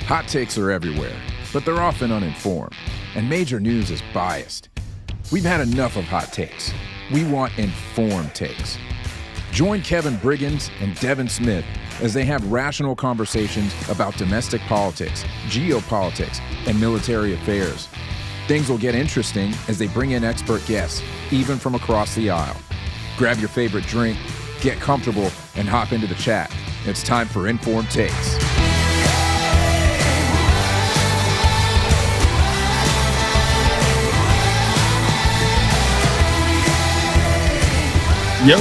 Hot takes are everywhere, but they're often uninformed, and major news is biased. We've had enough of hot takes. We want informed takes. Join Kevin Briggins and Devin Smith as they have rational conversations about domestic politics, geopolitics, and military affairs. Things will get interesting as they bring in expert guests, even from across the aisle. Grab your favorite drink, get comfortable, and hop into the chat. It's time for Informed Takes. Yo,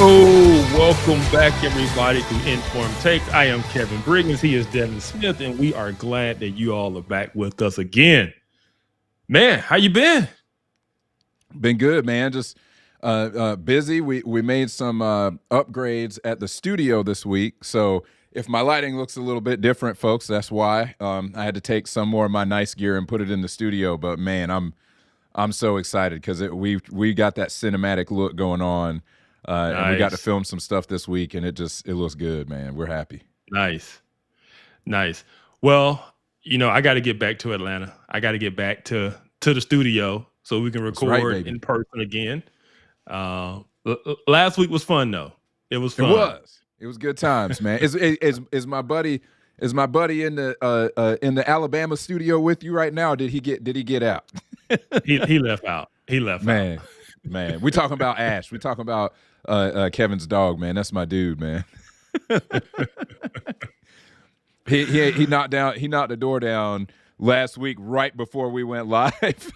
welcome back, everybody, to Informed Takes. I am Kevin Briggins. He is Devin Smith, and we are glad that you all are back with us again. Man, how you been? Been good, man. Just busy. We made some upgrades at the studio this week, so if my lighting looks a little bit different, folks, that's why. I had to take some more of my nice gear and put it in the studio. But man, I'm so excited because we got that cinematic look going on. Nice. And we got to film some stuff this week, and it looks good, man. We're happy. Nice. Well, I got to get back to Atlanta. I got to get back to the studio so we can record in person again. Last week was fun, though. It was fun. It was good times, man. Is my buddy in the Alabama studio with you right now? Or did he get out? he left out. Man. We talking about Ash. We talking about Kevin's dog, man. That's my dude, man. he knocked the door down last week right before we went live.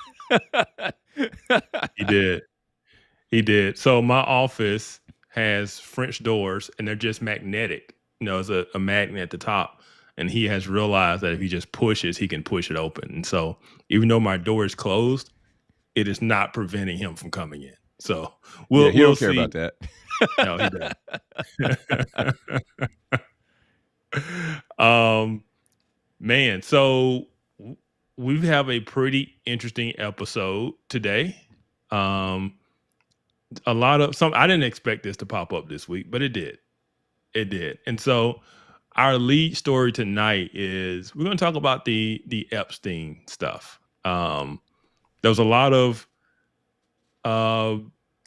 He did. So my office has French doors, and they're just magnetic. It's a magnet at the top, and he has realized that if he just pushes, he can push it open. And so even though my door is closed, it is not preventing him from coming in. So we'll don't see. Care about that. No, he doesn't. Man, so we have a pretty interesting episode today. I didn't expect this to pop up this week, but it did. And so our lead story tonight is we're going to talk about the Epstein stuff. There was a lot of uh,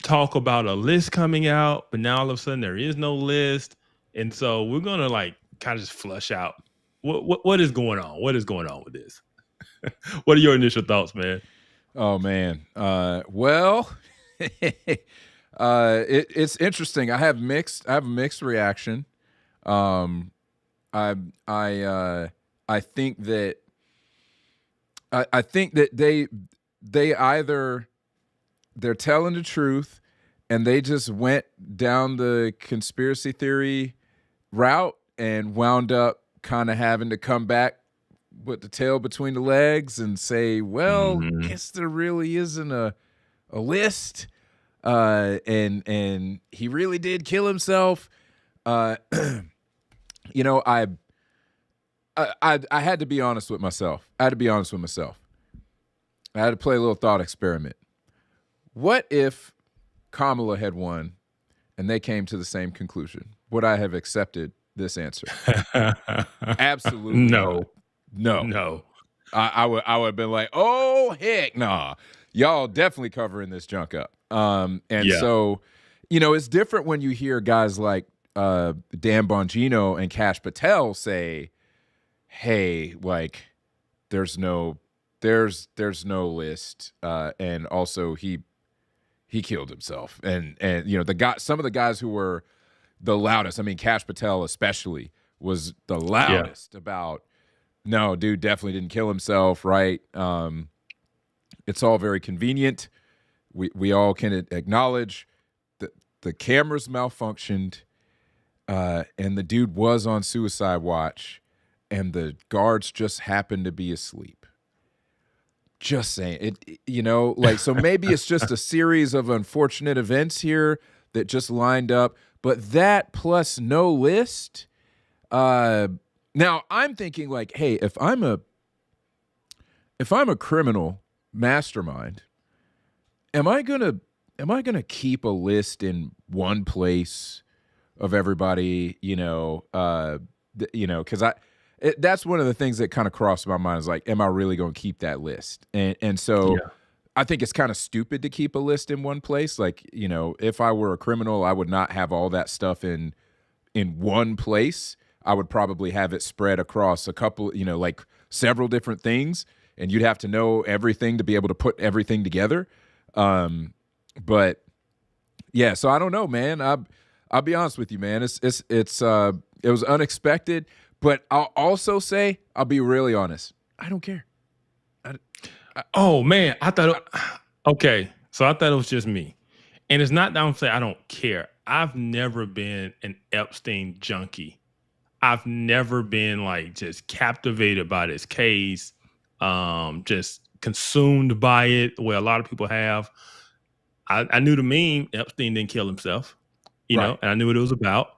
talk about a list coming out, but now all of a sudden there is no list, and so we're gonna like kind of just flush out what is going on. What is going on with this? What are your initial thoughts, man? Oh man. Well, it's interesting. I have a mixed reaction. Um, I I think that I think that they either they're telling the truth and they just went down the conspiracy theory route and wound up kind of having to come back with the tail between the legs and say, well, Mhm. guess there really isn't a list. And he really did kill himself. Uh, you know, I had to be honest with myself. I had to be honest with myself. I had to play a little thought experiment. What if Kamala had won and they came to the same conclusion? Would I have accepted this answer? Absolutely not. No, No. no. I would have been like, oh heck nah. Y'all definitely covering this junk up. And Yeah. so, it's different when you hear guys like Dan Bongino and Kash Patel say, hey, like there's no list. And also he killed himself. And some of the guys who were the loudest, I mean, Kash Patel especially was the Yeah. loudest about, no, dude definitely didn't kill himself, right? It's all very convenient. We all can acknowledge that the cameras malfunctioned, and the dude was on suicide watch, and the guards just happened to be asleep. Just saying it, so maybe it's just a series of unfortunate events here that just lined up, but that plus no list. Now I'm thinking like, hey, if I'm a criminal mastermind, am I gonna keep a list in one place of everybody? Because that's one of the things that kind of crossed my mind is like, am I really going to keep that list? And so Yeah. I think it's kind of stupid to keep a list in one place. Like, if I were a criminal, I would not have all that stuff in one place. I would probably have it spread across a couple, like several different things, and you'd have to know everything to be able to put everything together. But yeah, so I don't know, man. I'll be honest with you, man. It was unexpected, but I'll also say, I'll be really honest. I don't care. Oh man, I thought. Okay, so I thought it was just me, and it's not that I'm saying I don't care. I've never been an Epstein junkie. I've never been like just captivated by this case, just consumed by it the way a lot of people have. I knew the meme Epstein didn't kill himself, Right. and I knew what it was about.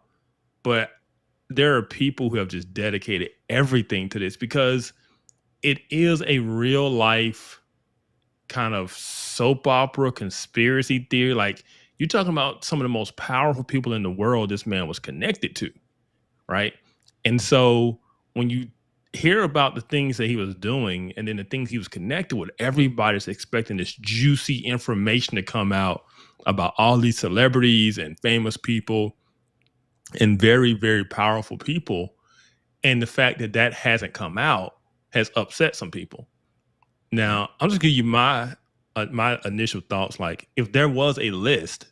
But there are people who have just dedicated everything to this because it is a real life kind of soap opera conspiracy theory. Like you're talking about some of the most powerful people in the world this man was connected to, right? And so when you hear about the things that he was doing and then the things he was connected with, everybody's expecting this juicy information to come out about all these celebrities and famous people and very, very powerful people. And the fact that that hasn't come out has upset some people. Now, I'll just give you my initial thoughts. Like, if there was a list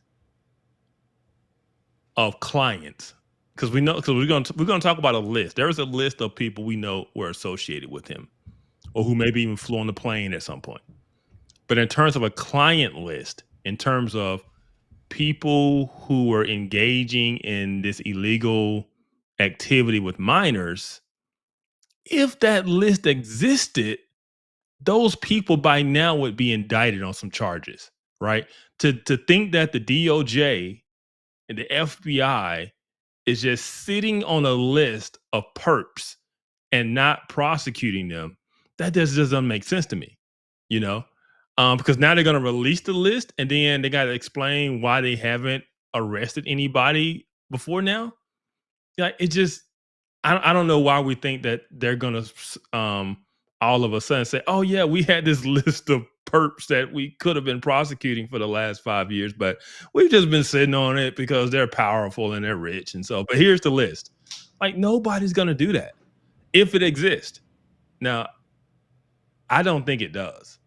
of clients, because we're gonna talk about a list. There is a list of people we know were associated with him, or who maybe even flew on the plane at some point. But in terms of a client list, in terms of people who were engaging in this illegal activity with minors, if that list existed, those people by now would be indicted on some charges, right? To think that the DOJ and the FBI is just sitting on a list of perps and not prosecuting them, that just doesn't make sense to me, you know? Because now they're going to release the list and then they got to explain why they haven't arrested anybody before now. Like it just, I don't know why we think that they're going to all of a sudden say, oh yeah, we had this list of perps that we could have been prosecuting for the last 5 years, but we've just been sitting on it because they're powerful and they're rich. And so, but here's the list. Like, nobody's going to do that if it exists. Now, I don't think it does.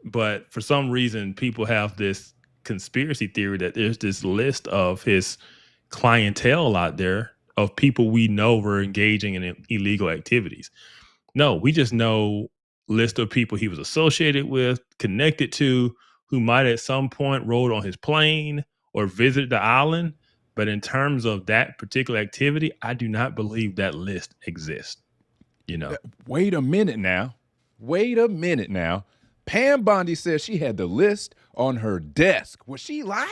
But for some reason, people have this conspiracy theory that there's this list of his clientele out there of people we know were engaging in illegal activities. No, we just know list of people he was associated with, connected to, who might at some point rode on his plane or visited the island. But in terms of that particular activity, I do not believe that list exists. You know, Wait a minute now. Pam Bondi says she had the list on her desk. Was she lying?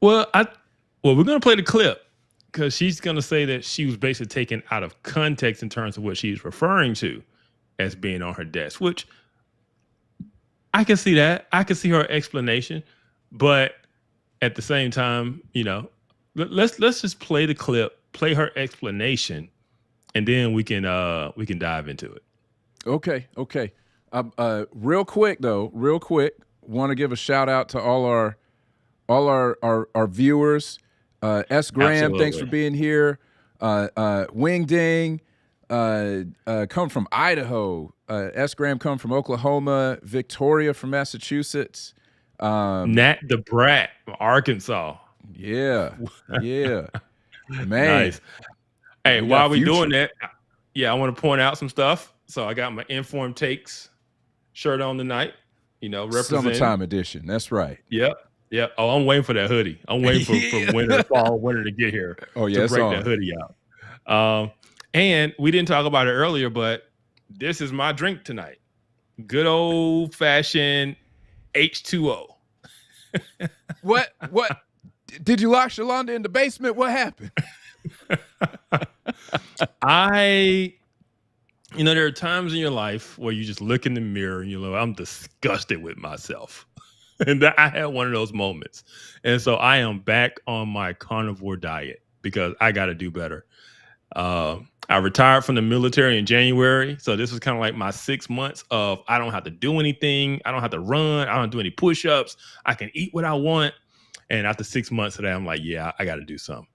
Well, we're going to play the clip because she's going to say that she was basically taken out of context in terms of what she's referring to as being on her desk, which I can see that. I can see her explanation, but at the same time, you know, let's just play the clip, play her explanation, and then we can dive into it. Okay. Real quick, want to give a shout out to all our viewers. S. Graham, Absolutely. Thanks for being here. Wing Ding, come from Idaho. S. Graham come from Oklahoma. Victoria from Massachusetts. Nat the Brat from Arkansas. Yeah. Man. Nice. Hey, We got while we Future. doing that, I want to point out some stuff. So I got my Informed Takes shirt on tonight. You know, representing. Summertime edition. That's right. Yep. Oh, I'm waiting for that hoodie. I'm waiting for winter to get here. Oh, yeah, to it's break on. that hoodie out. And we didn't talk about it earlier, but this is my drink tonight. Good old fashioned H2O. What? Did you lock Shalonda in the basement? What happened? There are times in your life where you just look in the mirror and you're like, I'm disgusted with myself. And I had one of those moments. And so I am back on my carnivore diet because I got to do better. I retired from the military in January. So this was kind of like my 6 months of I don't have to do anything. I don't have to run. I don't do any push-ups. I can eat what I want. And after 6 months of that, I'm like, yeah, I got to do something.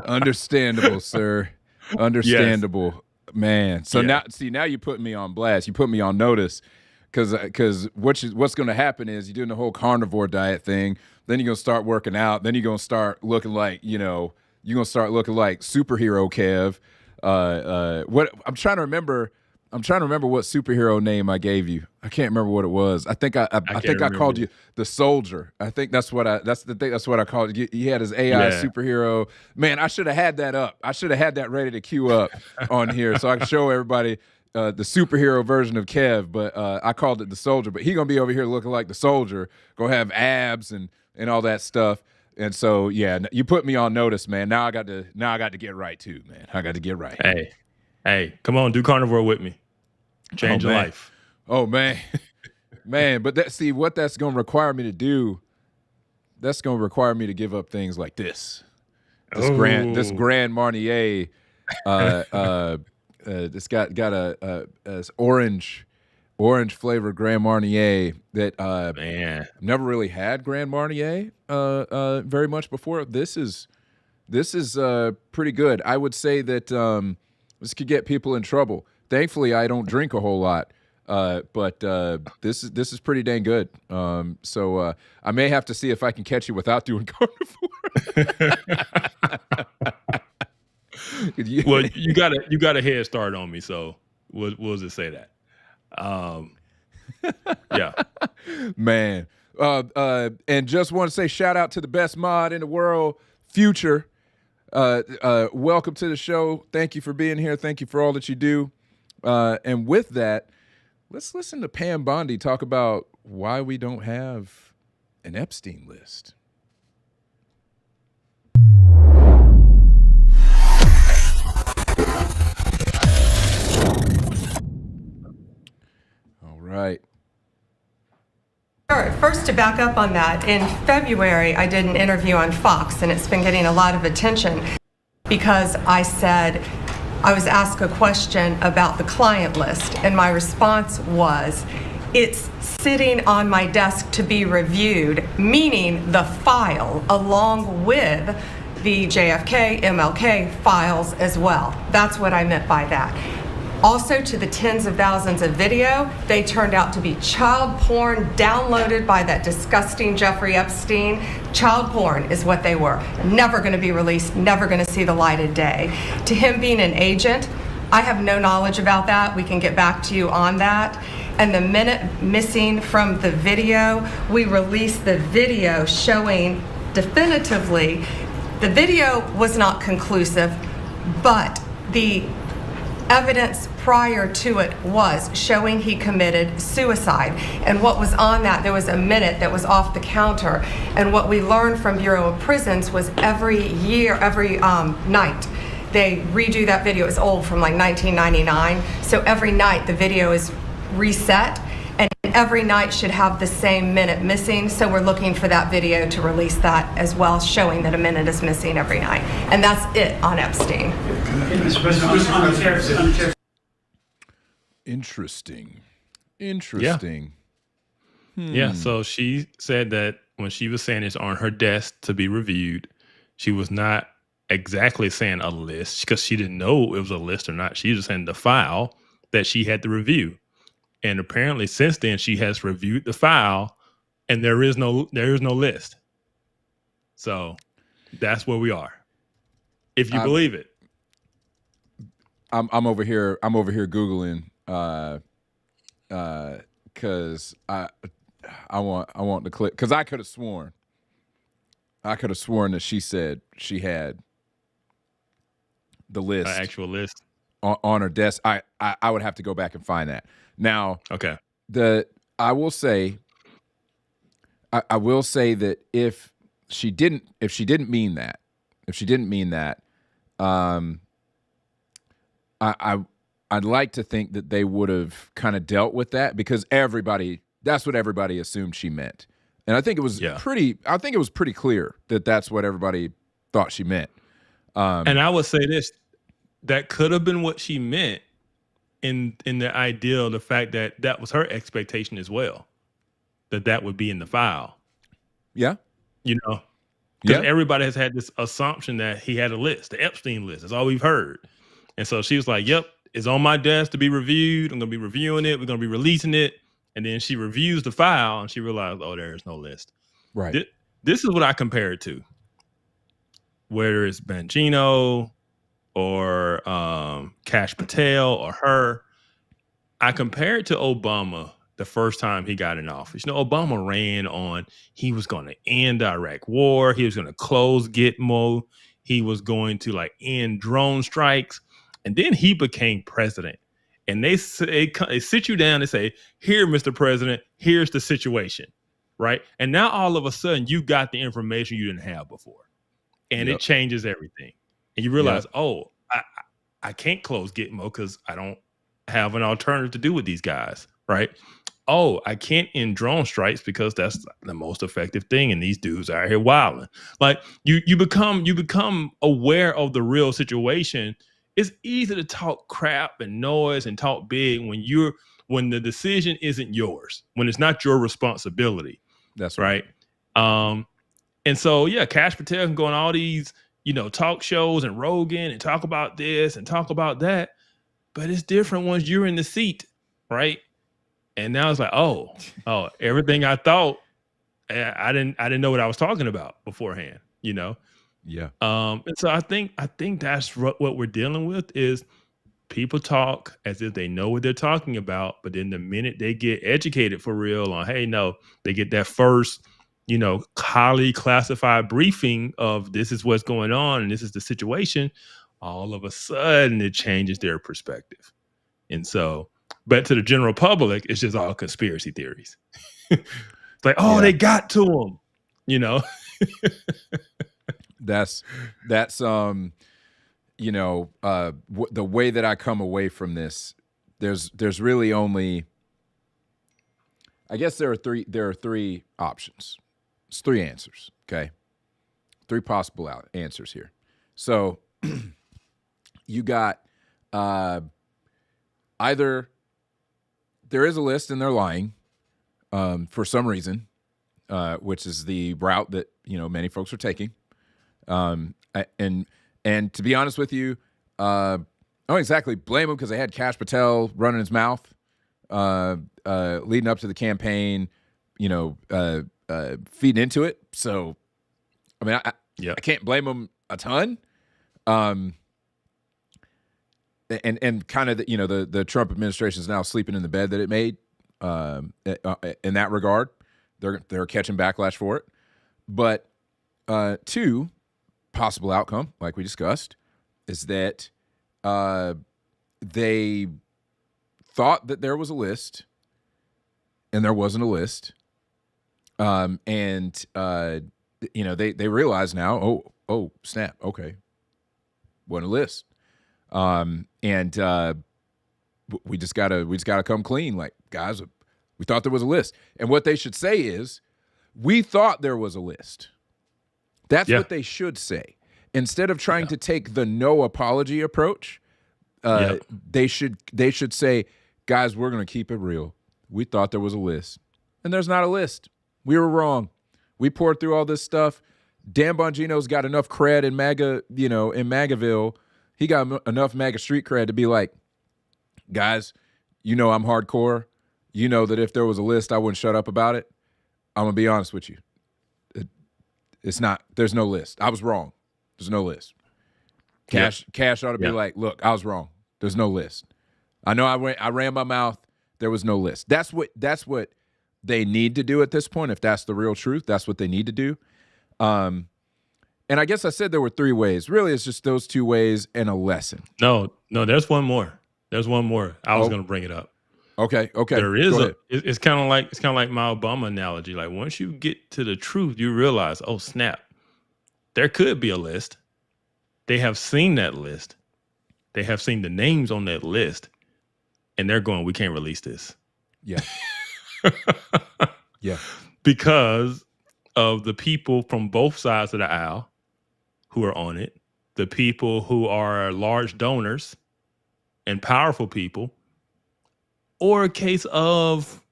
Understandable, sir. Understandable, yes. Man. So Yeah. now you put me on blast. You put me on notice because what's going to happen is you're doing the whole carnivore diet thing. Then you're going to start working out. Then you're going to start looking like, you're going to start looking like superhero Kev. What I'm trying to remember what superhero name I gave you. I can't remember what it was. I think I called you the soldier. I think that's what I called you. He had his AI superhero. Man, I should have had that up. I should have had that ready to queue up on here so I can show everybody the superhero version of Kev. But I called it the soldier. But he gonna be over here looking like the soldier. Gonna have abs and all that stuff. And so you put me on notice, man. Now I got to get right too, man. I got to get right. Hey, come on, do carnivore with me. Change your life. Oh, man. Man, but what that's going to require me to do, that's going to require me to give up things like this. This Grand Marnier, it's got a orange flavored Grand Marnier that Man, I've never really had Grand Marnier very much before. This is pretty good. I would say that this could get people in trouble. Thankfully, I don't drink a whole lot, but this is pretty dang good. So I may have to see if I can catch you without doing carnivore. well, you got a head start on me, so we'll just say that. Yeah, man. And just want to say shout out to the best mod in the world, Future. Welcome to the show. Thank you for being here. Thank you for all that you do. And with that, let's listen to Pam Bondi talk about why we don't have an Epstein list. All right. Sure. First, to back up on that, in February, I did an interview on Fox, and it's been getting a lot of attention because I said I was asked a question about the client list, and my response was, it's sitting on my desk to be reviewed, meaning the file along with the JFK, MLK files as well. That's what I meant by that. Also, to the tens of thousands of video, they turned out to be child porn downloaded by that disgusting Jeffrey Epstein. Child porn is what they were. Never going to be released, never going to see the light of day. To him being an agent, I have no knowledge about that. We can get back to you on that. And the minute missing from the video, we released the video showing definitively the video was not conclusive, but the evidence prior to it was showing he committed suicide. And what was on that, there was a minute that was off the counter. And what we learned from Bureau of Prisons was every year, every night, they redo that video. It's old, from like 1999. So every night the video is reset, and every night should have the same minute missing. So we're looking for that video to release that as well, showing that a minute is missing every night. And that's it on Epstein. Mr. President, on the chair. Interesting. Interesting. Yeah, so she said that when she was saying it's on her desk to be reviewed, she was not exactly saying a list, because she didn't know it was a list or not. She was saying the file that she had to review. And apparently since then she has reviewed the file and there is no list. So that's where we are. If you believe it. I'm over here Googling cause I want the clip, cause I could have sworn that she said she had the list, actual list on her desk. I would have to go back and find that. Now, okay. I will say that if she didn't mean that, I'd like to think that they would have kind of dealt with that, because that's what everybody assumed she meant. And I think it was pretty clear that that's what everybody thought she meant. And I would say this, that could have been what she meant in the ideal, the fact that that was her expectation as well, that would be in the file. Yeah. Because everybody has had this assumption that he had a list, the Epstein list. That's all we've heard. And so she was like, yep, it's on my desk to be reviewed. I'm going to be reviewing it. We're going to be releasing it. And then she reviews the file and she realized, oh, there is no list. Right. This is what I compare it to. Whether it's Bongino or Kash Patel or her, I compare it to Obama the first time he got in office. Obama ran on he was going to end the Iraq war. He was going to close Gitmo. He was going to end drone strikes. And then he became president. And they sit you down and say, here, Mr. President, here's the situation, right? And now all of a sudden you got the information you didn't have before. And it changes everything. And you realize, I can't close Gitmo because I don't have an alternative to do with these guys, right? Oh, I can't end drone strikes because that's the most effective thing, and these dudes are out here wilding. You become aware of the real situation. It's easy to talk crap and noise and talk big when the decision isn't yours, when it's not your responsibility. That's right. And so Kash Patel can go on all these talk shows and Rogan and talk about this and talk about that, but it's different once you're in the seat, right? And now it's like, oh, everything I thought, I didn't know what I was talking about beforehand, Yeah. And so I think that's what we're dealing with is people talk as if they know what they're talking about, but then the minute they get educated for real on, hey, no, they get that first, highly classified briefing of this is what's going on and this is the situation, all of a sudden it changes their perspective. And so, but to the general public, it's just all conspiracy theories. It's like, they got to him, That's the way that I come away from this, there's really only, I guess there are three options. It's three answers, okay? Three possible answers here. So you got either there is a list and they're lying for some reason, which is the route that many folks are taking. And to be honest with you, I don't exactly blame them because they had Kash Patel running his mouth leading up to the campaign, feeding into it. So, I mean, I can't blame them a ton. And kind of the Trump administration is now sleeping in the bed that it made in that regard. They're catching backlash for it. But two possible outcome, like we discussed, is that they thought that there was a list and there wasn't a list. They realize now, oh, snap. Okay. Wasn't a list. We just gotta come clean. Like, guys, we thought there was a list. And what they should say is, we thought there was a list. That's what they should say. Instead of trying to take the no apology approach, they should say, guys, we're going to keep it real. We thought there was a list. And there's not a list. We were wrong. We poured through all this stuff. Dan Bongino's got enough cred in MAGA, in MAGAville. He got enough MAGA street cred to be like, guys, I'm hardcore. You know that if there was a list, I wouldn't shut up about it. I'm going to be honest with you. There's no list. I was wrong. There's no list. Kash ought to be like, look, I was wrong. There's no list. I know I ran my mouth. There was no list. That's what they need to do at this point. If that's the real truth, that's what they need to do. And I guess I said there were three ways. Really, it's just those two ways and a lesson. No, there's one more. There's one more. I was going to bring it up. Okay. There is it's kind of like my Obama analogy. Like, once you get to the truth, you realize, oh snap, there could be a list. They have seen that list. They have seen the names on that list, and they're going, we can't release this. Yeah. Yeah. Because of the people from both sides of the aisle who are on it, the people who are large donors and powerful people, or a case of,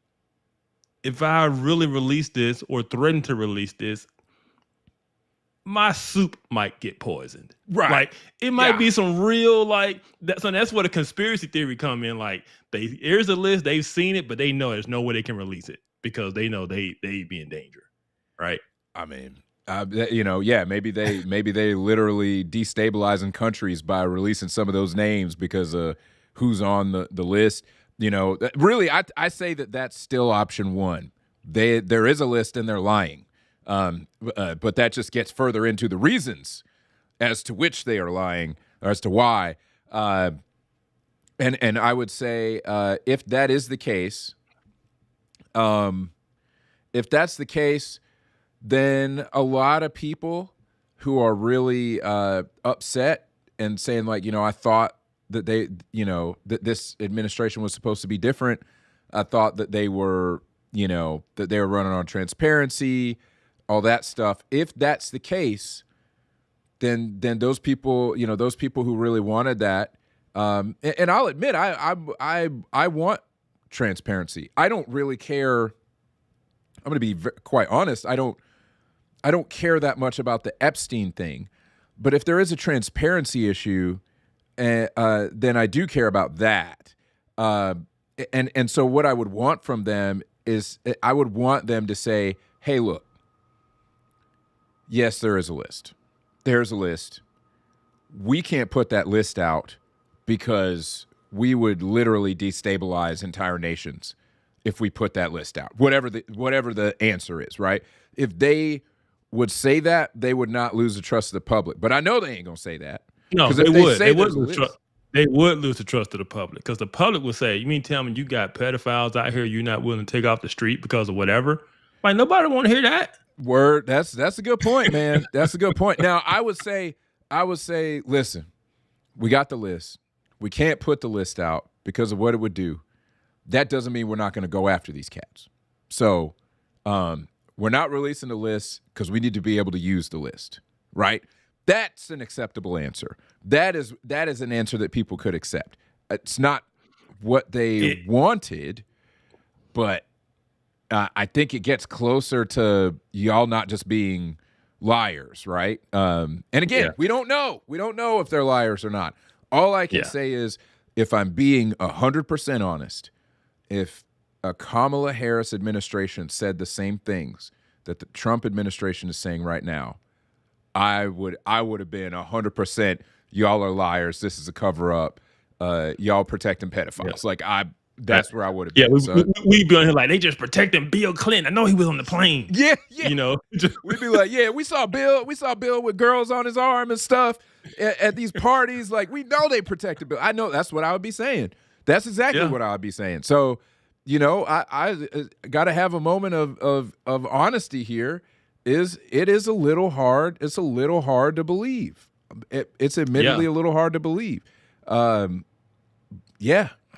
if I really release this or threaten to release this, my soup might get poisoned. Right. Like, it might be some real, like, so that's where the conspiracy theory come in. Like, here's a list, they've seen it, but they know there's no way they can release it because they know they be in danger. Right. I mean, maybe they literally destabilizing countries by releasing some of those names because of who's on the list. Really, I say that that's still option one. There is a list and they're lying. But that just gets further into the reasons as to which they are lying, or as to why. And I would say if that is the case, then a lot of people who are really upset and saying, like, I thought that that this administration was supposed to be different. I thought that they were, that they were running on transparency, all that stuff. If that's the case, then those people, those people who really wanted that, and I'll admit, I want transparency. I don't really care. I'm going to be quite honest. I don't care that much about the Epstein thing, but if there is a transparency issue, then I do care about that. And so what I would want from them is, I would want them to say, hey, look, yes, there is a list. There's a list. We can't put that list out because we would literally destabilize entire nations if we put that list out. Whatever the answer is, right? If they would say that, they would not lose the trust of the public. But I know they ain't gonna say that. No, they would. They would lose trust. They would lose the trust of the public because the public would say, "You mean tell me you got pedophiles out here you're not willing to take off the street because of whatever?" Like, nobody want to hear that. Word. That's a good point, man. That's a good point. Now, I would say, listen, we got the list. We can't put the list out because of what it would do. That doesn't mean we're not going to go after these cats. So, we're not releasing the list because we need to be able to use the list, right? That's an acceptable answer. That is an answer that people could accept. It's not what they wanted, but I think it gets closer to y'all not just being liars, right? And again, we don't know. We don't know if they're liars or not. All I can say is, if I'm being 100% honest, if a Kamala Harris administration said the same things that the Trump administration is saying right now, I would have been 100%. Y'all are liars. This is a cover up. Y'all protecting pedophiles. Like that's where I would have been. Yeah, we'd be on here like, they just protecting Bill Clinton. I know he was on the plane. Yeah. You know, we'd be like, yeah, we saw Bill with girls on his arm and stuff at these parties. Like, we know they protected Bill. I know that's what I would be saying. That's exactly what I would be saying. So, you know, I got to have a moment of honesty here. It is a little hard. It's a little hard to believe. It's admittedly a little hard to believe. I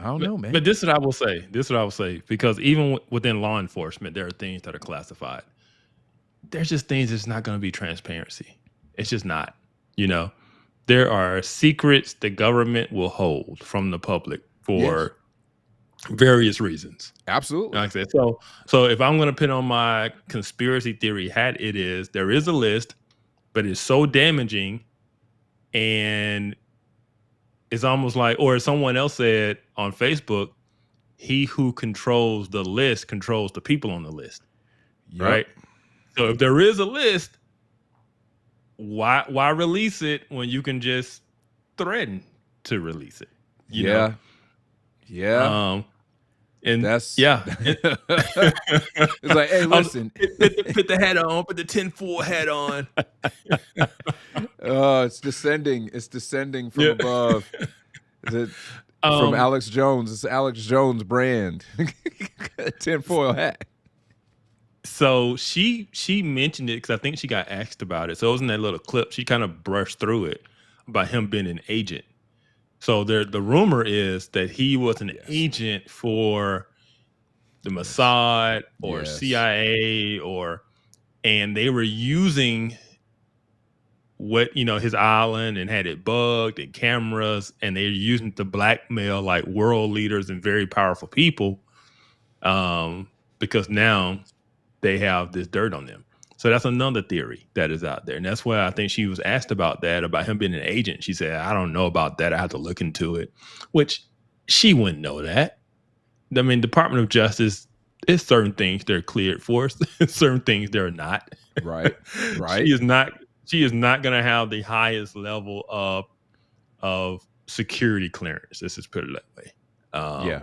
don't know, man. But this is what I will say. Because even within law enforcement, there are things that are classified. There's just things that's not going to be transparency. It's just not. You know, there are secrets the government will hold from the public for various reasons. Absolutely. Like I said, so if I'm going to put on my conspiracy theory hat, there is a list, but it's so damaging, and it's almost like, or as someone else said on Facebook, he who controls the list controls the people on the list. Yep. Right? So if there is a list, why release it when you can just threaten to release it? You know? And that's it's like, hey, listen, put the hat on, put the tinfoil hat on. Oh, it's descending from above. From Alex Jones. It's Alex Jones brand. Tinfoil hat. So she mentioned it because I think she got asked about it. So it was in that little clip. She kind of brushed through it about him being an agent. So the rumor is that he was an agent for the Mossad or CIA, and they were using his island and had it bugged and cameras, and they're using it to blackmail like world leaders and very powerful people, because now they have this dirt on them. So that's another theory that is out there. And that's why I think she was asked about him being an agent. She said, I don't know about that. I have to look into it, which she wouldn't know that. I mean, Department of Justice, it's certain things they're cleared for, certain things they're not. Right. She is not going to have the highest level of security clearance. Let's just put it that way.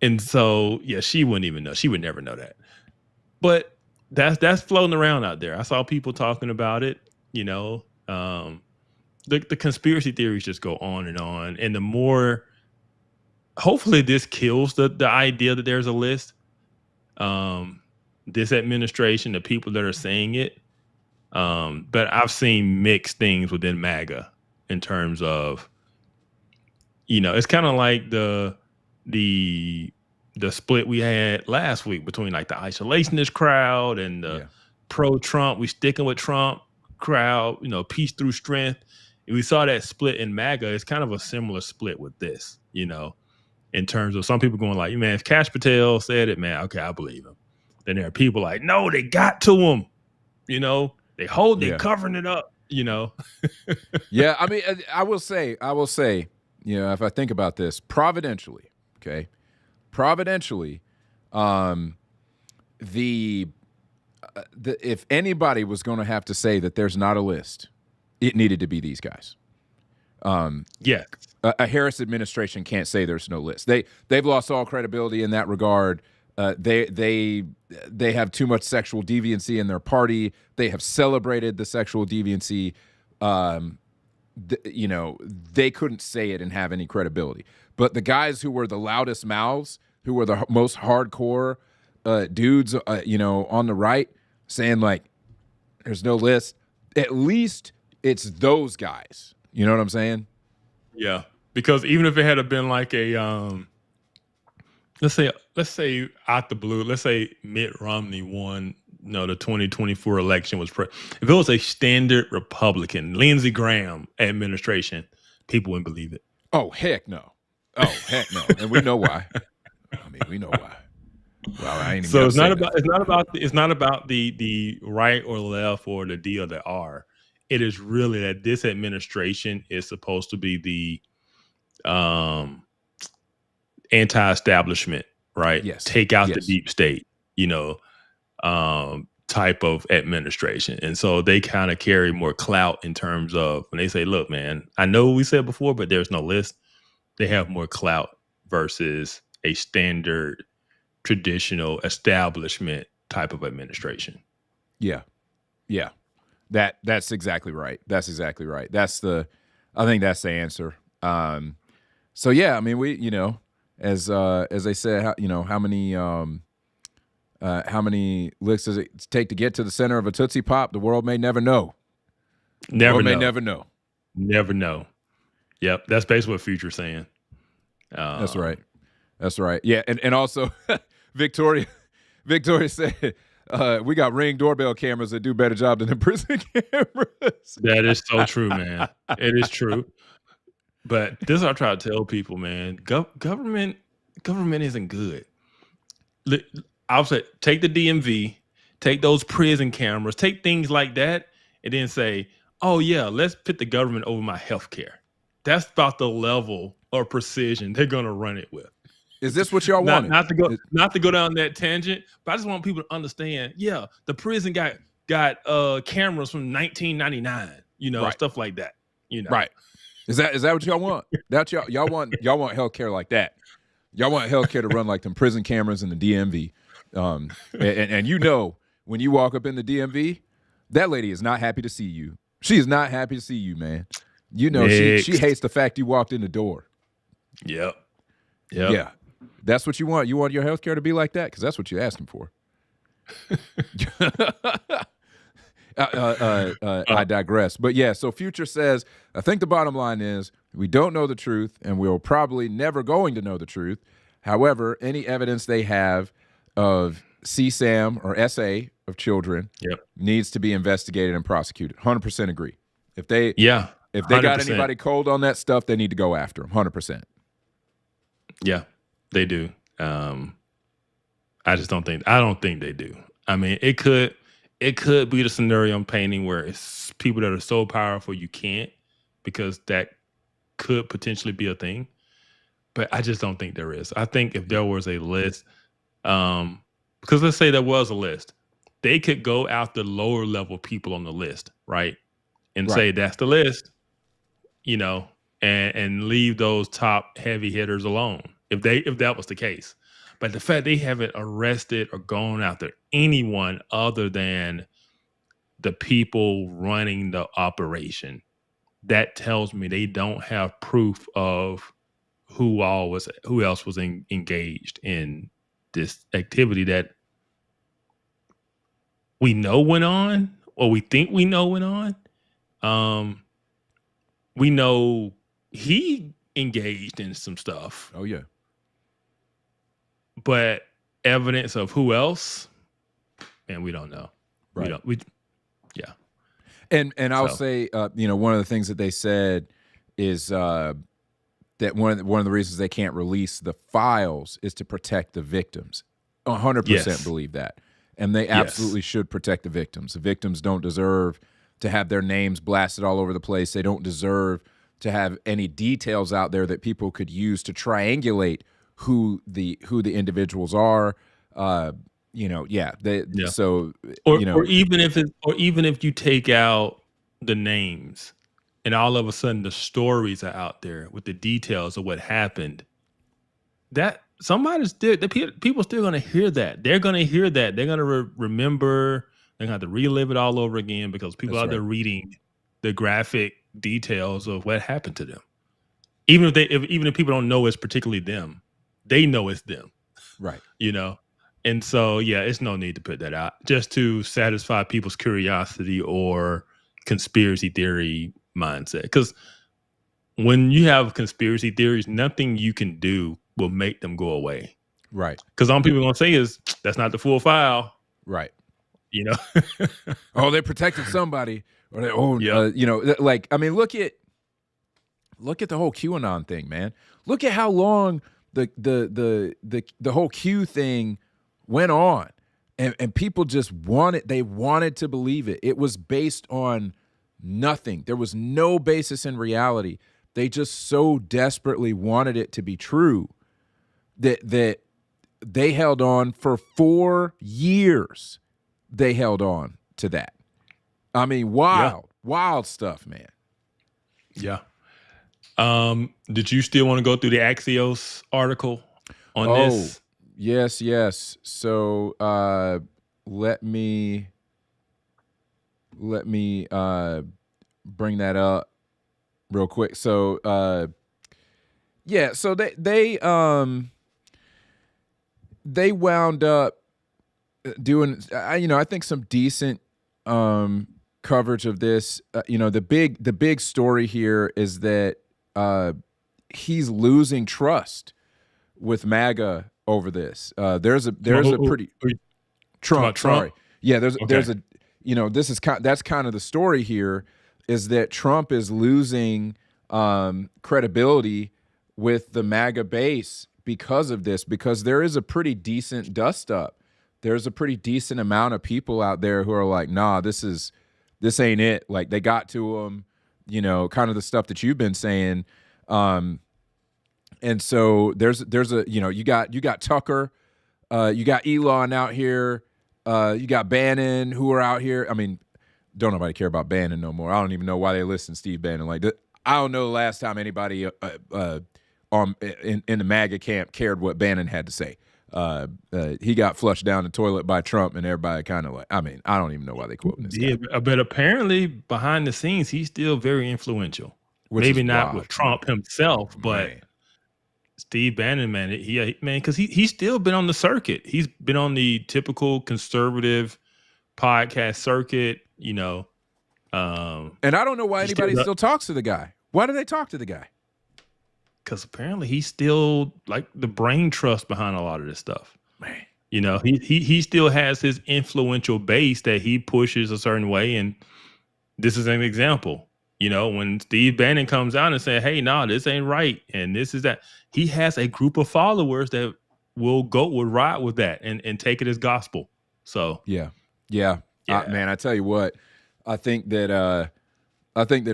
And so, she wouldn't even know. She would never know that. But that's floating around out there. I saw people talking about it. You know, the conspiracy theories just go on, and the more, hopefully, this kills the idea that there's a list. This administration, the people that are saying it. But I've seen mixed things within MAGA in terms of, it's kind of like the split we had last week between like the isolationist crowd and the pro-Trump, we sticking with Trump crowd, peace through strength. And we saw that split in MAGA. It's kind of a similar split with this, in terms of some people going like, man, if Kash Patel said it, man, okay, I believe him. Then there are people like, no, they got to him, they covering it up, Yeah, I mean, I will say, if I think about this providentially, okay, if anybody was going to have to say that there's not a list, it needed to be these guys. A Harris administration can't say there's no list. They've lost all credibility in that regard. They have too much sexual deviancy in their party. They have celebrated the sexual deviancy. They couldn't say it and have any credibility. But the guys who were the loudest mouths, who were the most hardcore dudes, on the right, saying like, "There's no list." At least it's those guys. You know what I'm saying? Yeah, because even if it had been like a let's say out the blue, let's say Mitt Romney won the 2024 election was if it was a standard Republican Lindsey Graham administration, people wouldn't believe it. Oh heck no! Oh heck no! And we know why. I mean, we know why. Well, I ain't even So it's not about the right or left or the D or the R. It is really that this administration is supposed to be the anti-establishment, right? Yes. Take out Yes. the deep state, type of administration. And so they kind of carry more clout in terms of when they say, look, man, I know we said before, but there's no list. They have more clout versus a standard traditional establishment type of administration. Yeah. Yeah. That's exactly right. That's exactly right. I think that's the answer. So yeah, I mean, we, as they said, how many licks does it take to get to the center of a Tootsie Pop? The world may never know. Never know. Never know. Yep. That's basically what Future's saying. That's right. That's right. Yeah. And also Victoria said, we got Ring doorbell cameras that do a better job than the prison cameras. That is so true, man. It is true. But this is what I try to tell people, man. Government isn't good. I'll say, take the DMV, take those prison cameras, take things like that, and then say, oh, yeah, let's put the government over my health care. That's about the level of precision they're going to run it with. Is this what y'all want? Not to go down that tangent, but I just want people to understand, yeah, the prison got cameras from 1999, right. Stuff like that. Right. Is that what y'all want? That's y'all want healthcare like that. Y'all want healthcare to run like them prison cameras in the DMV. And when you walk up in the DMV, that lady is not happy to see you. She is not happy to see you, man. She hates the fact you walked in the door. Yep. Yeah. That's what you want. You want your healthcare to be like that? Because that's what you're asking for. I digress. But yeah, so Future says, I think the bottom line is we don't know the truth and we're probably never going to know the truth. However, any evidence they have of CSAM or SA of children needs to be investigated and prosecuted. 100% agree. If they got 100%. anybody cold on that stuff, they need to go after them. 100%. Yeah, they do. I don't think they do. I mean, it could be the scenario I'm painting where it's people that are so powerful you can't, because that could potentially be a thing. But I just don't think there is. I think if there was a list, because let's say there was a list, they could go after lower level people on the list, right? And say that's the list, and leave those top heavy hitters alone if that was the case. But the fact they haven't arrested or gone after anyone other than the people running the operation, that tells me they don't have proof of who else was engaged in this activity that we know went on, or we think we know went on. We know he engaged in some stuff. Oh, yeah. But evidence of who else, man, we don't know. Right. Yeah. And I'll say, one of the things that they said is that one of the reasons they can't release the files is to protect the victims. 100% believe that. And they absolutely should protect the victims. The victims don't deserve to have their names blasted all over the place. They don't deserve to have any details out there that people could use to triangulate who the individuals are. So or even if you take out the names and all of a sudden the stories are out there with the details of what happened, that people still going to hear that. They're going to hear that. They're going to remember. They're going to have to relive it all over again because people out there reading the graphic details of what happened to them. Even if people don't know it's particularly them, they know it's them. Right. And so, it's no need to put that out just to satisfy people's curiosity or conspiracy theory mindset. Because when you have conspiracy theories, nothing you can do will make them go away. Right. Because all people are going to say is, that's not the full file. Right. you know. Oh, they protected somebody, or they, Yeah. you know, like, I mean, look at the whole QAnon thing, man. Look at how long the whole Q thing went on, and people just wanted to believe it. It was based on nothing. There was no basis in reality. They just so desperately wanted it to be true that they held on for 4 years. They held on to that. I mean, wild stuff, man. Yeah. Did you still want to go through the Axios article on this? Yes. So let me bring that up real quick. So so they wound up doing I think some decent coverage of this. The big story here is that he's losing trust with MAGA over this. There's a pretty Trump. Sorry, yeah. There's a that's kind of the story here, is that Trump is losing credibility with the MAGA base because of this. Because there is a pretty decent dust up. There's a pretty decent amount of people out there who are like, nah, this ain't it. Like, they got to him, kind of the stuff that you've been saying. And so there's a, you got Tucker, you got Elon out here, you got Bannon, who are out here. I mean, don't nobody care about Bannon no more. I don't even know why they listen to Steve Bannon. Like, I don't know the last time anybody in the MAGA camp cared what Bannon had to say. He got flushed down the toilet by Trump, and everybody kind of like, I mean, I don't even know why they quoting this guy. But apparently behind the scenes, he's still very influential. Maybe not with Trump himself, but Steve Bannon, man, because he's still been on the circuit. He's been on the typical conservative podcast circuit, and I don't know why anybody still talks to the guy. Why do they talk to the guy? Because apparently he's still like the brain trust behind a lot of this stuff. Man, he still has his influential base that he pushes a certain way, and this is an example. When Steve Bannon comes out and say, "Hey, nah, this ain't right," and this is that, he has a group of followers that will ride with that and take it as gospel. So yeah. Man, I tell you what, I think that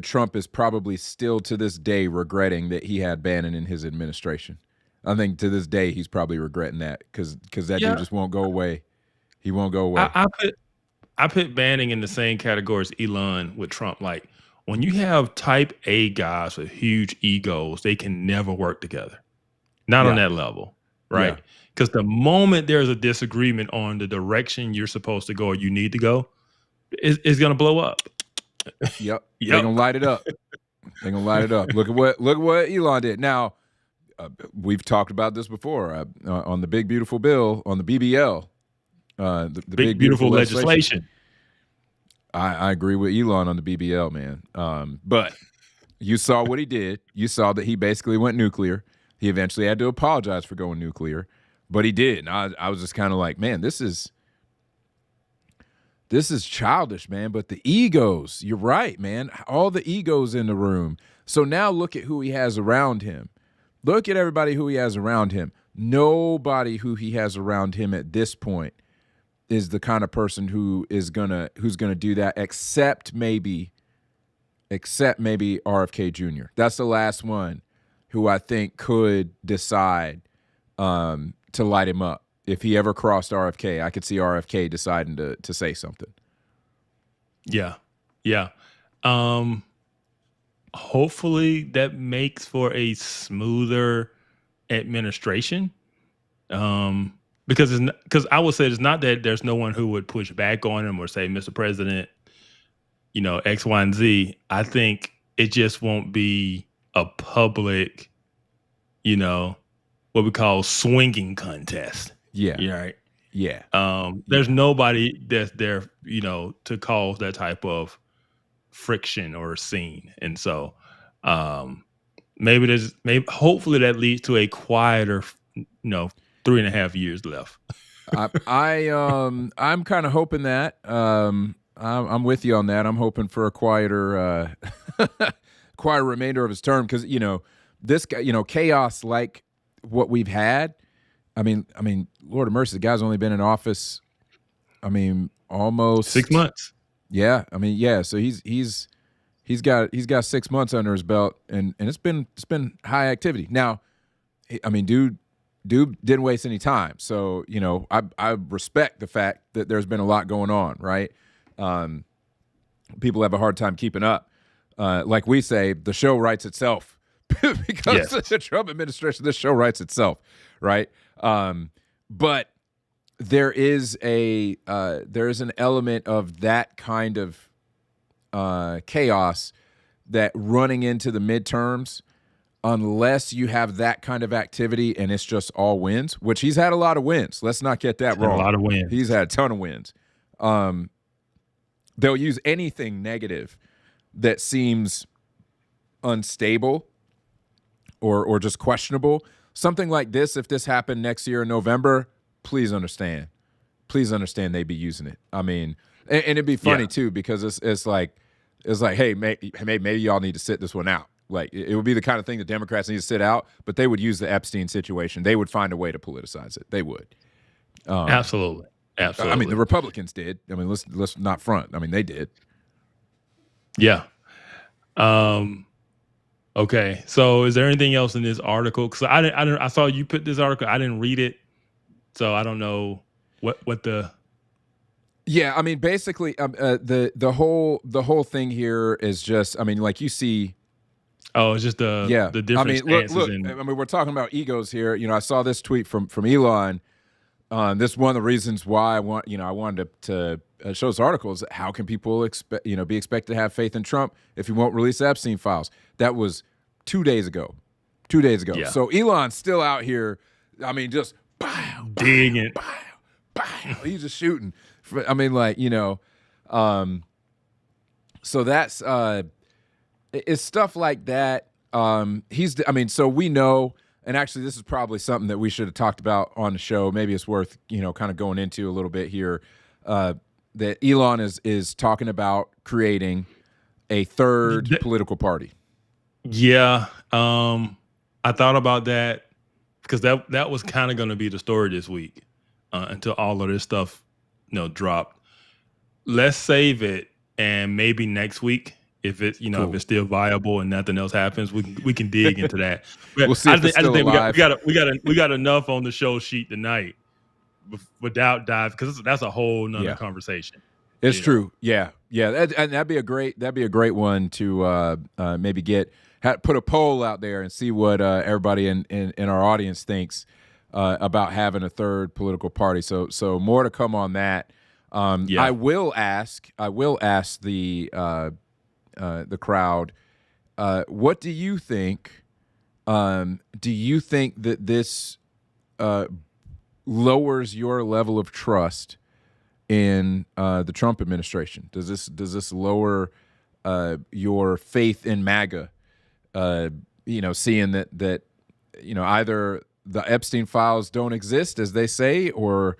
Trump is probably still to this day regretting that he had Bannon in his administration. I think to this day he's probably regretting that because that dude just won't go away. He won't go away. I put Bannon in the same category as Elon with Trump. Like, when you have type A guys with huge egos, they can never work together. Not on that level, right? Because the moment there's a disagreement on the direction you're supposed to go or you need to go, it's going to blow up. Yep. They're gonna light it up. Look at what Elon did. Now, we've talked about this before on the Big Beautiful Bill, on the BBL, the Big Beautiful legislation. I agree with Elon on the BBL, man. But you saw what he did. You saw that he basically went nuclear. He eventually had to apologize for going nuclear, but he did. And I was just kind of like, man, this is childish, man. But the egos, you're right, man. All the egos in the room. So now look at who he has around him. Look at everybody who he has around him. Nobody who he has around him at this point is the kind of person who's gonna do that, except maybe RFK Jr. That's the last one who I think could decide to light him up. If he ever crossed RFK, I could see RFK deciding to say something. Yeah. Hopefully that makes for a smoother administration. Because I would say it's not that there's no one who would push back on him or say, Mr. President, X, Y, and Z. I think it just won't be a public, what we call swinging contest. Yeah. Yeah. Right. Yeah. There's nobody that's there, to cause that type of friction or scene. And so hopefully that leads to a quieter, 3.5 years left. I'm kind of hoping that. I'm with you on that. I'm hoping for a quieter quieter remainder of his term because this guy, chaos like what we've had. I mean, Lord of mercy, the guy's only been in office. I mean, almost 6 months. Yeah, I mean, yeah. So he's got 6 months under his belt, and it's been high activity. Now, I mean, dude didn't waste any time. So I respect the fact that there's been a lot going on, right? People have a hard time keeping up. Like we say, the show writes itself because of the Trump administration. The show writes itself, right? But there is an element of that kind of chaos that running into the midterms, unless you have that kind of activity and it's just all wins, which he's had a lot of wins. Let's not get that wrong. A lot of wins. He's had a ton of wins. They'll use anything negative that seems unstable or just questionable. Something like this, if this happened next year in November, please understand they'd be using it. I mean, and it'd be funny too, because it's like, hey, maybe y'all need to sit this one out. Like, it would be the kind of thing the Democrats need to sit out, but they would use the Epstein situation. They would find a way to politicize it. They would. Absolutely. I mean, the Republicans did. I mean, let's not front. I mean, they did. Yeah. Okay. So, is there anything else in this article? Because I saw you put this article. I didn't read it, so I don't know what the. Yeah, I mean, basically, the whole thing here is just. I mean, like you see. Oh, it's just the different. I mean, look. I mean, we're talking about egos here. I saw this tweet from Elon. This is one of the reasons why I wanted to show this article is how can people be expected to have faith in Trump if he won't release Epstein files? That was 2 days ago. 2 days ago. Yeah. So Elon's still out here. I mean, just digging. He's just shooting. I mean, so that's it's stuff like that. So we know. And actually, this is probably something that we should have talked about on the show. Maybe it's worth, kind of going into a little bit here. That Elon is talking about creating a third political party. Yeah, I thought about that because that was kind of going to be the story this week until all of this stuff, dropped. Let's save it, and maybe next week. If it's cool. If it's still viable and nothing else happens, we can dig into that. We'll see. I just think we got enough on the show sheet tonight without dive because that's a whole nother conversation. It's true. Yeah. That'd be a great one to maybe put a poll out there and see what everybody in our audience thinks about having a third political party. So more to come on that. I will ask the crowd, what do you think? Do you think that this lowers your level of trust in the Trump administration? Does this lower your faith in MAGA? Seeing that either the Epstein files don't exist as they say, or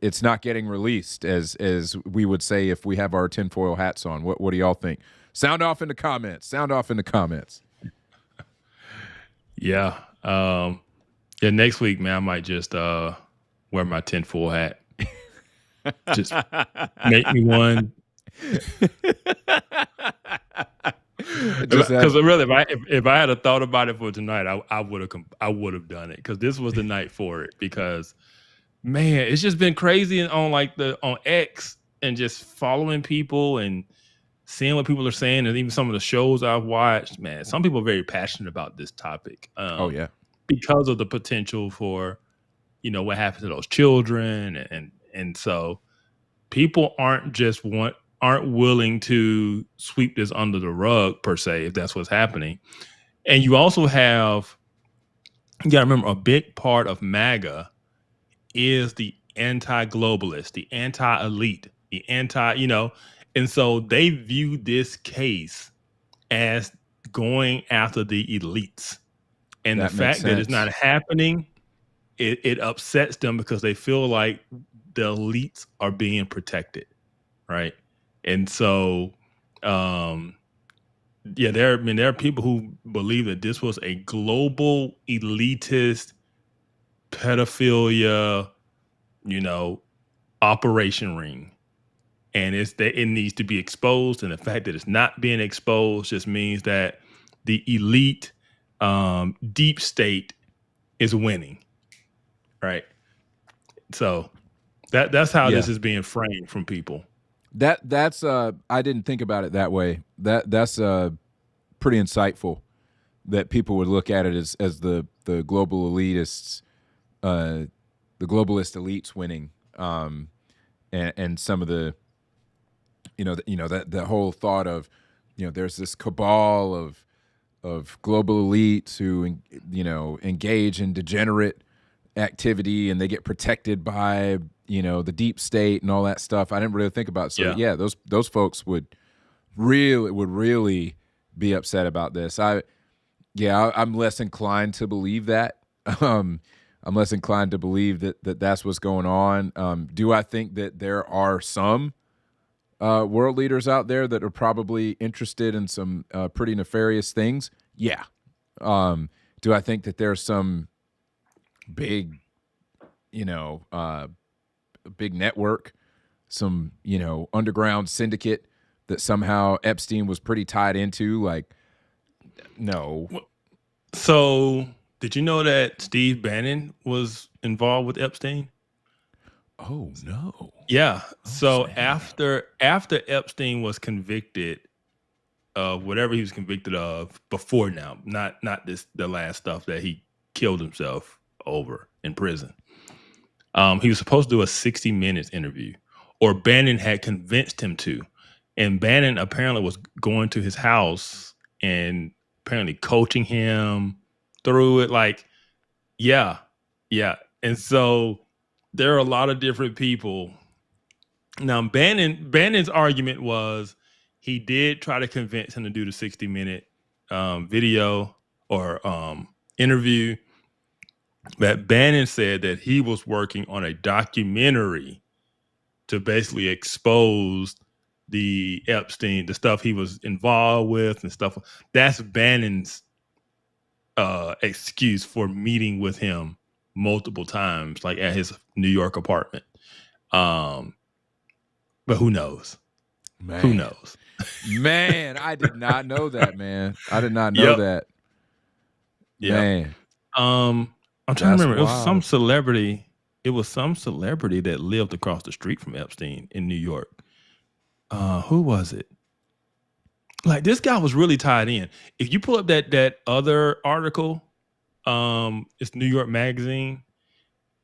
it's not getting released as we would say if we have our tinfoil hats on. What do y'all think? Sound off in the comments. Yeah. Next week, man, I might just wear my tinfoil hat. Just make me one. Because really, if I had a thought about it for tonight, I would have done it because this was the night for it. Because man, it's just been crazy on X and just following people and seeing what people are saying, and even some of the shows I've watched. Man, some people are very passionate about this topic. Because of the potential for, what happens to those children, and so people aren't willing to sweep this under the rug per se, if that's what's happening. And you also have, you got to remember, a big part of MAGA is the anti-globalist, the anti-elite, the and so they view this case as going after the elites. And the fact that it's not happening it upsets them because they feel like the elites are being protected, right? And so, there are people who believe that this was a global elitist pedophilia, operation ring, and it's that it needs to be exposed. And the fact that it's not being exposed just means that the elite, deep state is winning, right? So that's how this is being framed from people. That's I didn't think about it that way. That's pretty insightful that people would look at it as the global elitists, the globalist elites winning, and some of the that whole thought of there's this cabal of global elites who engage in degenerate activity and they get protected by the deep state and all that stuff. I didn't really think about it. So those folks would really be upset about this. I'm less inclined to believe that. I'm less inclined to believe that that's what's going on. Do I think that there are some world leaders out there that are probably interested in some pretty nefarious things? Yeah. Do I think that there's some big, big network, some, underground syndicate that somehow Epstein was pretty tied into? Like, no. So did you know that Steve Bannon was involved with Epstein? Oh, no. Yeah. So after Epstein was convicted of whatever he was convicted of before now, not the last stuff that he killed himself over in prison, he was supposed to do a 60 Minutes interview, or Bannon had convinced him to. And Bannon apparently was going to his house and apparently coaching him through it. Like, yeah. And so there are a lot of different people. Now, Bannon's argument was he did try to convince him to do the 60-minute video or interview. But Bannon said that he was working on a documentary to basically expose the Epstein, the stuff he was involved with and stuff. That's Bannon's excuse for meeting with him multiple times, like at his New York apartment. But who knows? Man. Who knows? Man, I did not know that, man. I did not know that. Yeah. Man. I'm trying to remember. wild. It was some celebrity. It was some celebrity that lived across the street from Epstein in New York. Who was it? Like, this guy was really tied in. If you pull up that other article, it's New York Magazine.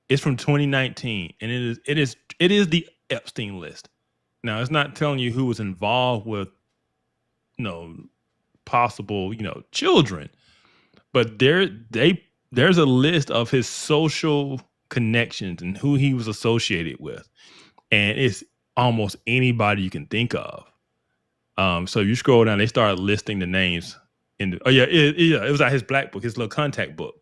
It's from 2019, and it is the Epstein list. Now, it's not telling you who was involved with, possible, children, but there's a list of his social connections and who he was associated with, and it's almost anybody you can think of. So you scroll down, they started listing the names it was at his black book, his little contact book.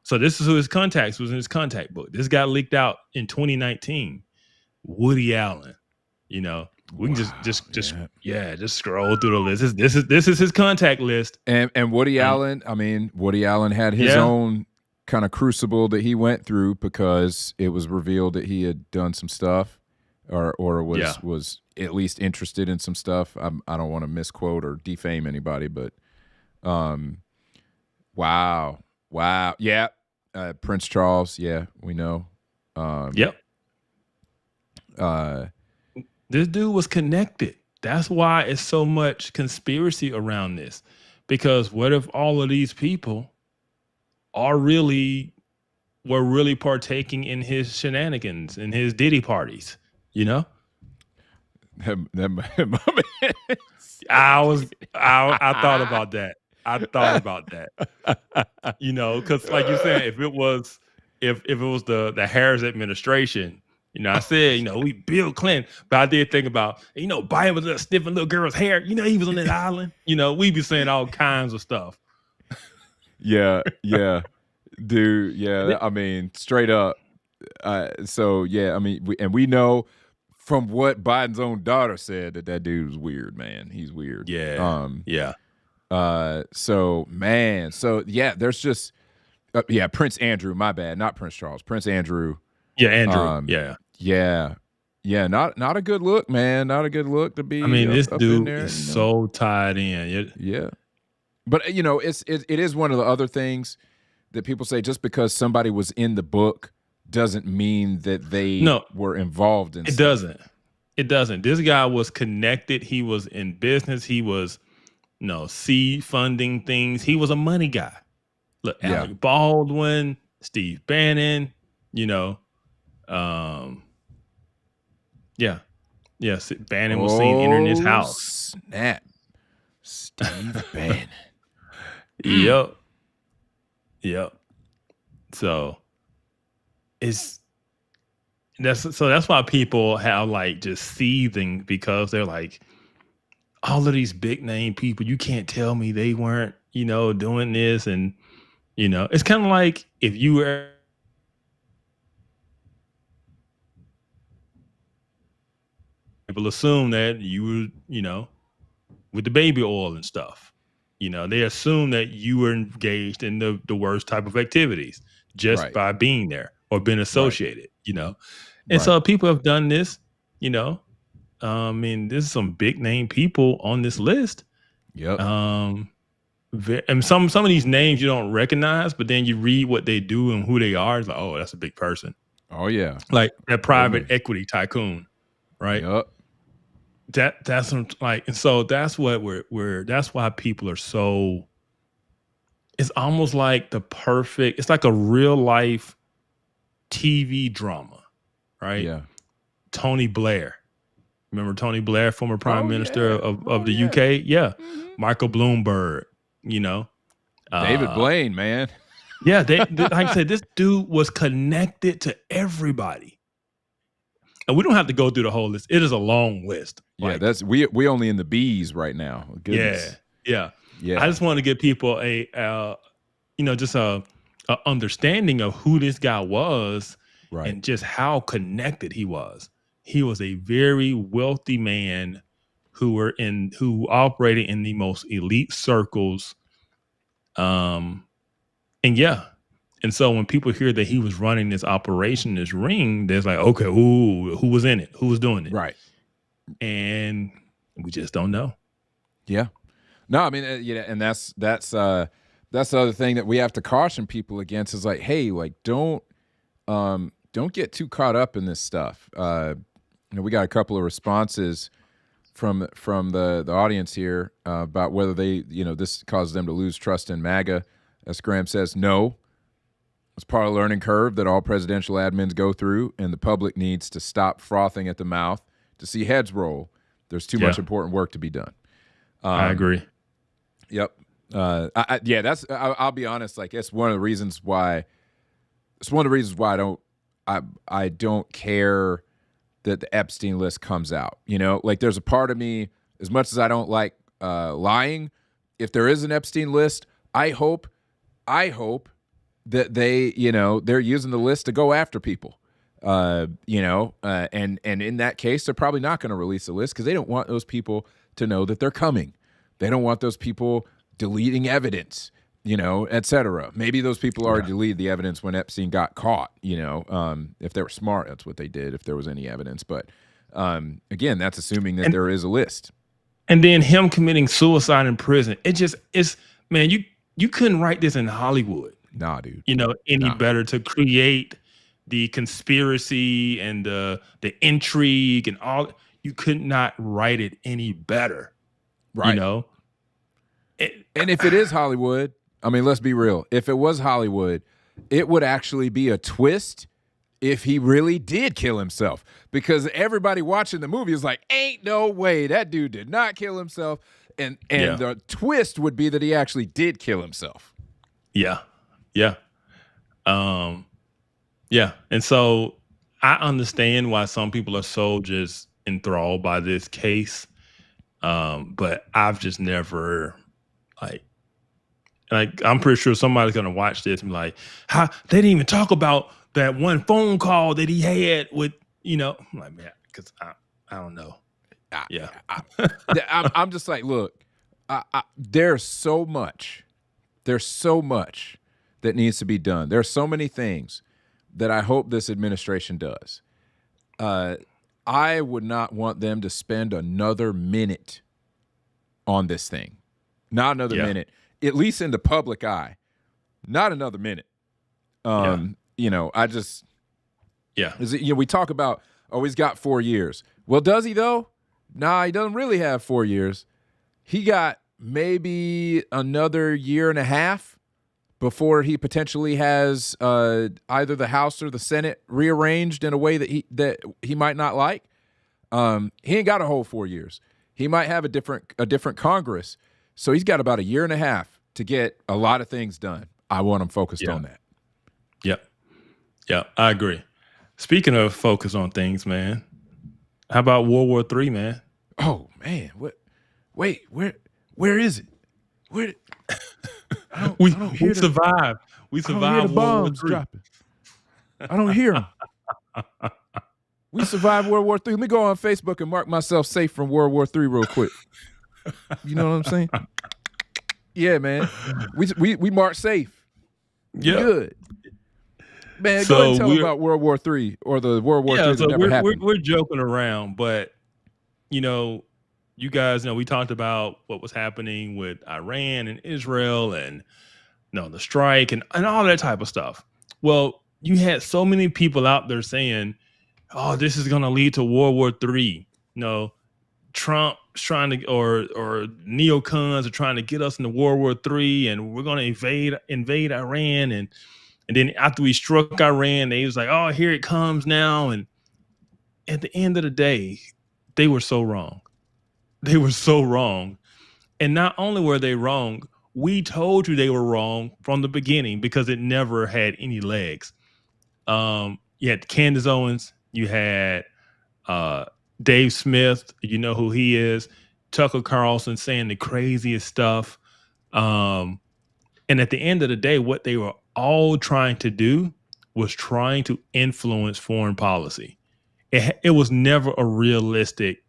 So this is who his contacts was in his contact book. This got leaked out in 2019. Woody Allen. We can just scroll through the list. This is his contact list. And Woody Allen, Woody Allen had his own kind of crucible that he went through because it was revealed that he had done some stuff or was at least interested in some stuff. I don't want to misquote or defame anybody, but wow. Yeah. Prince Charles, yeah, we know. This dude was connected. That's why it's so much conspiracy around this. Because what if all of these people were really partaking in his shenanigans and his Diddy parties? I thought about that. Because like you said, if it was the Harris administration, I said, we Bill Clinton, but I did think about, Biden was sniffing little girl's hair. He was on that island. We be saying all kinds of stuff. Yeah. dude. Yeah, I mean, straight up. So yeah, I mean, we know from what Biden's own daughter said that dude was weird, man. He's weird. Yeah. Yeah. So man, so yeah, there's just Prince Andrew. My bad, not Prince Charles. Prince Andrew. Yeah, Andrew. Yeah. Not a good look, man. Not a good look to be. I mean, this up dude in there, is so tied in. Yeah. But it is one of the other things that people say. Just because somebody was in the book doesn't mean that they were involved in. It doesn't. It doesn't. This guy was connected. He was in business. He was, seed funding things. He was a money guy. Look, Alec Baldwin, Steve Bannon. Bannon was seen entering his house. Snap. Steve Bannon. Yep. So that's why people have like just seething, because they're like, all of these big name people, you can't tell me they weren't, doing this. And, it's kind of like if you were people assume that you were, with the baby oil and stuff. They assume that you were engaged in the worst type of activities just by being there or being associated, And so people have done this, I mean, there's some big name people on this list. Yep. And some of these names you don't recognize, but then you read what they do and who they are. It's like, oh, that's a big person. Oh yeah. Like that private equity tycoon, right? Yep. That's like, and so that's what that's why people are so, it's almost like it's like a real life TV drama, right? Yeah. Tony Blair. Remember Tony Blair, former prime minister of the UK? Yeah. Mm-hmm. Michael Bloomberg, David Blaine, man. Yeah. Like I said, this dude was connected to everybody. And we don't have to go through the whole list. It is a long list. Yeah, that's we only in the B's right now. Goodness. Yeah. I just want to give people just a understanding of who this guy was, and just how connected he was. He was a very wealthy man who operated in the most elite circles. And so when people hear that he was running this operation, this ring, there's like, okay, who was in it? Who was doing it? Right. And we just don't know. Yeah. No, I mean, and that's the other thing that we have to caution people against is like, hey, like don't get too caught up in this stuff. We got a couple of responses from the audience here about whether they, this causes them to lose trust in MAGA. As Graham says, no. It's part of the learning curve that all presidential admins go through, and the public needs to stop frothing at the mouth to see heads roll. There's too much important work to be done. I agree. Yep. I'll be honest. Like, it's one of the reasons why. It's one of the reasons why I don't care that the Epstein list comes out. Like there's a part of me, as much as I don't like lying, if there is an Epstein list, I hope that they, they're using the list to go after people. And in that case, they're probably not going to release the list because they don't want those people to know that they're coming. They don't want those people deleting evidence, et cetera. Maybe those people already deleted the evidence when Epstein got caught, if they were smart, that's what they did, if there was any evidence. But again, that's assuming that there is a list. And then him committing suicide in prison. Man, you couldn't write this in Hollywood. Nah, dude. Better to create the conspiracy and the intrigue and all. You could not write it any better. Right. And if it is Hollywood, I mean, let's be real. If it was Hollywood, it would actually be a twist if he really did kill himself. Because everybody watching the movie is like, ain't no way that dude did not kill himself. And the twist would be that he actually did kill himself. Yeah. And so I understand why some people are so just enthralled by this case. But I've just never Like, I'm pretty sure somebody's gonna watch this and be like, "How they didn't even talk about that one phone call that he had with," I'm like, man, because I don't know. Yeah, I'm just like, look, there's so much that needs to be done. There's so many things that I hope this administration does. I would not want them to spend another minute on this thing. Not another minute, at least in the public eye. Not another minute. I just, we talk about, he's got 4 years. Well, does he though? Nah, he doesn't really have 4 years. He got maybe another year and a half before he potentially has either the House or the Senate rearranged in a way that he might not like. He ain't got a whole 4 years. He might have a different Congress. So he's got about a year and a half to get a lot of things done. I want him focused on that. Yeah, I agree. Speaking of focus on things, man, how about World War III, man? Oh man, what? Wait, where is it? Where? We survived. We survived World War III. Dropping. I don't hear them. We survived World War III. Let me go on Facebook and mark myself safe from World War III real quick. You know what I'm saying? Yeah, man. We marked safe. Yeah. Good. Man, go ahead and tell them about World War III or the World War III that never happened. We're joking around, but, you guys know we talked about what was happening with Iran and Israel and the strike and all that type of stuff. Well, you had so many people out there saying, "Oh, this is going to lead to World War III." Trump's trying to, or neocons are trying to get us into World War III, and we're going to invade Iran, and then after we struck Iran, they was like, "Oh, here it comes now." And at the end of the day, they were so wrong. They were so wrong. And not only were they wrong, we told you they were wrong from the beginning because it never had any legs. You had Candace Owens, you had Dave Smith, you know who he is, Tucker Carlson saying the craziest stuff. And at the end of the day, what they were all trying to do was trying to influence foreign policy. It was never a realistic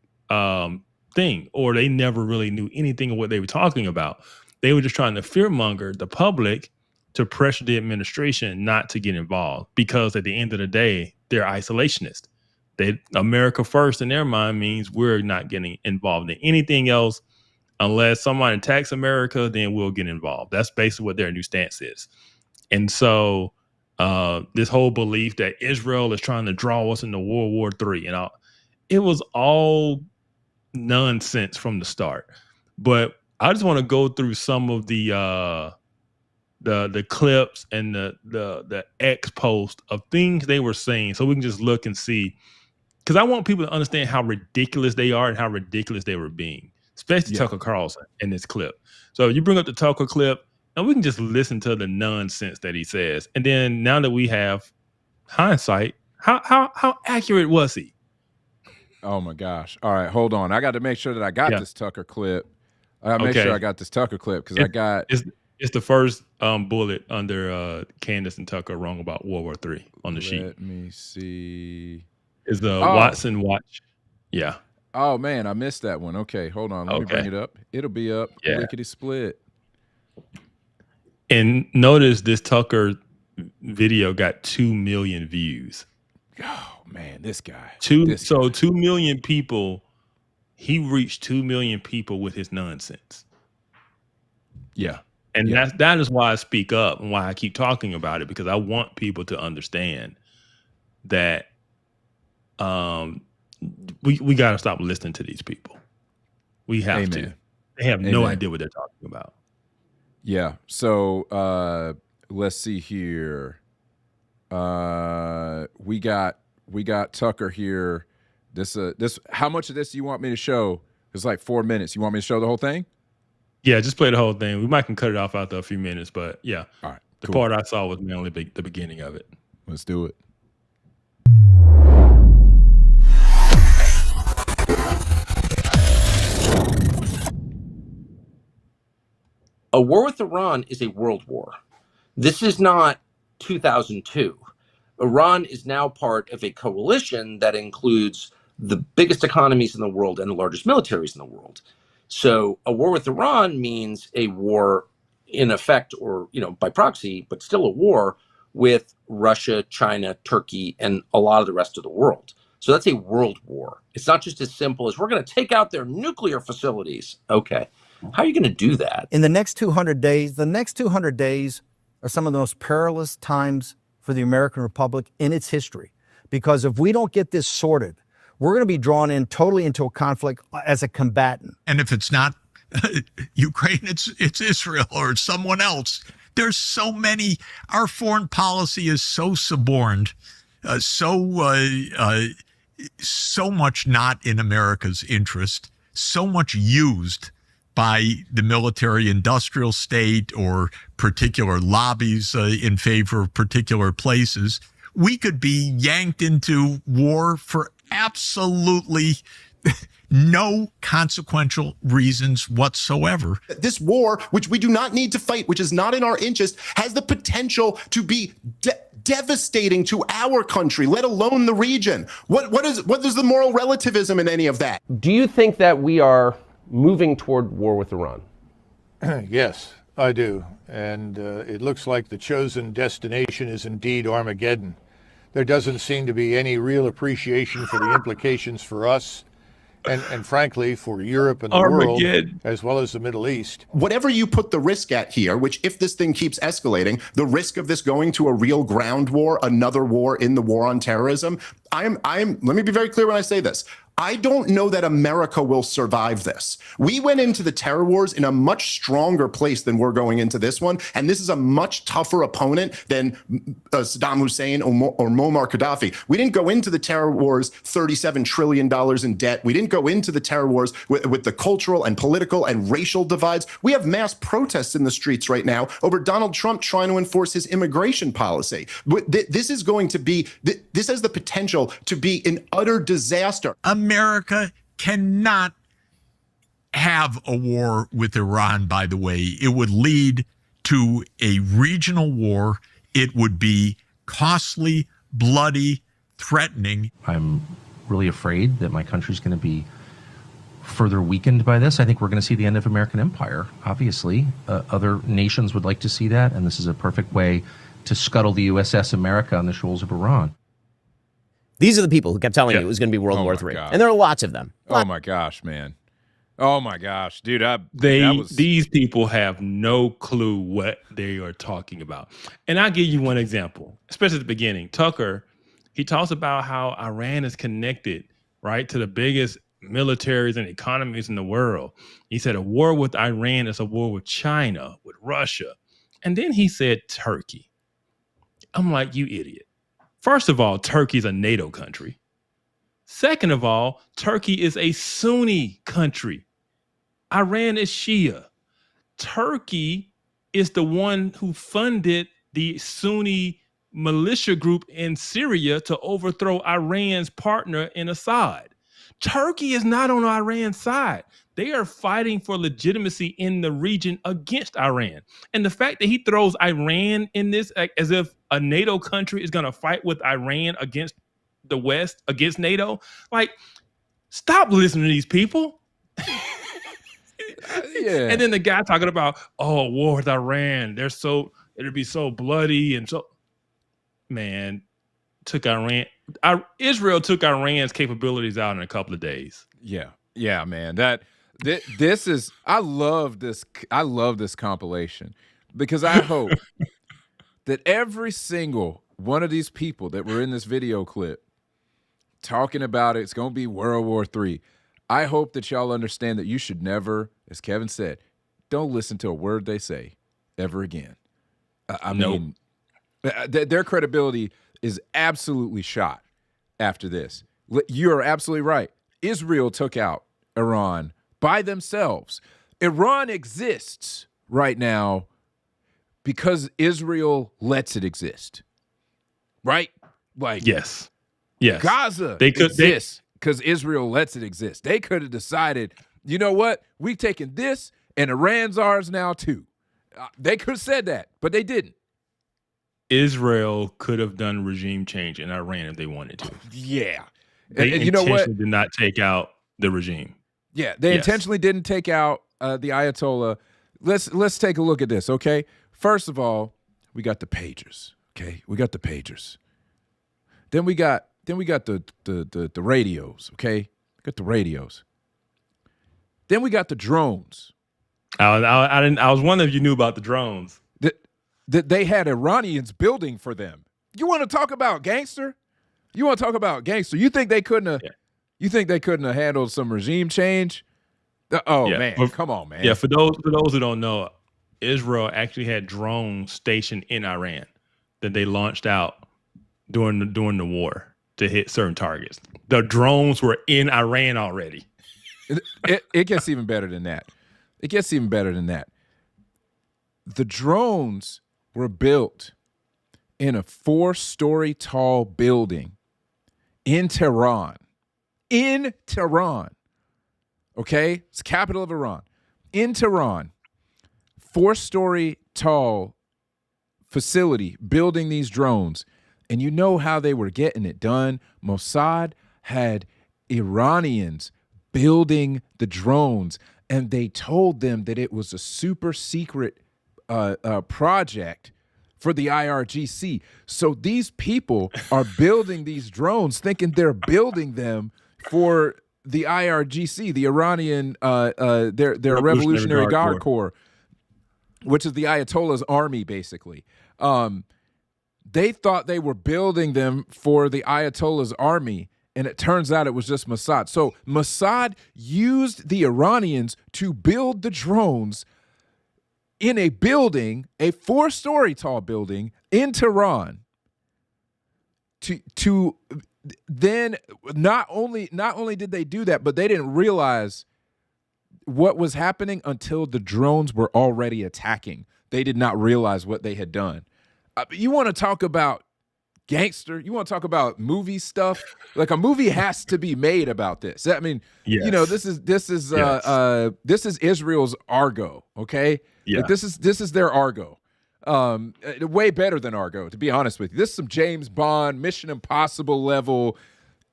thing, or they never really knew anything of what they were talking about. They were just trying to fearmonger the public to pressure the administration not to get involved, because at the end of the day, they're isolationist. America first in their mind means we're not getting involved in anything else unless someone attacks America, then we'll get involved. That's basically what their new stance is. And so this whole belief that Israel is trying to draw us into World War III and all, it was all nonsense from the start. But I just want to go through some of the clips and the X post of things they were saying, so we can just look and see, because I want people to understand how ridiculous they are and how ridiculous they were being, especially Tucker Carlson in this clip. So you bring up the Tucker clip, and we can just listen to the nonsense that he says. And then now that we have hindsight, how accurate was he? Oh my gosh. All right, hold on. I got to make sure that I got this Tucker clip. I got to make sure I got this Tucker clip, because it's the first bullet under Candace and Tucker wrong about World War III on the sheet. Let me see. Is the Watson watch? Yeah. Oh man, I missed that one. Okay, hold on. Let me bring it up. It'll be up. Yeah. Lickety split. And notice this Tucker video got 2 million views. Oh man, this guy. 2 million people. He reached 2 million people with his nonsense. Yeah. And that is why I speak up and why I keep talking about it, because I want people to understand that we got to stop listening to these people. We have to. They have no idea what they're talking about. Yeah. So let's see here. We got Tucker here. This how much of this do you want me to show? It's like 4 minutes. You want me to show the whole thing? Yeah, just play the whole thing. We might can cut it off after a few minutes, but yeah. All right. The part I saw was mainly the beginning of it. Let's do it. A war with Iran is a world war. This is not 2002. Iran is now part of a coalition that includes the biggest economies in the world and the largest militaries in the world. So a war with Iran means a war in effect, or, by proxy, but still a war with Russia, China, Turkey, and a lot of the rest of the world. So that's a world war. It's not just as simple as we're going to take out their nuclear facilities. Okay. How are you going to do that? In the next 200 days, are some of the most perilous times for the American Republic in its history. Because if we don't get this sorted, we're going to be drawn in totally into a conflict as a combatant. And if it's not Ukraine, it's Israel or someone else. There's so many. Our foreign policy is so suborned, so much not in America's interest, so much used by the military industrial state or particular lobbies in favor of particular places. We could be yanked into war for absolutely no consequential reasons whatsoever. This war, which we do not need to fight, which is not in our interest, has the potential to be devastating to our country, let alone the region. What is the moral relativism in any of that? Do you think that we are moving toward war with Iran? Yes, I do. And it looks like the chosen destination is indeed Armageddon. There doesn't seem to be any real appreciation for the implications for us and frankly, for Europe and the world, as well as the Middle East. Whatever you put the risk at here, which if this thing keeps escalating, the risk of this going to a real ground war, another war in the war on terrorism, let me be very clear when I say this. I don't know that America will survive this. We went into the terror wars in a much stronger place than we're going into this one. And this is a much tougher opponent than Saddam Hussein or Muammar Gaddafi. We didn't go into the terror wars $37 trillion in debt. We didn't go into the terror wars with the cultural and political and racial divides. We have mass protests in the streets right now over Donald Trump trying to enforce his immigration policy. This has the potential to be an utter disaster. America cannot have a war with Iran, by the way. It would lead to a regional war. It would be costly, bloody, threatening. I'm really afraid that my country's going to be further weakened by this. I think we're going to see the end of American empire, obviously. Other nations would like to see that, and this is a perfect way to scuttle the USS America on the shoals of Iran. These are the people who kept telling you it was going to be World War III. And there are lots of them. Oh, my gosh, man. Oh, my gosh. Dude, these people have no clue what they are talking about. And I'll give you one example, especially at the beginning. Tucker, he talks about how Iran is connected, right, to the biggest militaries and economies in the world. He said a war with Iran is a war with China, with Russia. And then he said Turkey. I'm like, you idiot. First of all, Turkey's a NATO country. Second of all, Turkey is a Sunni country. Iran is Shia. Turkey is the one who funded the Sunni militia group in Syria to overthrow Iran's partner in Assad. Turkey is not on Iran's side. They are fighting for legitimacy in the region against Iran. And the fact that he throws Iran in this as if a NATO country is going to fight with Iran against the West, against NATO, like, stop listening to these people. Yeah. And then the guy talking about, war with Iran. It'll be so bloody. And so, man, Israel took Iran's capabilities out in a couple of days. Yeah, man. This is, I love this compilation because I hope that every single one of these people that were in this video clip talking about it's going to be World War III, I hope that y'all understand that you should never, as Kevin said, don't listen to a word they say ever again. I mean, their credibility is absolutely shot after this. You're absolutely right. Israel took out Iran by themselves. Iran exists right now because Israel lets it exist. Right? Like, yes. Gaza exists because Israel lets it exist. They could have decided, you know what? We've taken this and Iran's ours now too. They could have said that, but they didn't. Israel could have done regime change in Iran if they wanted to. Yeah. They and you know what? did not take out the regime. Yeah, they intentionally didn't take out the Ayatollah. Let's take a look at this, okay? First of all, we got the pagers, okay? We got the pagers. Then we got the radios, okay? Got the radios. Then we got the drones. I was wondering if you knew about the drones. That they had Iranians building for them. You want to talk about gangster? You want to talk about gangster? You think they couldn't have? Yeah. You think they couldn't have handled some regime change? Man, come on, man. Yeah, for those who don't know, Israel actually had drones stationed in Iran that they launched out during the war to hit certain targets. The drones were in Iran already. It gets even better than that. It gets even better than that. The drones were built in a 4-story tall building in Tehran. In Tehran. Okay? It's the capital of Iran. In Tehran. 4-story tall facility building these drones. And you know how they were getting it done. Mossad had Iranians building the drones, and they told them that it was a super secret project for the IRGC. So these people are building these drones thinking they're building them for the IRGC, the Iranian, their Revolutionary Guard Corps, which is the Ayatollah's army, basically. They thought they were building them for the Ayatollah's army, and it turns out it was just Mossad. So Mossad used the Iranians to build the drones in a building, a 4-story tall building in Tehran. To then not only did they do that, but they didn't realize what was happening until the drones were already attacking. They did not realize what they had done. You want to talk about gangster? You want to talk about movie stuff? Like, a movie has to be made about this. I mean, yes. You know, this is Israel's Argo, okay? Yeah. Like, this is their Argo. Way better than Argo, to be honest with you. This is some James Bond, Mission Impossible level,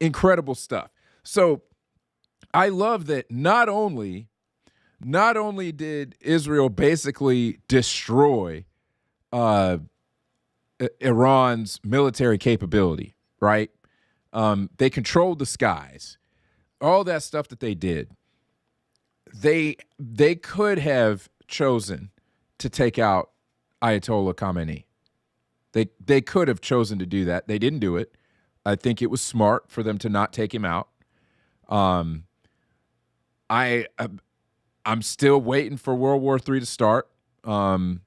incredible stuff. So I love that not only did Israel basically destroy Iran's military capability, right? They controlled the skies, all that stuff that they did. They could have chosen to take out Ayatollah Khamenei. They could have chosen to do that. They didn't do it. I think it was smart for them to not take him out. I'm still waiting for World War III to start. I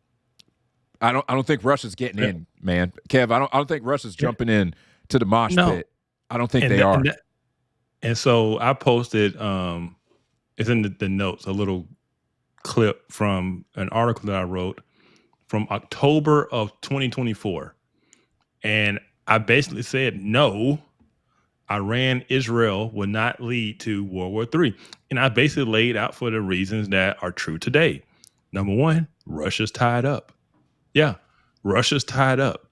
don't think Russia's getting in, man. Kev, I don't think Russia's jumping in to the mosh pit. I don't think they are. And so I posted, it's in the notes, a little clip from an article that I wrote from October of 2024. And I basically said, no, Iran, Israel will not lead to World War III. And I basically laid out for the reasons that are true today. Number one, Russia's tied up. Yeah, Russia's tied up.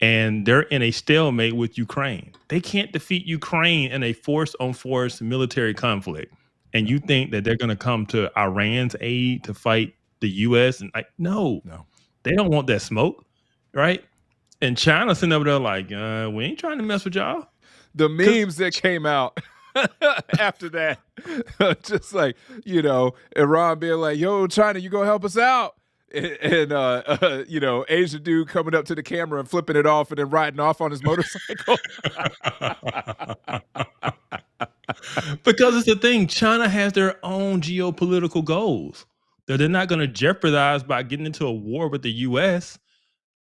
And they're in a stalemate with Ukraine. They can't defeat Ukraine in a force-on-force military conflict. And you think that they're going to come to Iran's aid to fight the U.S.? And no, they don't want that smoke, right? And China's sitting over there like, we ain't trying to mess with y'all. The memes that came out after that, just like, Iran being like, yo, China, you gonna help us out? And Asian dude coming up to the camera and flipping it off and then riding off on his motorcycle. Because it's the thing, China has their own geopolitical goals that they're not going to jeopardize by getting into a war with the U.S.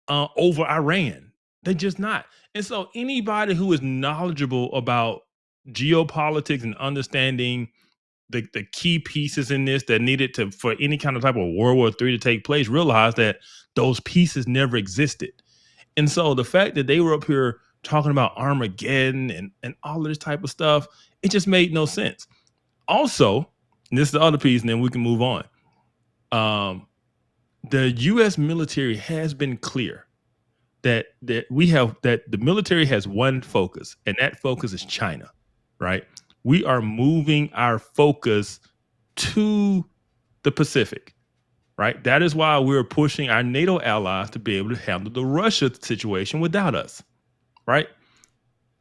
Over Iran. They're just not. And so anybody who is knowledgeable about geopolitics and understanding the key pieces in this that needed for any kind of type of World War III to take place realize that those pieces never existed. And so the fact that they were up here talking about Armageddon and all of this type of stuff, it just made no sense. Also, and this is the other piece, and then we can move on. the U.S. military has been clear that the military has one focus, and that focus is China, right? We are moving our focus to the Pacific, right? That is why we're pushing our NATO allies to be able to handle the Russia situation without us, right?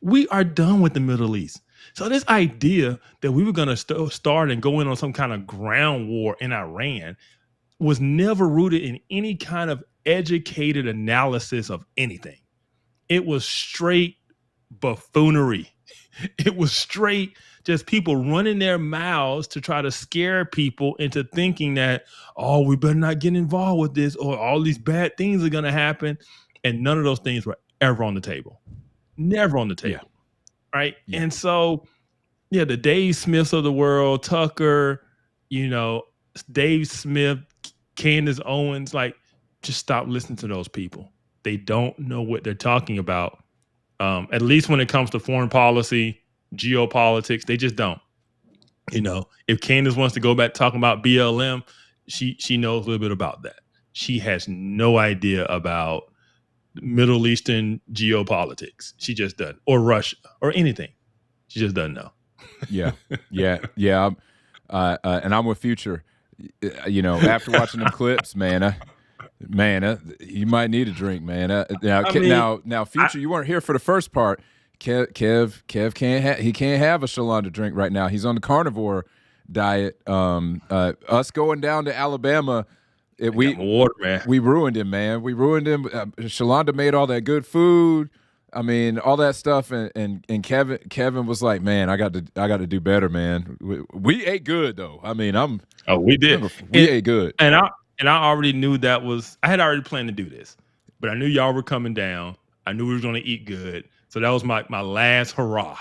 We are done with the Middle East. So this idea that we were going to start and go in on some kind of ground war in Iran was never rooted in any kind of educated analysis of anything. It was straight buffoonery. It was straight just people running their mouths to try to scare people into thinking that, oh, we better not get involved with this, or all these bad things are going to happen. And none of those things were ever on the table. Never on the table. Yeah. Right. Yeah. And so, yeah, the Dave Smiths of the world, Tucker, Dave Smith, Candace Owens, like, just stop listening to those people. They don't know what they're talking about. At least when it comes to foreign policy, geopolitics, they just don't. If Candace wants to go back talking about BLM, she knows a little bit about that. She has no idea about Middle Eastern geopolitics. She just doesn't, or Russia, or anything. She just doesn't know. Yeah. And I'm with Future. After watching them clips, man, you might need a drink, man. Now, Future, you weren't here for the first part. Kev can't have a Shalonda drink right now. He's on the carnivore diet. Us going down to Alabama, water, man. We ruined him, man. We ruined him. Shalonda made all that good food. I mean, all that stuff, and Kevin was like, man, I got to do better, man. We ate good though. I mean, we did. We ate good, and I already knew I had already planned to do this, but I knew y'all were coming down. I knew we were going to eat good, so that was my last hurrah.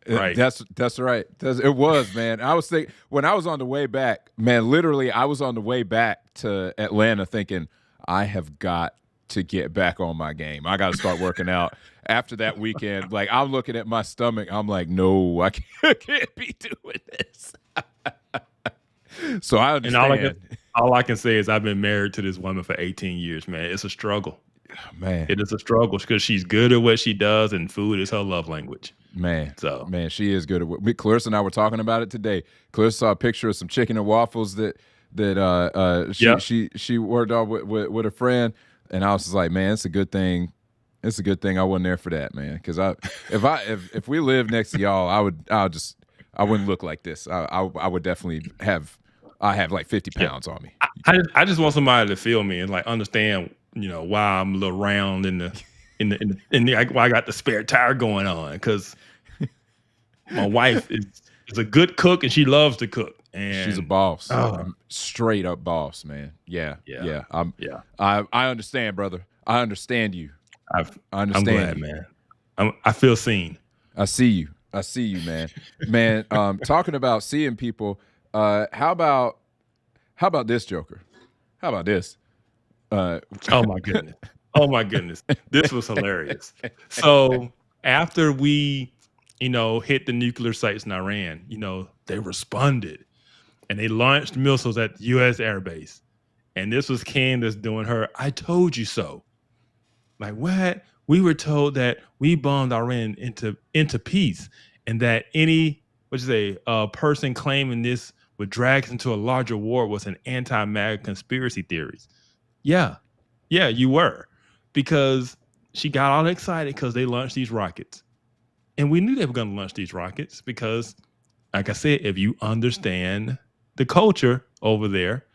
Right. That's right. It was, man. I was thinking when I was on the way back, man. Literally, I was on the way back to Atlanta thinking, I have got to get back on my game. I got to start working out. After that weekend, like, I'm looking at my stomach. I'm like, no, I can't be doing this. So I understand. And all I can say is I've been married to this woman for 18 years, man. It's a struggle. Man. It is a struggle because she's good at what she does, and food is her love language. Man, she is good at what. Clarissa and I were talking about it today. Clarissa saw a picture of some chicken and waffles that she worked on with a friend, and I was just like, man, it's a good thing. It's a good thing I wasn't there for that, man. Because if we lived next to y'all, I wouldn't look like this. I would definitely have like 50 pounds on me. I just want somebody to feel me and like understand, why I'm a little round in the why I got the spare tire going on, because my wife is a good cook and she loves to cook. And she's a boss, straight up boss, man. Yeah. I understand, brother. I understand you. I understand. I'm glad, man. I feel seen. I see you, man. Man, talking about seeing people. How about this, Joker? How about this? Oh my goodness. This was hilarious. So after we, hit the nuclear sites in Iran, they responded and they launched missiles at the U.S. Air Base. And this was Candace doing her, I told you so. Like, what? We were told that we bombed Iran into peace, and that any person claiming this would drag us into a larger war was an anti-MAGA conspiracy theories. Yeah, you were, because she got all excited because they launched these rockets, and we knew they were going to launch these rockets because, like I said, if you understand the culture over there,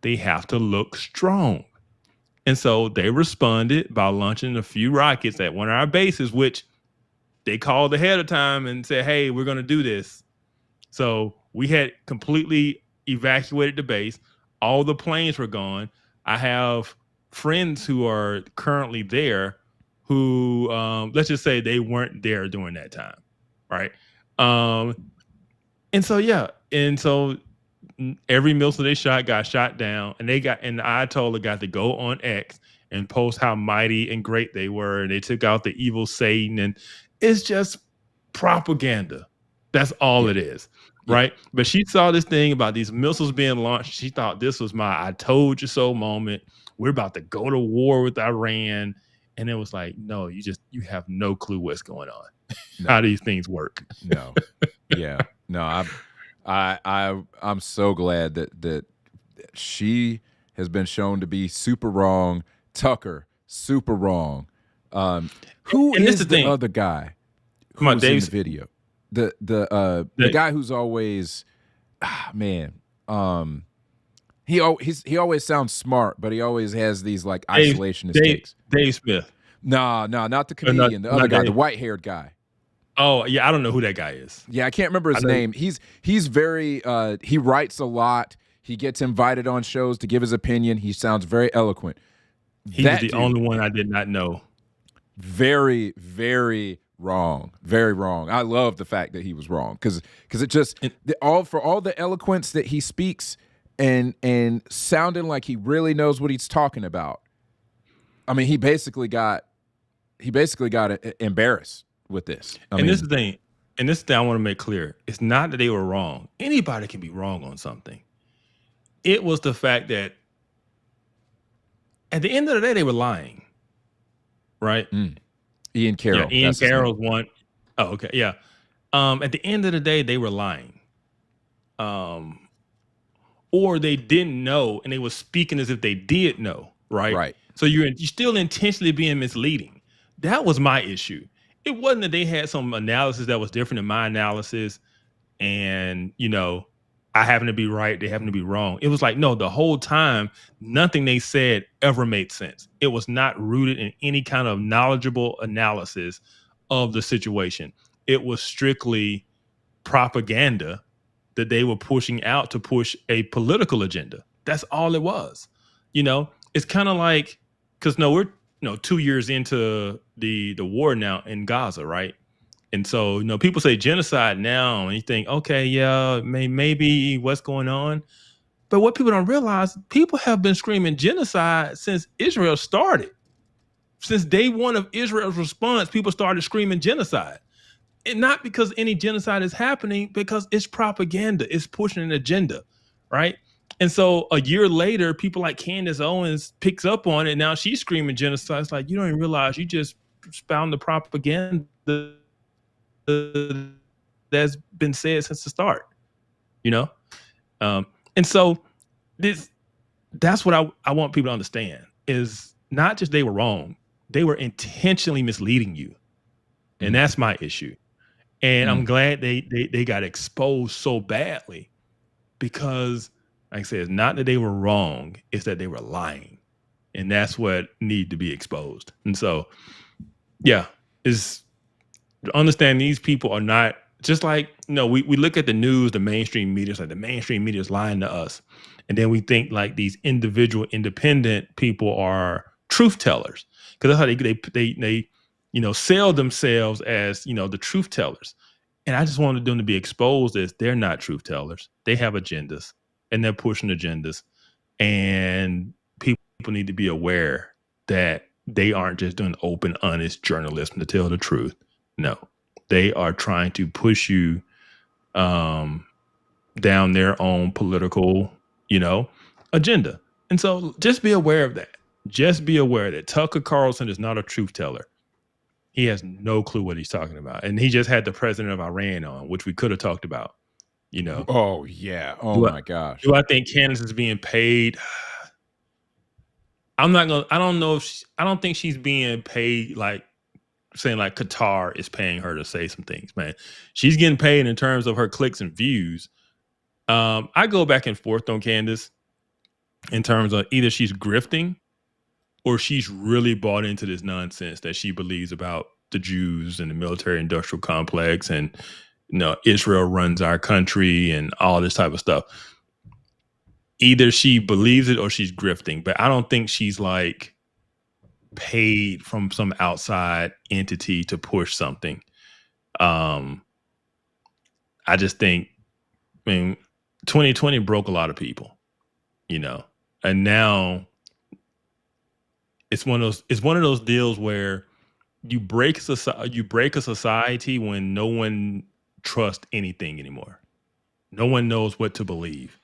they have to look strong. And so they responded by launching a few rockets at one of our bases, which they called ahead of time and said, hey, we're going to do this. So we had completely evacuated the base. All the planes were gone. I have friends who are currently there who, let's just say they weren't there during that time. Right. And so every missile they shot got shot down, and the Ayatollah got to go on X and post how mighty and great they were, and they took out the evil Satan, and it's just propaganda. That's all it is, right? But she saw this thing about these missiles being launched. She thought this was my I told you so moment. we're about to go to war with Iran. And it was like, no, you have no clue what's going on. No. How these things work. No. Yeah. No, I'm so glad that she has been shown to be super wrong. Tucker, super wrong. Who is the other guy who's in the video? The guy who's always he always sounds smart, but he always has these like isolationist takes. Dave Smith. No, not the comedian. The other guy, the white-haired guy. Oh, yeah, I don't know who that guy is. Yeah, I can't remember his name. He's very he writes a lot. He gets invited on shows to give his opinion. He sounds very eloquent. He's the only one I did not know. Very, very wrong. Very wrong. I love the fact that he was wrong because it just for all the eloquence that he speaks and sounding like he really knows what he's talking about. I mean, he basically got embarrassed with this. This is the thing I want to make clear. It's not that they were wrong. Anybody can be wrong on something. It was the fact that at the end of the day, they were lying. Right? Ian Carroll. Yeah, Ian Carroll's one. Oh, okay. Yeah. At the end of the day, they were lying. Or they didn't know and they were speaking as if they did know. Right. Right. So you're still intentionally being misleading. That was my issue. It wasn't that they had some analysis that was different than my analysis and, I happen to be right, they happen to be wrong. It was like, no, the whole time, nothing they said ever made sense. It was not rooted in any kind of knowledgeable analysis of the situation. It was strictly propaganda that they were pushing out to push a political agenda. That's all it was. It's kind of like, because we're 2 years into the war now in Gaza, right? And so, people say genocide now, and you think, okay, yeah, maybe what's going on. But what people don't realize, people have been screaming genocide since Israel started. Since day one of Israel's response, people started screaming genocide. And not because any genocide is happening, because it's propaganda. It's pushing an agenda, right? And so a year later, people like Candace Owens picks up on it. Now she's screaming genocide. It's like, you don't even realize you just expound the propaganda that's been said since the start, and so that's what I want people to understand is not just they were wrong, they were intentionally misleading you, and that's my issue. And I'm glad they got exposed so badly because, like I said, it's not that they were wrong, it's that they were lying, and that's what need to be exposed. And so, yeah, is. Understand these people are not just like, we look at the news, the mainstream media, like the mainstream media is lying to us. And then we think like these individual independent people are truth tellers. Because that's how they sell themselves as, the truth tellers. And I just wanted them to be exposed as they're not truth tellers. They have agendas and they're pushing agendas. And people need to be aware that they aren't just doing open, honest journalism to tell the truth. No, they are trying to push you down their own political, agenda. And so just be aware of that. Just be aware that Tucker Carlson is not a truth teller. He has no clue what he's talking about. And he just had the president of Iran on, which we could have talked about, Oh, yeah. Oh, my gosh. Do I think Candace is being paid? I don't think she's being paid like, saying like Qatar is paying her to say some things, man. She's getting paid in terms of her clicks and views. I go back and forth on Candace in terms of either she's grifting or she's really bought into this nonsense that she believes about the Jews and the military industrial complex and, Israel runs our country and all this type of stuff. Either she believes it or she's grifting, but I don't think she's like paid from some outside entity to push something. I just think, 2020 broke a lot of people, and now it's one of those deals where you break a society when no one trusts anything anymore. No one knows what to believe.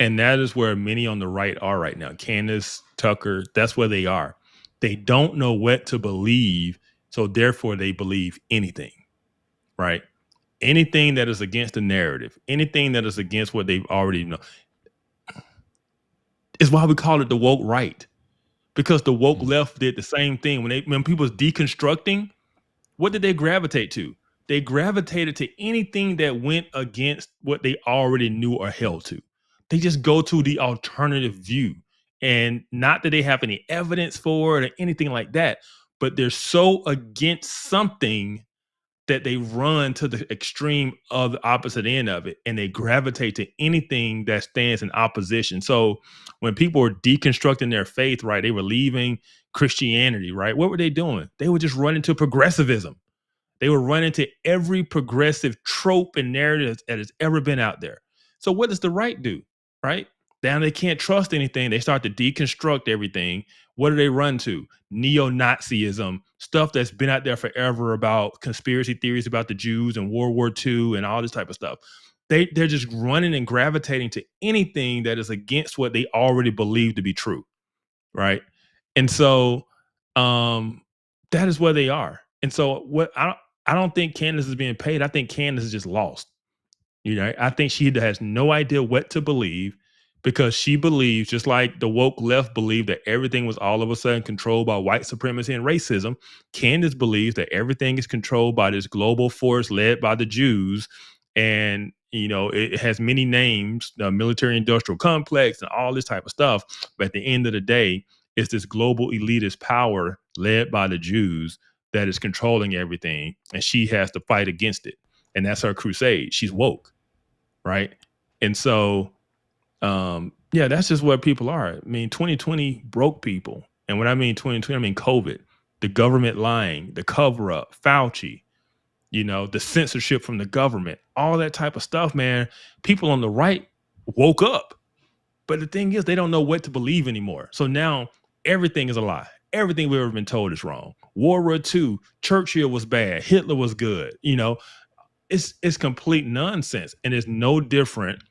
And that is where many on the right are right now. Candace, Tucker, that's where they are. They don't know what to believe, so therefore they believe anything, right? Anything that is against the narrative, anything that is against what they've already know, is why we call it the woke right. Because the woke left did the same thing. When people was deconstructing, what did they gravitate to? They gravitated to anything that went against what they already knew or held to. They just go to the alternative view. And not that they have any evidence for it or anything like that, but they're so against something that they run to the extreme of the opposite end of it, and they gravitate to anything that stands in opposition. So when people were deconstructing their faith, right, they were leaving Christianity, right? What were they doing? They were just running to progressivism. They were running to every progressive trope and narrative that has ever been out there. So what does the right do, right? Now they can't trust anything. They start to deconstruct everything. What do they run to? Neo-Nazism, stuff that's been out there forever about conspiracy theories about the Jews and World War II and all this type of stuff. They're just running and gravitating to anything that is against what they already believe to be true, right? And so that is where they are. And so what I don't think Candace is being paid. I think Candace is just lost. You know, I think she has no idea what to believe, because she believes, just like the woke left believed, that everything was all of a sudden controlled by white supremacy and racism. Candace believes that everything is controlled by this global force led by the Jews. And, you know, it has many names, the military industrial complex and all this type of stuff. But at the end of the day, it's this global elitist power led by the Jews that is controlling everything. And she has to fight against it. And that's her crusade. She's woke, right? And so, yeah, that's just where people are. I mean, 2020 broke people. And when I mean 2020, I mean COVID, the government lying, the cover up, Fauci, you know, the censorship from the government, all that type of stuff, man. People on the right woke up. But the thing is, they don't know what to believe anymore. So now everything is a lie. Everything we've ever been told is wrong. World War II, Churchill was bad, Hitler was good. You know, it's complete nonsense. And it's no different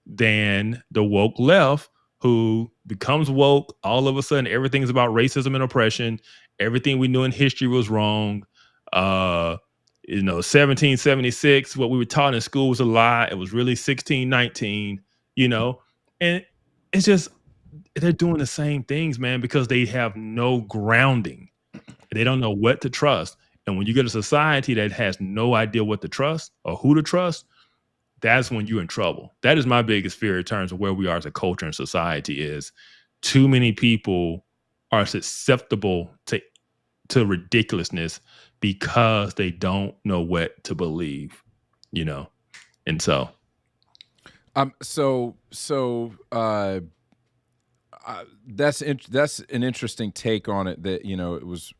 than the woke left, who becomes woke. All of a sudden, everything is about racism and oppression. Everything we knew in history was wrong. 1776, what we were taught in school was a lie. It was really 1619, you know, and it's just, they're doing the same things, man, because they have no grounding. They don't know what to trust. And when you get a society that has no idea what to trust or who to trust, that's when you're in trouble. That is my biggest fear in terms of where we are as a culture and society, is too many people are susceptible to ridiculousness because they don't know what to believe, you know? And so. That's an interesting take on it, that, you know, it was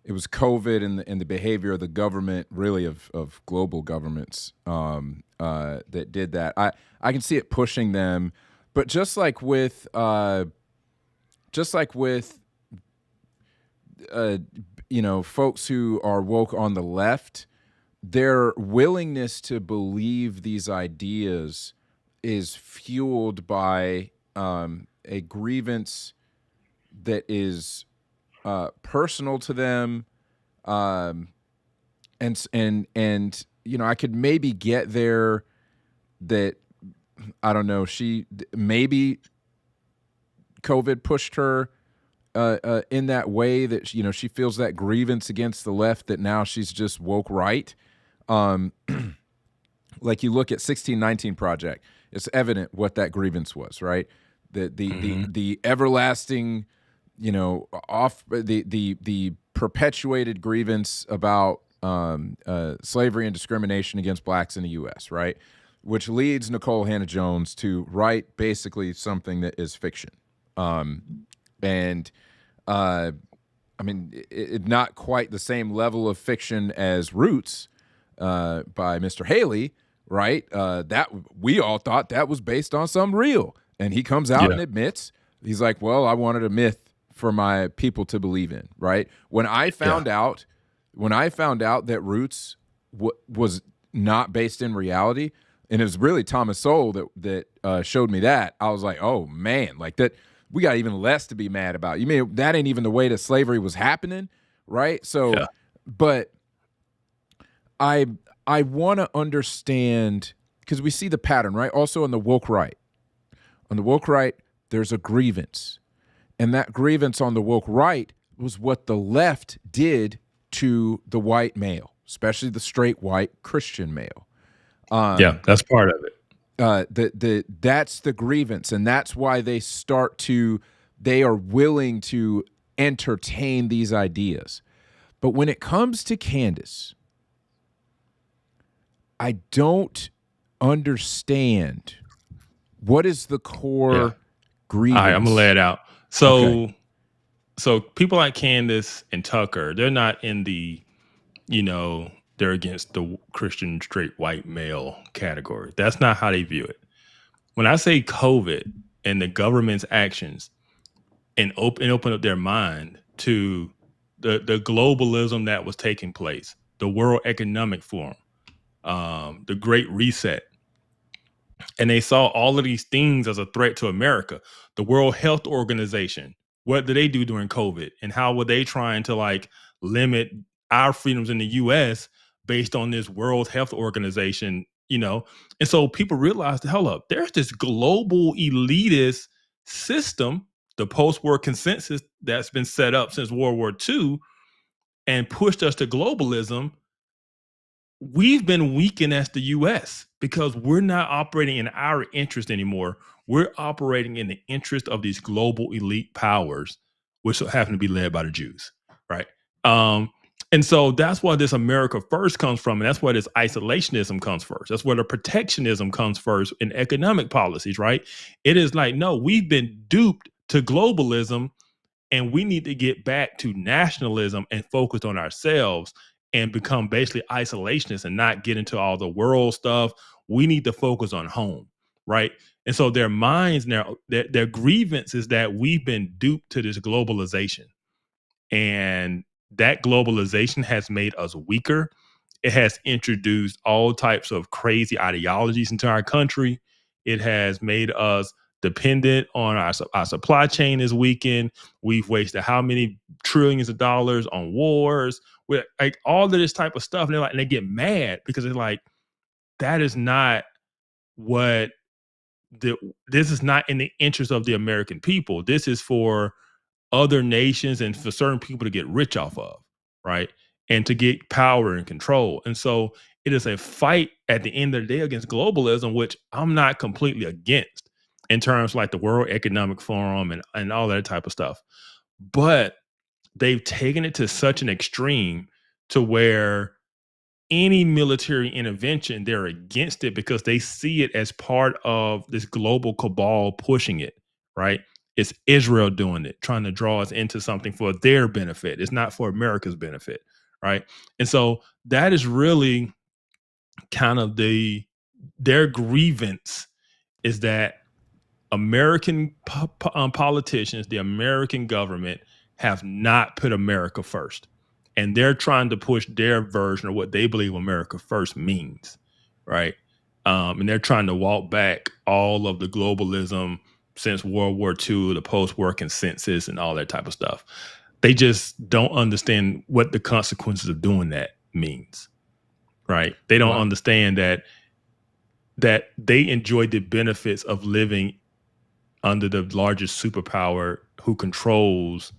COVID and the behavior of the government, really of global governments, that did that. I can see it pushing them, but just like with you know, folks who are woke on the left, their willingness to believe these ideas is fueled by a grievance that is personal to them, and you know, I could maybe get there, that I don't know, maybe COVID pushed her in that way, that, you know, she feels that grievance against the left, that now she's just woke right. Like, you look at 1619 Project, it's evident what that grievance was, right? The everlasting, you know, the perpetuated grievance about slavery and discrimination against blacks in the U.S., right? Which leads Nicole Hannah-Jones to write basically something that is fiction. I mean, it not quite the same level of fiction as Roots by Mr. Haley, right? That we all thought that was based on some real. And he comes out and admits, he's like, well, I wanted a myth for my people to believe in, right? When I found out that Roots was not based in reality, And it was really Thomas Sowell that showed me that. I was like, oh man, like that. We got even less to be mad about. You mean that ain't even the way that slavery was happening, right? So, Yeah. but I want to understand, because we see the pattern, right? Also on the woke right. On the woke right, there's a grievance. And that grievance on the woke right was what the left did to the white male, especially the straight white Christian male. Yeah, that's part of it. That's the grievance, and that's why they are willing to entertain these ideas. But when it comes to Candace, I don't understand what is the core grievance. All right, I'm gonna lay it out. So people like Candace and Tucker, they're not in the, they're against the Christian straight white male category. That's not how they view it. When I say COVID and the government's actions and open up their mind to the globalism that was taking place, the World Economic Forum, the Great Reset, and they saw all of these things as a threat to America. The World Health Organization, what did they do during COVID? And how were they trying to limit our freedoms in the US based on this World Health Organization, And so people realized, hold up, there's this global elitist system, the post-war consensus that's been set up since World War II and pushed us to globalism. We've been weakened as the U.S. because we're not operating in our interest anymore. We're operating in the interest of these global elite powers, which happen to be led by the Jews, right? And so that's where this America first comes from, and that's where this isolationism comes first. That's where the protectionism comes first in economic policies, right? It is like, no, we've been duped to globalism, and we need to get back to nationalism and focus on ourselves and become basically isolationists and not get into all the world stuff. We need to focus on home, right? And so their minds now, their grievance is that we've been duped to this globalization. And that globalization has made us weaker. It has introduced all types of crazy ideologies into our country. It has made us dependent on our supply chain is weakened. We've wasted how many trillions of dollars on wars, with all of this type of stuff. And they get mad because they're like, that is not what this is not in the interest of the American people. This is for other nations and for certain people to get rich off of, right? And to get power and control. And so it is a fight at the end of the day against globalism, which I'm not completely against in terms like the World Economic Forum and all that type of stuff. But they've taken it to such an extreme to where any military intervention, they're against it because they see it as part of this global cabal pushing it, right? It's Israel doing it, trying to draw us into something for their benefit. It's not for America's benefit, right? And so that is really kind of their grievance, is that American politicians, the American government, have not put America first. And they're trying to push their version of what they believe America first means, right? And they're trying to walk back all of the globalism since World War II, the post-war consensus and all that type of stuff. They just don't understand what the consequences of doing that means, right? They don't understand that they enjoy the benefits of living under the largest superpower who controls,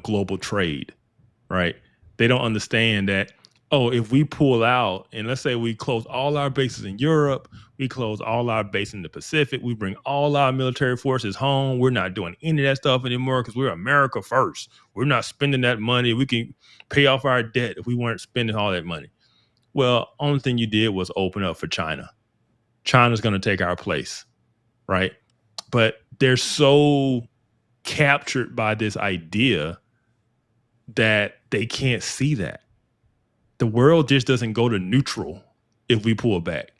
global trade, right? They don't understand that, if we pull out and let's say we close all our bases in Europe, we close all our bases in the Pacific, we bring all our military forces home, we're not doing any of that stuff anymore because we're America first. We're not spending that money. We can pay off our debt if we weren't spending all that money. Well, only thing you did was open up for China. China's going to take our place, right? But they're so captured by this idea that they can't see that. The world just doesn't go to neutral if we pull back.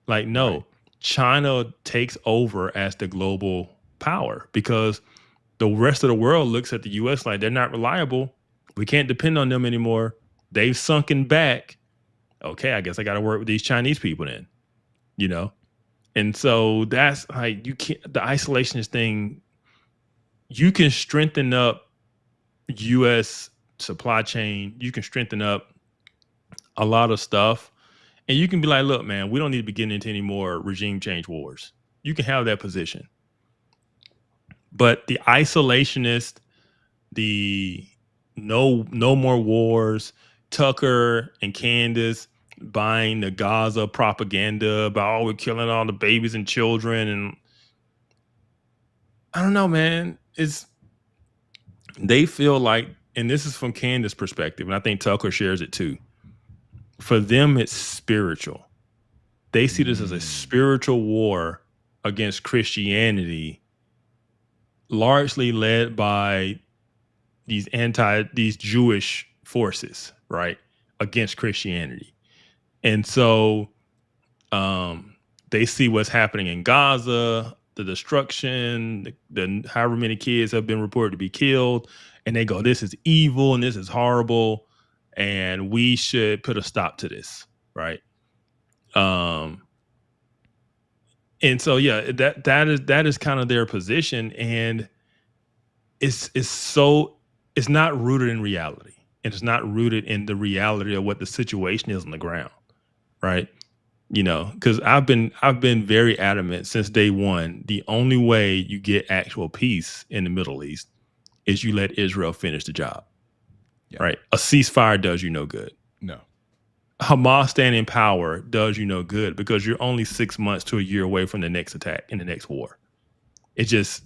No, China takes over as the global power because the rest of the world looks at the U.S. like they're not reliable. We can't depend on them anymore. They've sunken back. Okay, I guess I got to work with these Chinese people then. you know? And so that's like, you can't, the isolationist thing, you can strengthen up U.S. supply chain. You can strengthen up a lot of stuff. And you can be like, look, man, we don't need to be getting into any more regime change wars. You can have that position. But the isolationist, the no more wars, Tucker and Candace buying the Gaza propaganda about, oh, we're killing all the babies and children. And I don't know, man. They feel like, and this is from Candace's perspective, and I think Tucker shares it too. For them, it's spiritual. They see this as a spiritual war against Christianity, largely led by these Jewish forces, right, against Christianity. And so they see what's happening in Gaza, the destruction, the however many kids have been reported to be killed, and they go, this is evil and this is horrible, and we should put a stop to this, right? And so yeah, that is kind of their position, and it's not rooted in reality, and it's not rooted in the reality of what the situation is on the ground, right? You know, because I've been very adamant since day one. The only way you get actual peace in the Middle East is you let Israel finish the job, right? A ceasefire does you no good. No. Hamas staying in power does you no good, because you're only 6 months to a year away from the next attack in the next war. That's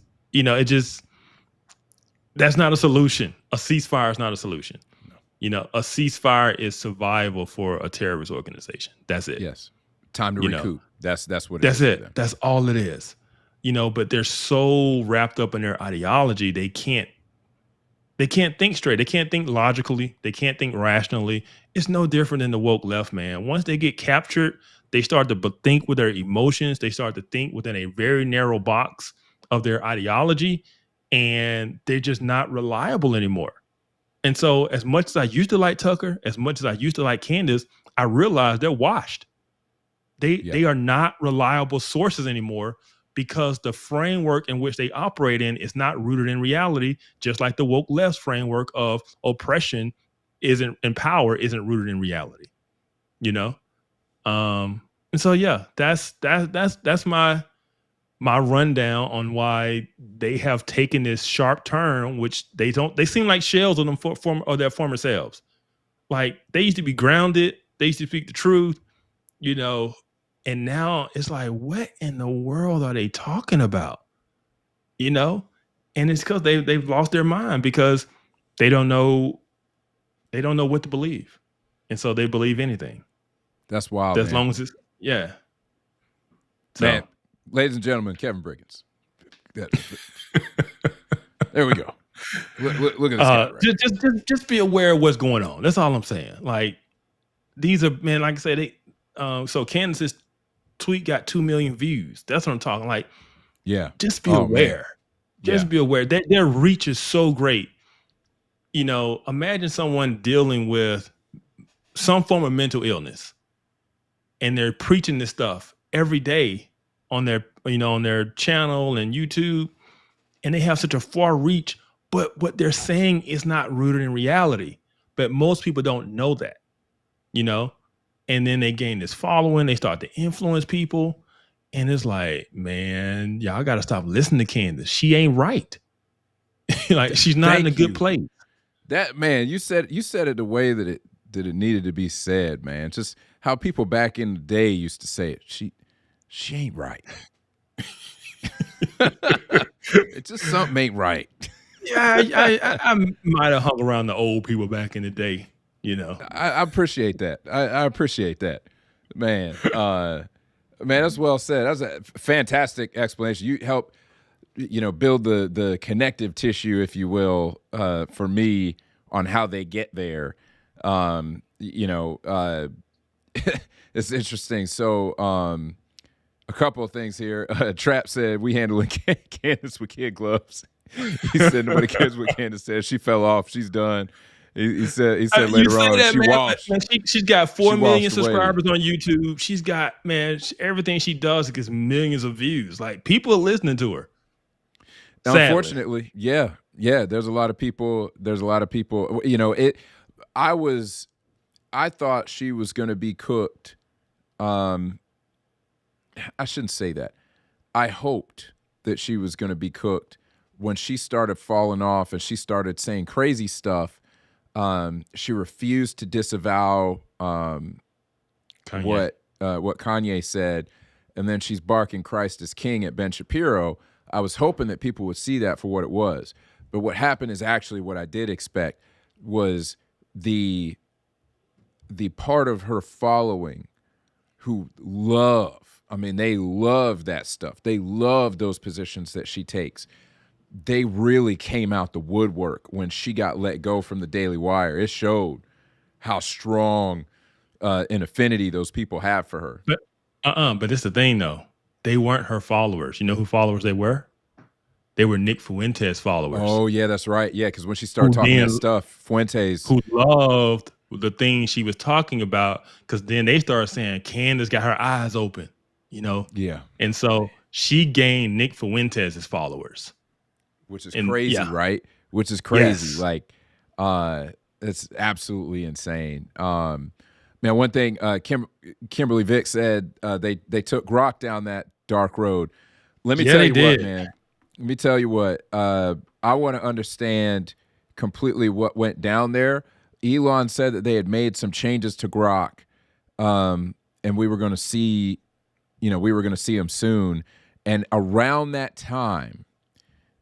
not a solution. A ceasefire is not a solution. No. You know, a ceasefire is survival for a terrorist organization. That's it. Yes. Time to recoup. That's what it is. That's it. That's all it is. You know, but they're so wrapped up in their ideology, they can't think straight. They can't think logically. They can't think rationally. It's no different than the woke left, man. Once they get captured, they start to think with their emotions. They start to think within a very narrow box of their ideology, and they're just not reliable anymore. And so as much as I used to like Tucker, as much as I used to like Candace, I realized they're washed. They are not reliable sources anymore, because the framework in which they operate in is not rooted in reality, just like the woke left's framework of oppression and power isn't rooted in reality, you know? And so, yeah, that's my rundown on why they have taken this sharp turn, which they seem like shells of their former selves. Like, they used to be grounded. They used to speak the truth, you know, and now it's like, what in the world are they talking about? You know? And it's because they've lost their mind, because they don't know what to believe. And so they believe anything. That's wild. As long as it's, yeah. So, man, ladies and gentlemen, Kevin Briggins. There we go. Look at this guy, right? Just be aware of what's going on. That's all I'm saying. Like, these are, man, like I said, so Candace's tweet got 2 million views. That's what I'm talking. Like, yeah, just be aware. Man. Just be aware. Their reach is so great. You know, imagine someone dealing with some form of mental illness, and they're preaching this stuff every day on their channel and YouTube, and they have such a far reach, but what they're saying is not rooted in reality. But most people don't know that, you know? And then they gain this following, they start to influence people. And it's like, man, y'all got to stop listening to Candace. She ain't right. Like, she's not in a good place. That, man, you said it the way that it needed to be said, man. Just how people back in the day used to say it. She ain't right. It's just something ain't right. Yeah, I might have hung around the old people back in the day. You know, I appreciate that. I appreciate that, man. Man, that's well said. That was a fantastic explanation. You helped, build the connective tissue, if you will, for me on how they get there. It's interesting. So, a couple of things here. Trap said we handling Candace with kid gloves. He said nobody cares what Candace says. She fell off. She's done. He said You later say on that, she man, washed. man, she's got 4 million washed away. subscribers on YouTube. She's got, man, everything she does gets millions of views. Like, people are listening to her. Sadly. Unfortunately, yeah. There's a lot of people. You know, I thought she was going to be cooked. I shouldn't say that. I hoped that she was going to be cooked when she started falling off and she started saying crazy stuff. She refused to disavow what Kanye said, and then she's barking Christ is King at Ben Shapiro. I was hoping that people would see that for what it was. But what happened is actually what I did expect was the part of her following who they love that stuff. They love those positions that she takes. They really came out the woodwork when she got let go from the Daily Wire. It showed how strong an affinity those people have for her. But it's the thing, though. They weren't her followers. You know who followers they were? They were Nick Fuentes followers. Oh, yeah, that's right. Yeah, because when she started talking that stuff, Fuentes... Who loved the things she was talking about, because then they started saying Candace got her eyes open, you know? Yeah. And so she gained Nick Fuentes' followers. Which is crazy, right? Which is crazy. Yes. Like, it's absolutely insane. Man, one thing Kimberly Vick said, they took Grok down that dark road. Let me tell you what, man. Let me tell you what. I want to understand completely what went down there. Elon said that they had made some changes to Grok, and we were going to see, him soon. And around that time,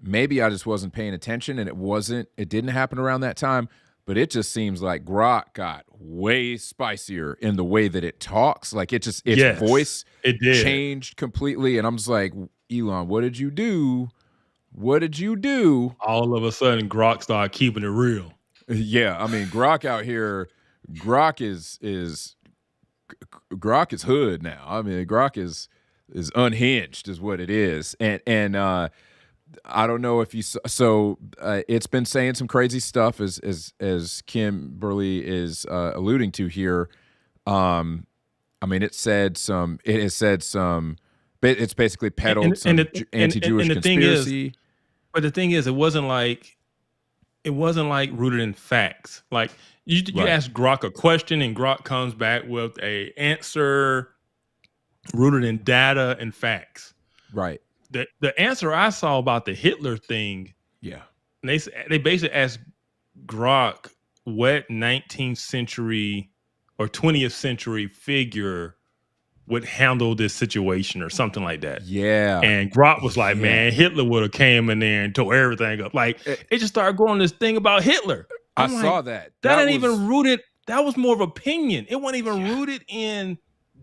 maybe I just wasn't paying attention, and it didn't happen around that time. But it just seems like Grok got way spicier in the way that it talks. Like its voice changed completely. And I'm just like, Elon, what did you do? What did you do? All of a sudden, Grok started keeping it real. Yeah, I mean, Grok out here, Grok is hood now. I mean, Grok is unhinged, is what it is. And I don't know if you saw, so it's been saying some crazy stuff as Kimberly is alluding to here. I mean, it's basically peddled some anti-Jewish conspiracy. But the thing is, it wasn't like rooted in facts. Like you ask Grok a question and Grok comes back with a answer rooted in data and facts. Right. The answer I saw about the Hitler thing, they basically asked Grok what 19th century or 20th century figure would handle this situation or something like that. Yeah. And Grok was like, man, Hitler would have came in there and tore everything up. Like, it just started going this thing about Hitler. I saw that. That ain't even rooted. That was more of opinion. It wasn't even rooted in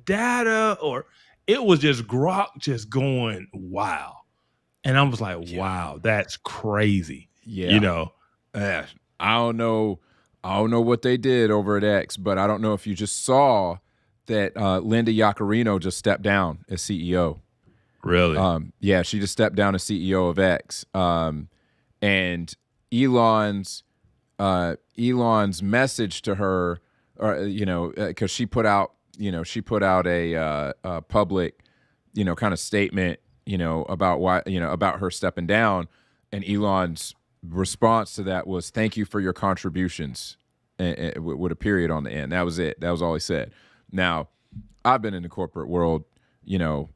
data, or it was just Grok just going wild. And I was like, wow, that's crazy. Yeah. You know? I don't know what they did over at X, but I don't know if you just saw that Linda Yaccarino just stepped down as CEO. Really? Yeah, she just stepped down as CEO of X. And Elon's message to her, because she put out a public, kind of statement, about why, about her stepping down, and Elon's response to that was, "Thank you for your contributions," with a period on the end. That was it. That was all he said. Now, I've been in the corporate world, enough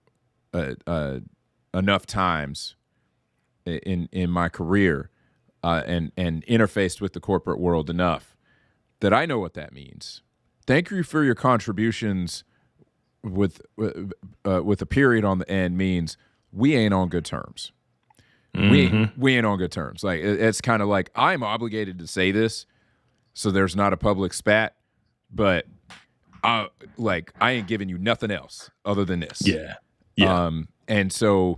times in my career, and interfaced with the corporate world enough that I know what that means. Thank you for your contributions with a period on the end means we ain't on good terms. Mm-hmm. We ain't on good terms. Like, it's kind of like, I'm obligated to say this so there's not a public spat, but I ain't giving you nothing else other than this. Yeah. And so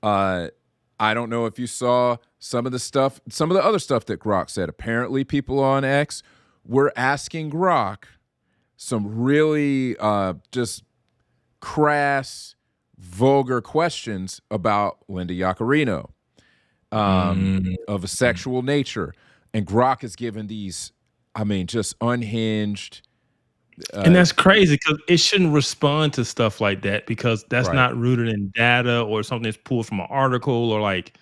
I don't know if you saw some of the other stuff that Grok said. Apparently people on X were asking Grok some really just crass, vulgar questions about Linda Yaccarino, of a sexual nature. And Grok is given these, I mean, just unhinged. And that's crazy because it shouldn't respond to stuff like that because that's Right. not rooted in data or something that's pulled from an article or like,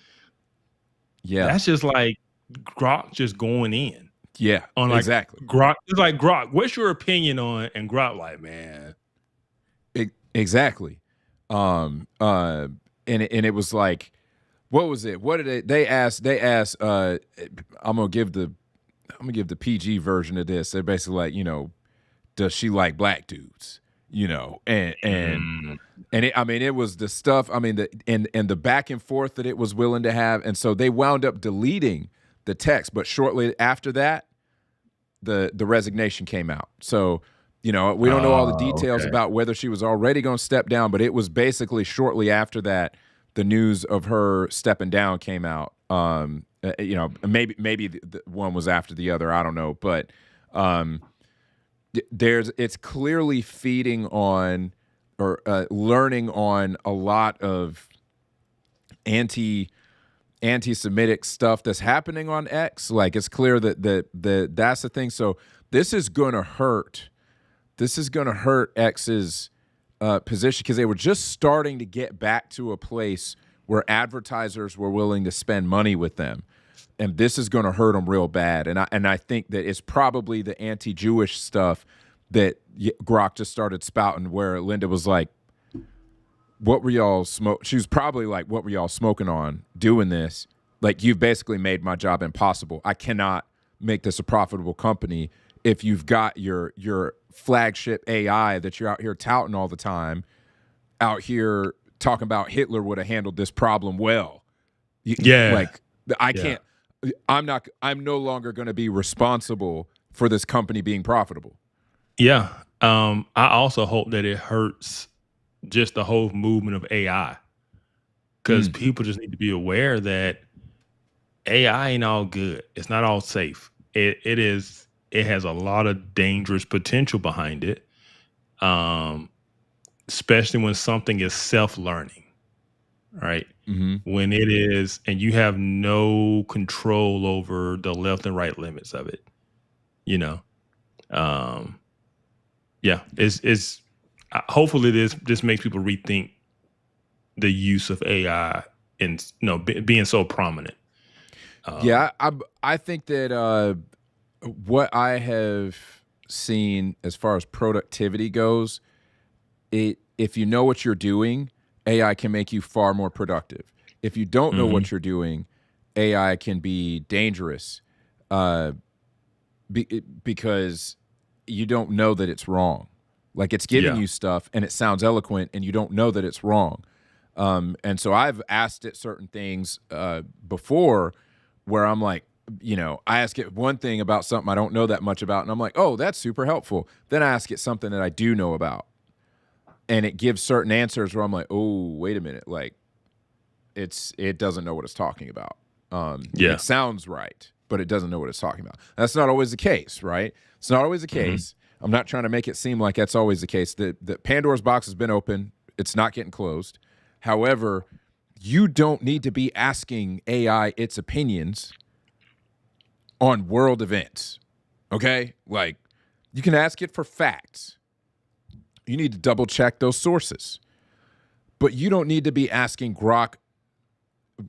that's just like Grok just going in. Yeah, on like exactly. Grok. It's like, Grok, what's your opinion on? And Grok like, man. Exactly. And it was like, what was it? What did they asked, I'm gonna give the PG version of this. They're basically like, you know, does she like black dudes? You know, and it, I mean, it was the stuff, I mean, and the back and forth that it was willing to have. And so they wound up deleting the text, but shortly after that, the resignation came out. So, you know, we don't know all the details about whether she was already going to step down, but it was basically shortly after that, the news of her stepping down came out. You know, maybe the one was after the other. I don't know, but it's clearly feeding on or learning on a lot of anti-Semitic stuff that's happening on X. Like, it's clear that that's the thing. So this is going to hurt. This is going to hurt X's position because they were just starting to get back to a place where advertisers were willing to spend money with them. And this is going to hurt them real bad. And I think that it's probably the anti-Jewish stuff that Grok just started spouting, where Linda was like, what were y'all she was probably like, what were y'all smoking on doing this? Like, you've basically made my job impossible. I cannot make this a profitable company if you've got your flagship AI that you're out here touting all the time, out here talking about Hitler would have handled this problem well. Like, I can't, I'm no longer going to be responsible for this company being profitable. Yeah. I also hope that it hurts just the whole movement of AI, because people just need to be aware that AI ain't all good. It's not all safe. It has a lot of dangerous potential behind it, especially when something is self-learning, right? When it is, and you have no control over the left and right limits of it, you know? It's hopefully this makes people rethink the use of AI and, you know, being so prominent. I think that what I have seen as far as productivity goes, if you know what you're doing, AI can make you far more productive. If you don't know what you're doing, AI can be dangerous because you don't know that it's wrong. Like, it's giving you stuff and it sounds eloquent and you don't know that it's wrong. And so I've asked it certain things before where I'm like, you know, I ask it one thing about something I don't know that much about, and I'm like, oh, that's super helpful. Then I ask it something that I do know about, and it gives certain answers where I'm like, oh, wait a minute, like, it doesn't know what it's talking about. It sounds right, but it doesn't know what it's talking about. That's not always the case, right? It's not always the case. I'm not trying to make it seem like that's always the case. The Pandora's box has been open. It's not getting closed. However, you don't need to be asking AI its opinions on world events, okay? Like, you can ask it for facts. You need to double check those sources. But you don't need to be asking Grok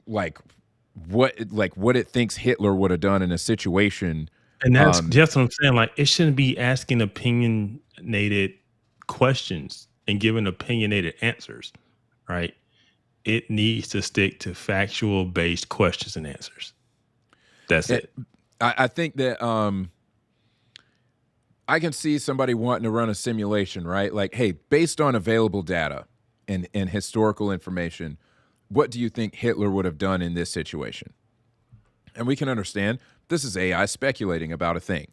what it thinks Hitler would have done in a situation. And that's just what I'm saying. Like, it shouldn't be asking opinionated questions and giving opinionated answers, right? It needs to stick to factual-based questions and answers. That's it. I think that I can see somebody wanting to run a simulation, right? Like, hey, based on available data and historical information, what do you think Hitler would have done in this situation? And we can understand this is AI speculating about a thing.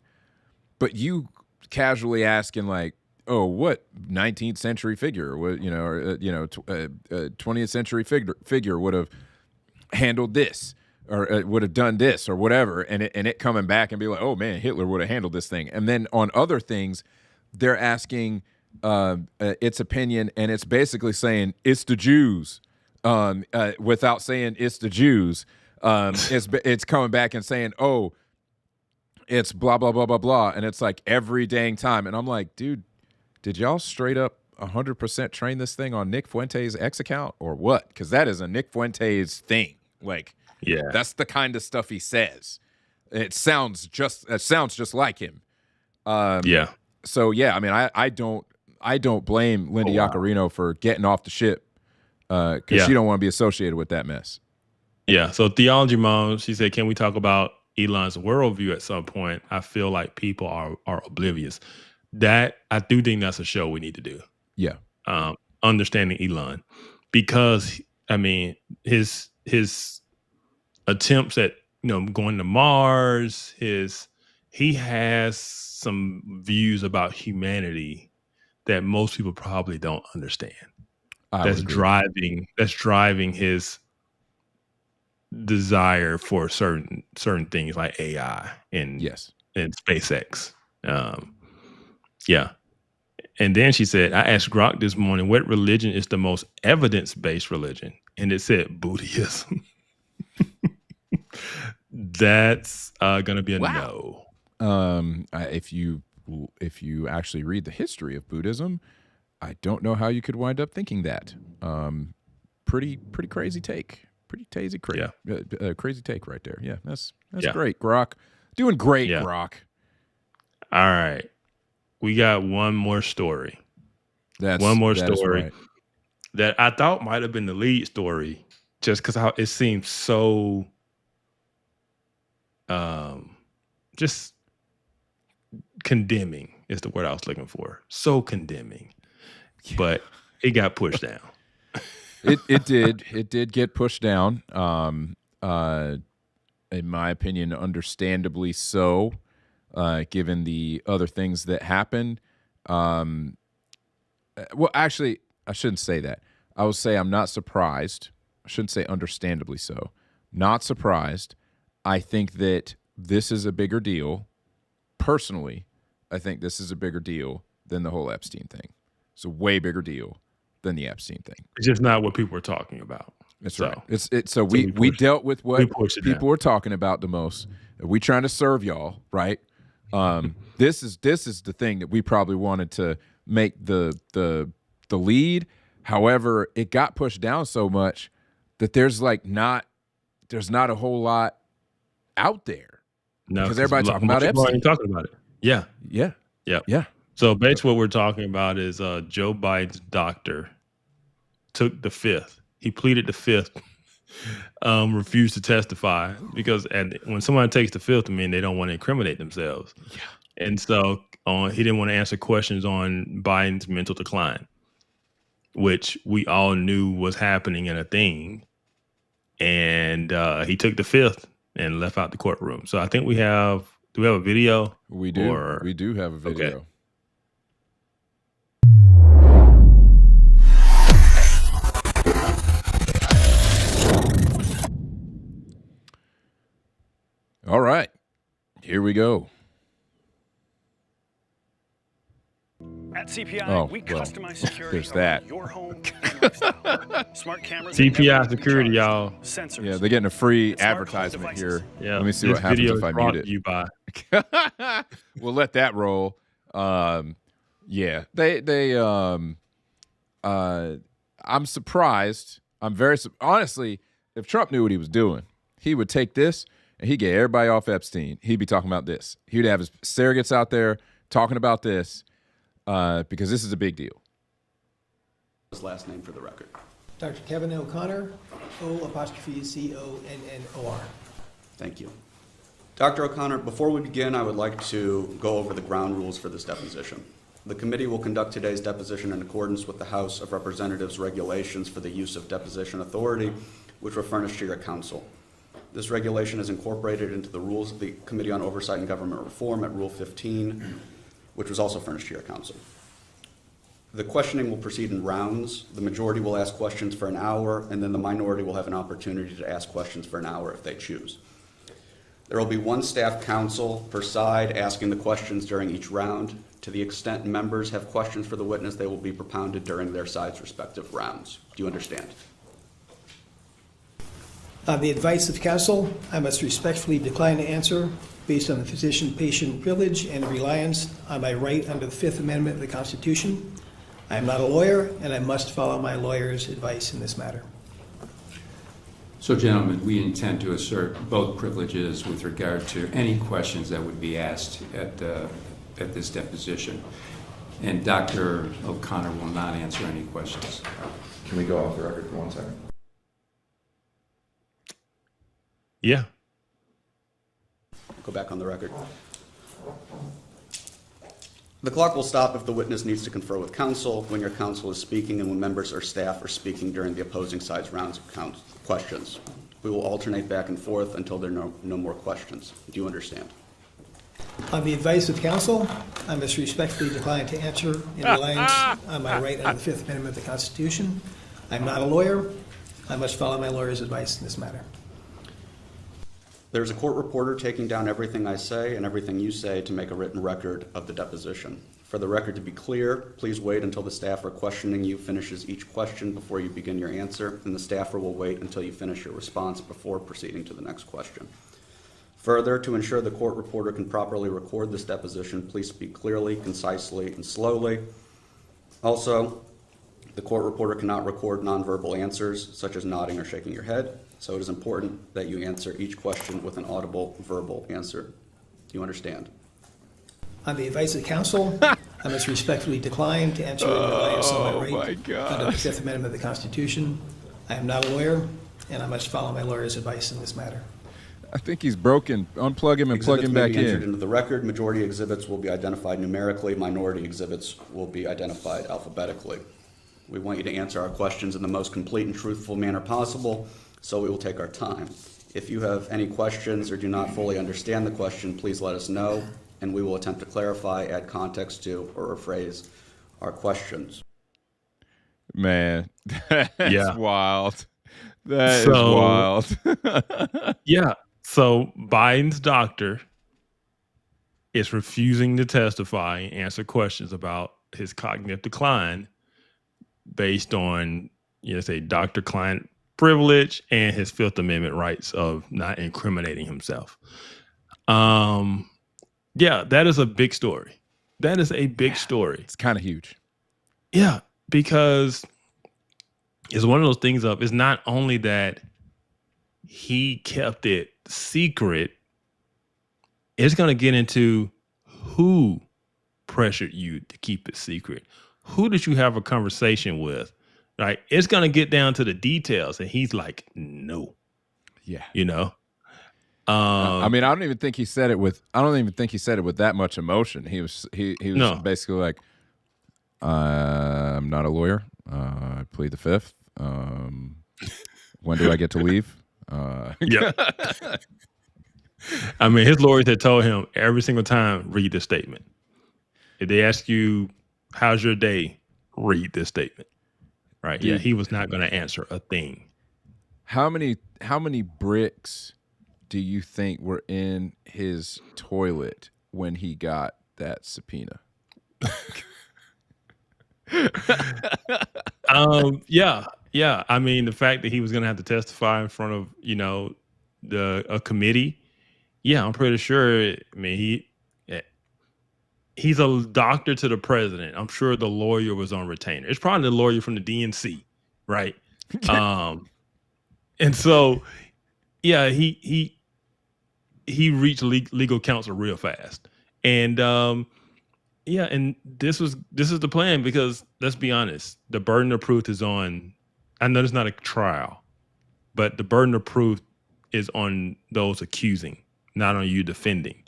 But you casually asking, like, oh, what 19th century figure, what, 20th century figure would have handled this, or would have done this, or whatever, and it coming back and be like, oh man, Hitler would have handled this thing. And then on other things, they're asking its opinion, and it's basically saying it's the Jews, without saying it's the Jews. It's coming back and saying, oh, it's blah, blah, blah, blah, blah. And it's like every dang time. And I'm like, dude, did y'all straight up 100% train this thing on Nick Fuentes' X account or what? Because that is a Nick Fuentes thing. Like, that's the kind of stuff he says. It sounds just like him. So yeah, I mean, I don't blame Linda Yaccarino for getting off the ship because she don't want to be associated with that mess. Yeah. So Theology Mom, she said, can we talk about Elon's worldview at some point? I feel like people are oblivious. That I do think that's a show we need to do. Yeah. Understanding Elon, because I mean his attempts at going to Mars, he has some views about humanity that most people probably don't understand. That's driving his desire for certain things like AI and SpaceX. And then she said, I asked Grok this morning, what religion is the most evidence-based religion? And it said Buddhism. That's going to be a no. If you actually read the history of Buddhism, I don't know how you could wind up thinking that. Pretty crazy take. Crazy take right there. Yeah, that's great, Grok. Doing great, Grok. All right. We got one more story. That I thought might have been the lead story, just because how it seems so just condemning is the word I was looking for. So condemning. But it got pushed down. It did get pushed down. In my opinion, understandably so. Given the other things that happened. Well, actually, I shouldn't say that. I will say I'm not surprised. I shouldn't say understandably so. Not surprised. I think that this is a bigger deal. Personally, I think this is a bigger deal than the whole Epstein thing. It's a way bigger deal than the Epstein thing. It's just not what people are talking about. That's right. So we dealt with what people were talking about the most. We trying to serve y'all, right? This is the thing that we probably wanted to make the lead. However, it got pushed down so much that there's not a whole lot out there. No, because everybody talking about Epstein. Talking about it. Yeah. So basically, what we're talking about is Joe Biden's doctor took the fifth. He pleaded the fifth. Refused to testify because when someone takes the fifth, I mean, they don't want to incriminate themselves. Yeah. And so he didn't want to answer questions on Biden's mental decline, which we all knew was happening in a thing. And he took the fifth and left out the courtroom. So I think do we have a video? We do. We do have a video. Okay. All right, here we go. At CPI, we customize security. There's that. Your home and lifestyle. Smart cameras. CPI security, y'all. Sensors. Yeah, they're getting a free advertisement here. Yeah. Let me see what happens if I mute it. You by. We'll let that roll. Yeah, I'm surprised. Honestly, if Trump knew what he was doing, he would take this and he'd get everybody off Epstein. He'd be talking about this. He'd have his surrogates out there talking about this because this is a big deal. His last name for the record. Dr. Kevin O'Connor, O''Connor. Thank you. Dr. O'Connor, before we begin, I would like to go over the ground rules for this deposition. The committee will conduct today's deposition in accordance with the House of Representatives regulations for the use of deposition authority, which were furnished to your counsel. This regulation is incorporated into the rules of the Committee on Oversight and Government Reform at Rule 15, which was also furnished to your counsel. The questioning will proceed in rounds. The majority will ask questions for an hour, and then the minority will have an opportunity to ask questions for an hour if they choose. There will be one staff counsel per side asking the questions during each round. To the extent members have questions for the witness, they will be propounded during their side's respective rounds. Do you understand? On the advice of counsel, I must respectfully decline to answer based on the physician-patient privilege and reliance on my right under the Fifth Amendment of the Constitution. I am not a lawyer, and I must follow my lawyer's advice in this matter. So, gentlemen, we intend to assert both privileges with regard to any questions that would be asked at this deposition. And Dr. O'Connor will not answer any questions. Can we go off the record for 1 second? Yeah. Go back on the record. The clock will stop if the witness needs to confer with counsel, when your counsel is speaking, and when members or staff are speaking during the opposing side's rounds of questions. We will alternate back and forth until there are no more questions. Do you understand? On the advice of counsel, I must respectfully decline to answer in reliance on my right under the Fifth Amendment of the Constitution. I am not a lawyer. I must follow my lawyer's advice in this matter. There's a court reporter taking down everything I say and everything you say to make a written record of the deposition. For the record to be clear, please wait until the staffer questioning you finishes each question before you begin your answer, and the staffer will wait until you finish your response before proceeding to the next question. Further, to ensure the court reporter can properly record this deposition, please speak clearly, concisely, and slowly. Also, the court reporter cannot record nonverbal answers, such as nodding or shaking your head, so it is important that you answer each question with an audible verbal answer. Do you understand? On the advice of counsel, I must respectfully decline to answer in reliance on my right under the Fifth Amendment of the Constitution. I am not a lawyer, and I must follow my lawyer's advice in this matter. I think he's broken. Unplug him and plug him back Exhibits may be entered in. into the record. Majority exhibits will be identified numerically. Minority exhibits will be identified alphabetically. We want you to answer our questions in the most complete and truthful manner possible, so we will take our time. If you have any questions or do not fully understand the question, please let us know, and we will attempt to clarify, add context to, or rephrase our questions. Man, that's Yeah. wild. That is wild. Yeah. So Biden's doctor is refusing to testify and answer questions about his cognitive decline based on, say, doctor-client privilege and his Fifth Amendment rights of not incriminating himself. Yeah, that is a big story. That is a big story. It's kind of huge. Yeah, because it's one of those things of, it's not only that he kept it secret, it's going to get into who pressured you to keep it secret. Who did you have a conversation with? Right? It's going to get down to the details. And he's like, no. Yeah. I mean, I don't even think he said it with that much emotion. He was basically like, I'm not a lawyer. I plead the Fifth. When do I get to leave? Yeah. I mean, his lawyers had told him every single time, read the statement. If they ask you, how's your day? Read this statement. Right. Dude. Yeah. He was not going to answer a thing. How many bricks do you think were in his toilet when he got that subpoena? Yeah. I mean, the fact that he was going to have to testify in front of, a committee. Yeah, I'm pretty sure. I mean, he's a doctor to the president. I'm sure the lawyer was on retainer. It's probably the lawyer from the DNC, right? And so, yeah, he reached legal counsel real fast. And and this is the plan, because let's be honest, the burden of proof is on. I know it's not a trial, but the burden of proof is on those accusing, not on you defending.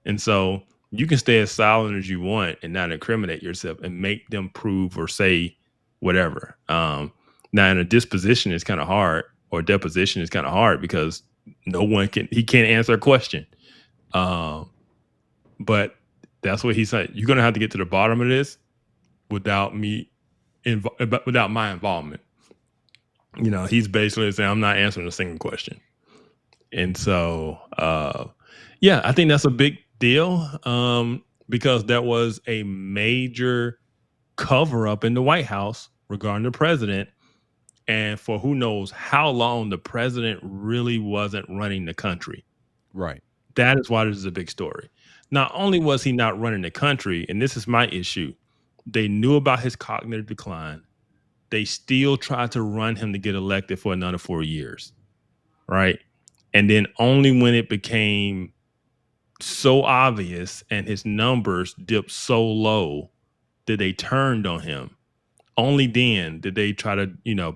And so you can stay as silent as you want and not incriminate yourself and make them prove or say whatever. Now, in a disposition, it's kind of hard, or deposition is kind of hard, because he can't answer a question. But that's what he said. You're going to have to get to the bottom of this without my involvement. He's basically saying, I'm not answering a single question. And so, I think that's a big deal, because there was a major cover up in the White House regarding the president. And for who knows how long, the president really wasn't running the country. Right. That is why this is a big story. Not only was he not running the country, and this is my issue, they knew about his cognitive decline. They still tried to run him to get elected for another 4 years, right? And then only when it became so obvious and his numbers dipped so low that they turned on him. Only then did they try to,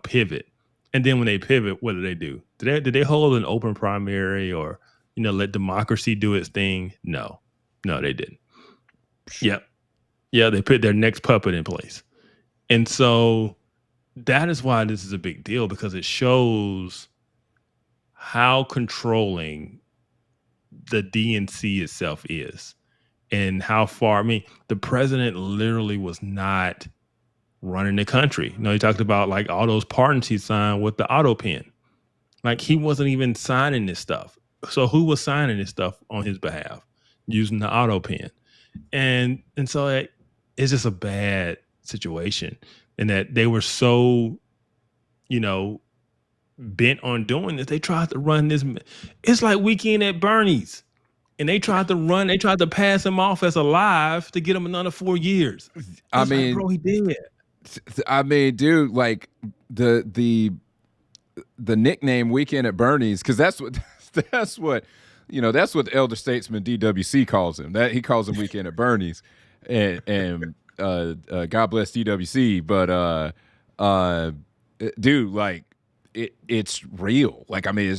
pivot. And then when they pivot, what did they do? Did they hold an open primary or, let democracy do its thing? No, they didn't. Yep. Yeah, they put their next puppet in place. And so that is why this is a big deal, because it shows how controlling the DNC itself is and how far. I mean, the president literally was not running the country. He talked about like all those pardons he signed with the auto pen. Like he wasn't even signing this stuff. So who was signing this stuff on his behalf using the auto pen? And so it's just a bad situation, and that they were so, bent on doing this. They tried to run this. It's like Weekend at Bernie's, and they tried to pass him off as alive to get him another 4 years. I mean, bro, he did. I mean, dude, like the nickname Weekend at Bernie's, because that's what that's what the elder statesman DWC calls him. That he calls him Weekend at Bernie's, and God bless DWC. But dude, like it's real. Like I mean,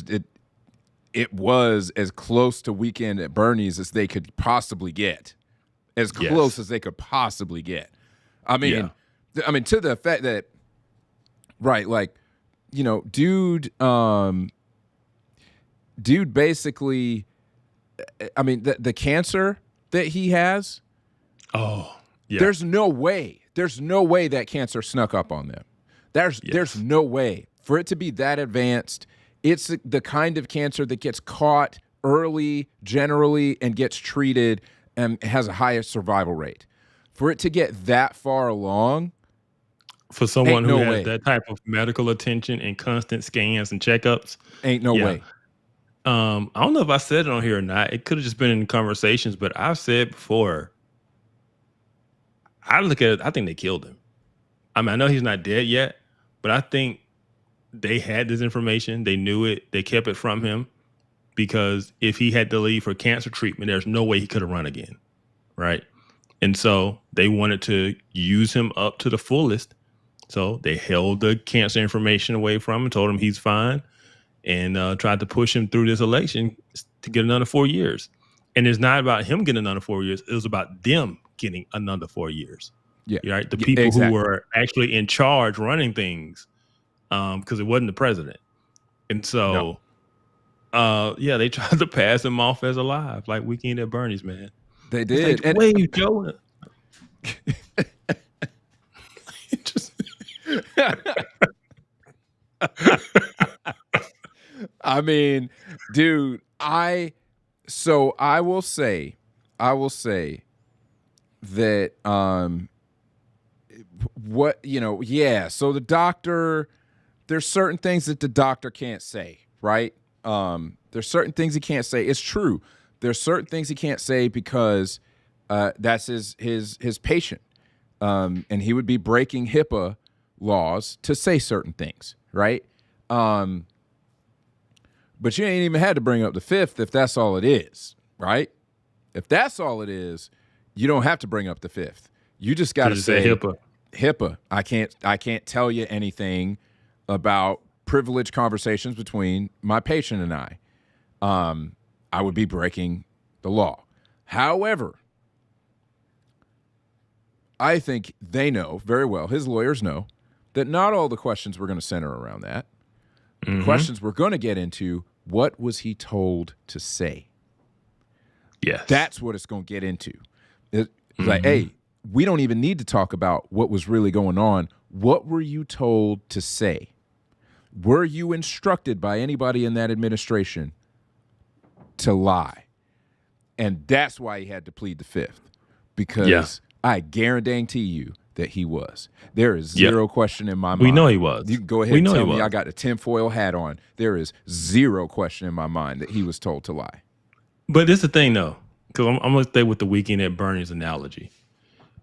it was as close to Weekend at Bernie's as they could possibly get, as close as they could possibly get. I mean. I mean, to the effect that, right, like, dude basically, I mean, the cancer that he has, there's no way that cancer snuck up on them. There's no way. For it to be that advanced, it's the kind of cancer that gets caught early, generally, and gets treated and has a higher survival rate. For it to get that far along, for someone who has that type of medical attention and constant scans and checkups, ain't no way. I don't know if I said it on here or not. It could have just been in conversations, but I've said before, I look at it, I think they killed him. I mean, I know he's not dead yet, but I think they had this information. They knew it. They kept it from him, because if he had to leave for cancer treatment, there's no way he could have run again, right? And so they wanted to use him up to the fullest. So they held the cancer information away from him, told him he's fine, and tried to push him through this election to get another 4 years. And it's not about him getting another 4 years. It was about them getting another 4 years. Yeah. Right. The people who were actually in charge running things, because it wasn't the president. And so, they tried to pass him off as alive, like Weekend at Bernie's, man. They did. Like, wait, Joe. I mean, dude, I will say that so the doctor, there's certain things that the doctor can't say, right? There's certain things he can't say. It's true. There's certain things he can't say because that's his patient. And he would be breaking HIPAA laws to say certain things, right? But you ain't even had to bring up the fifth if that's all it is, right? If that's all it is, you don't have to bring up the fifth. You just got to say HIPAA. I can't tell you anything about privileged conversations between my patient and I. I would be breaking the law. However, I think they know very well, his lawyers know, that not all the questions were going to center around that. Mm-hmm. Questions we're going to get into, what was he told to say? Yes. That's what it's going to get into. It's like, hey, we don't even need to talk about what was really going on. What were you told to say? Were you instructed by anybody in that administration to lie? And that's why he had to plead the fifth, because I guarantee you that he was. There is zero question in my mind. We know he was. You can go ahead and tell me I got a tinfoil hat on. There is zero question in my mind that he was told to lie. But this is the thing, though, because I'm going to stay with the Weekend at Bernie's analogy.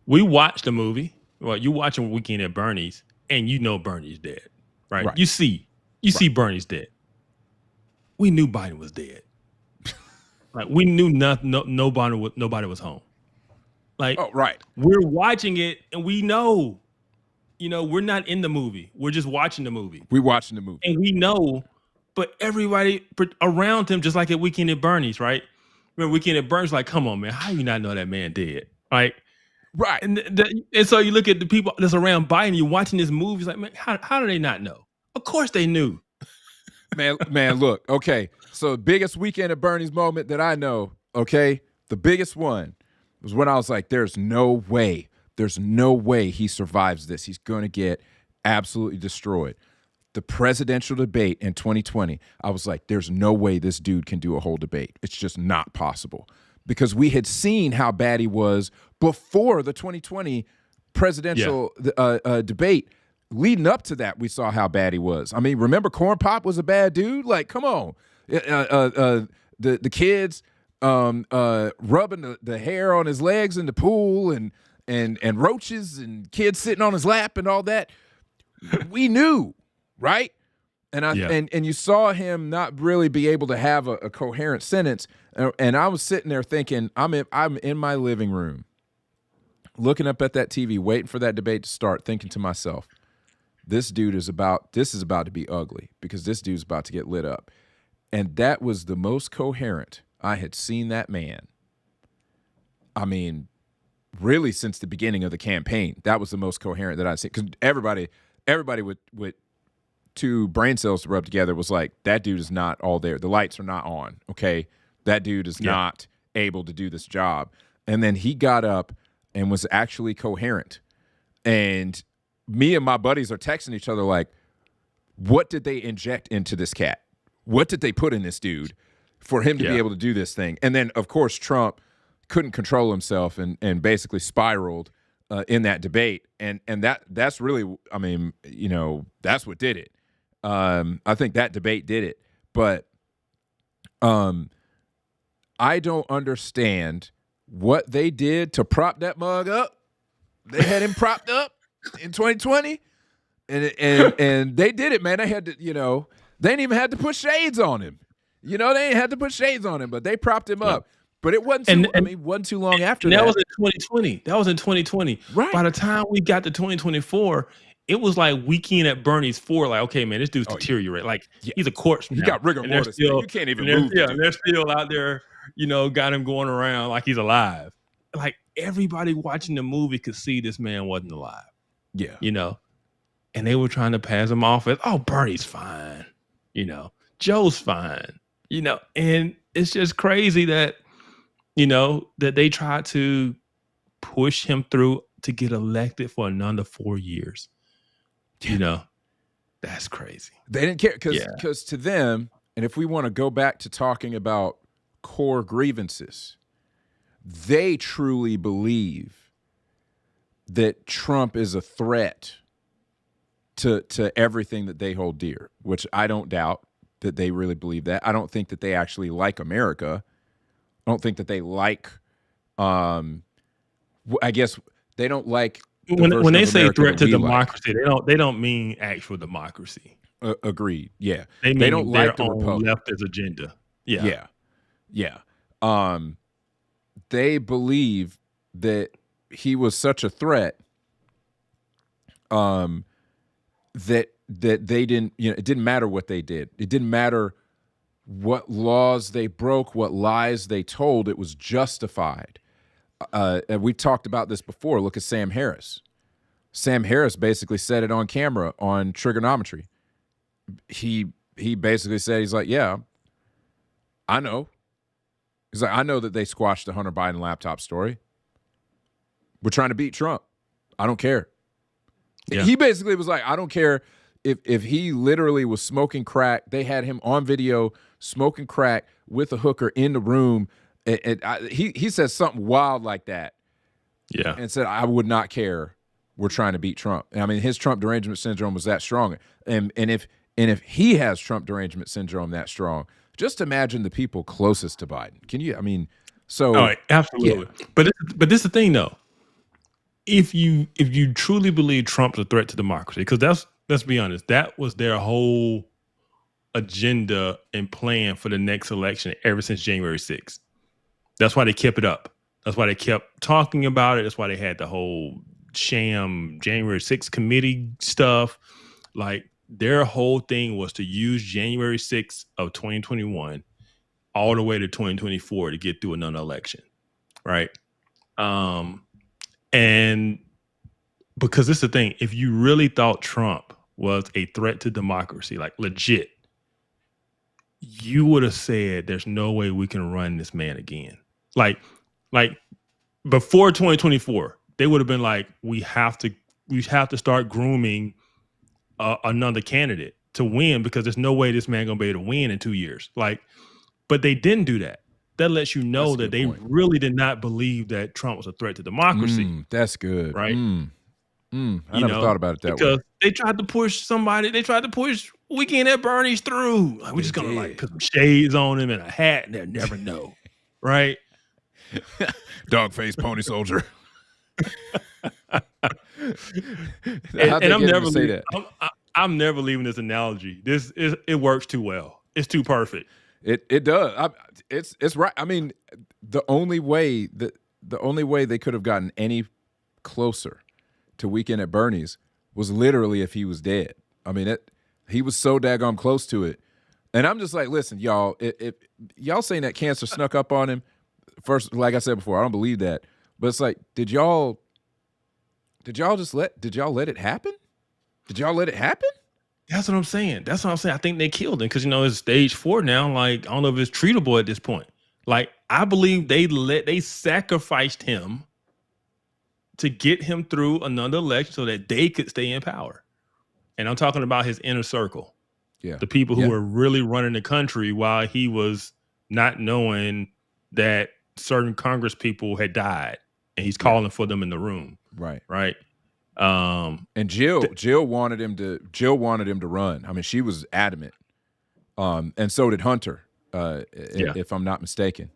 We watched the movie. Well, you watching Weekend at Bernie's, and you know Bernie's dead, right? You see Bernie's dead. We knew Biden was dead. Like, we knew nobody was home. Like, we're watching it, and we know, we're not in the movie. We're just watching the movie. We're watching the movie. And we know, but everybody around him, just like at Weekend at Bernie's, right? Remember Weekend at Bernie's, like, come on, man, how you not know that man dead? Like, right. And so you look at the people that's around Biden, you're watching this movie, it's like, man, how do they not know? Of course they knew. Man, look, okay. So the biggest Weekend at Bernie's moment that I know, okay, the biggest one was when I was like, there's no way he survives this. He's going to get absolutely destroyed. The presidential debate in 2020, I was like, there's no way this dude can do a whole debate. It's just not possible. Because we had seen how bad he was before the 2020 presidential debate. Leading up to that, we saw how bad he was. I mean, remember Corn Pop was a bad dude? Like, come on. The kids rubbing the hair on his legs in the pool and roaches and kids sitting on his lap and all that. We knew, right? And you saw him not really be able to have a coherent sentence. And I was sitting there thinking, I'm in my living room, looking up at that TV, waiting for that debate to start, thinking to myself, this is about to be ugly because this dude's about to get lit up. And that was the most coherent I had seen that man. I mean, really since the beginning of the campaign, that was the most coherent that I'd seen. Because everybody with two brain cells to rub together was like, that dude is not all there. The lights are not on, okay? That dude is not able to do this job. And then he got up and was actually coherent. And me and my buddies are texting each other like, what did they inject into this cat? What did they put in this dude for him to be able to do this thing? And then, of course, Trump couldn't control himself and basically spiraled in that debate. And that's really, I mean, that's what did it. I think that debate did it. But I don't understand what they did to prop that mug up. They had him propped up in 2020, and they did it, man. They had to, they didn't even have to put shades on him. They ain't had to put shades on him, but they propped him up. But it wasn't wasn't too long after that. That was in 2020. That was in 2020. Right. By the time we got to 2024, it was like Weekend at Bernie's 4. Like, okay, man, this dude's deteriorating. Like, he's a corpse now. He got rigor mortis. You can't even move. Yeah, and they're still out there, got him going around like he's alive. Like, everybody watching the movie could see this man wasn't alive. Yeah. And they were trying to pass him off as, oh, Bernie's fine. Joe's fine. And it's just crazy that, that they tried to push him through to get elected for another 4 years. That's crazy. They didn't care because to them, and if we want to go back to talking about core grievances, they truly believe that Trump is a threat to everything that they hold dear, which I don't doubt that they really believe that. I don't think that they actually like America. I don't think that they like, I guess they don't like. When they say threat to democracy, they don't mean actual democracy. Agreed. Yeah. They don't like the Republic. leftist agenda. Yeah. They believe that he was such a threat that they didn't, it didn't matter what they did. It didn't matter what laws they broke, what lies they told. It was justified. And we've talked about this before. Look at Sam Harris. Sam Harris basically said it on camera on Trigonometry. He basically said, he's like, yeah, I know. He's like, I know that they squashed the Hunter Biden laptop story. We're trying to beat Trump. I don't care. Yeah. He basically was like, I don't care if he literally was smoking crack. They had him on video smoking crack with a hooker in the room. He said something wild like that. Yeah. And said, I would not care. We're trying to beat Trump. I mean, his Trump derangement syndrome was that strong. And if he has Trump derangement syndrome that strong, just imagine the people closest to Biden. Can you? I mean, so all right, absolutely. Yeah. But this is the thing though. If you truly believe Trump's a threat to democracy, because let's be honest, that was their whole agenda and plan for the next election ever since January 6th. That's why they kept it up. That's why they kept talking about it. That's why they had the whole sham January 6th committee stuff. Like their whole thing was to use January 6th of 2021 all the way to 2024 to get through another election, right? And because this is the thing, if you really thought Trump was a threat to democracy, like legit, you would have said there's no way we can run this man again. Like before 2024, they would have been like, we have to start grooming another candidate to win, because there's no way this man gonna be able to win in 2 years. Like, but they didn't do that. That lets you know that they really did not believe that Trump was a threat to democracy. That's good. Right? I never thought about it that way. Because they tried to push Weekend at Bernie's through. Like, we're just going to like put some shades on him and a hat and they'll never know. Right? Dog face pony soldier. And I'm never leaving this analogy. It works too well. It's too perfect. It does. It's right. I mean, the only way they could have gotten any closer to Weekend at Bernie's was literally if he was dead. I mean, he was so daggone close to it. And I'm just like, listen, y'all, if y'all saying that cancer snuck up on him, first, like I said before, I don't believe that. But it's like, did y'all let it happen? Did y'all let it happen? That's what I'm saying. I think they killed him because, it's stage 4 now. Like, I don't know if it's treatable at this point. Like, I believe they sacrificed him to get him through another election so that they could stay in power. And I'm talking about his inner circle. Yeah. The people who were really running the country while he was not knowing that certain Congress people had died, and he's calling for them in the room. Right. Right. And Jill wanted him to run. I mean, she was adamant. And so did Hunter, if I'm not mistaken.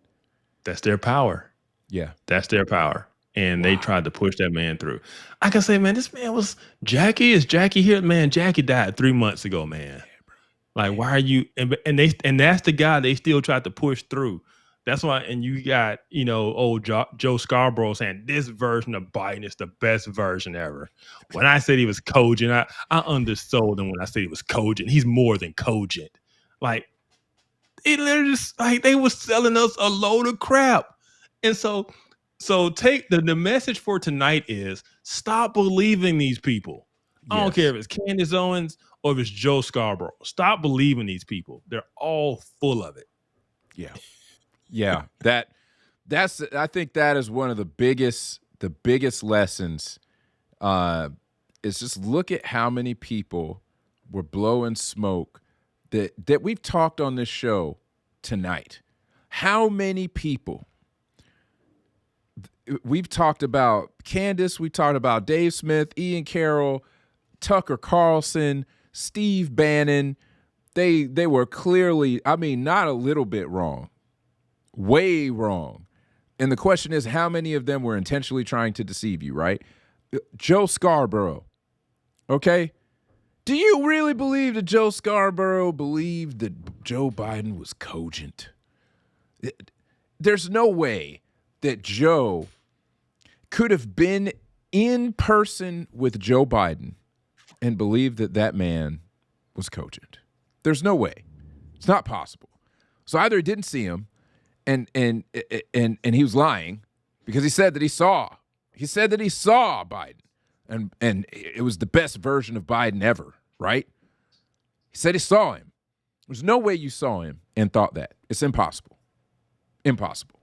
That's their power. Yeah. That's their power. And they tried to push that man through. I can say, man, this man was Jackie. Is Jackie here? Man, Jackie died 3 months ago, man. Like, why are you? And that's the guy they still tried to push through. That's why. And you got, old Joe Scarborough saying this version of Biden is the best version ever. When I said he was cogent, I undersold him when I said he was cogent. He's more than cogent. Like, it literally just like they was selling us a load of crap. And so take the message for tonight is stop believing these people. I don't care if it's Candace Owens or if it's Joe Scarborough. Stop believing these people. They're all full of it. Yeah. Yeah. I think that is one of the biggest lessons is just look at how many people were blowing smoke that we've talked on this show tonight. How many people? We've talked about Candace, we talked about Dave Smith, Ian Carroll, Tucker Carlson, Steve Bannon. They were clearly, not a little bit wrong, way wrong. And the question is, how many of them were intentionally trying to deceive you, right? Joe Scarborough, okay? Do you really believe that Joe Scarborough believed that Joe Biden was cogent? There's no way that Joe could have been in person with Joe Biden and believed that man was cogent. There's no way. It's not possible. So either he didn't see him and he was lying because he said that he saw Biden and it was the best version of Biden ever, right? He said he saw him. There's no way you saw him and thought that. It's impossible. Impossible.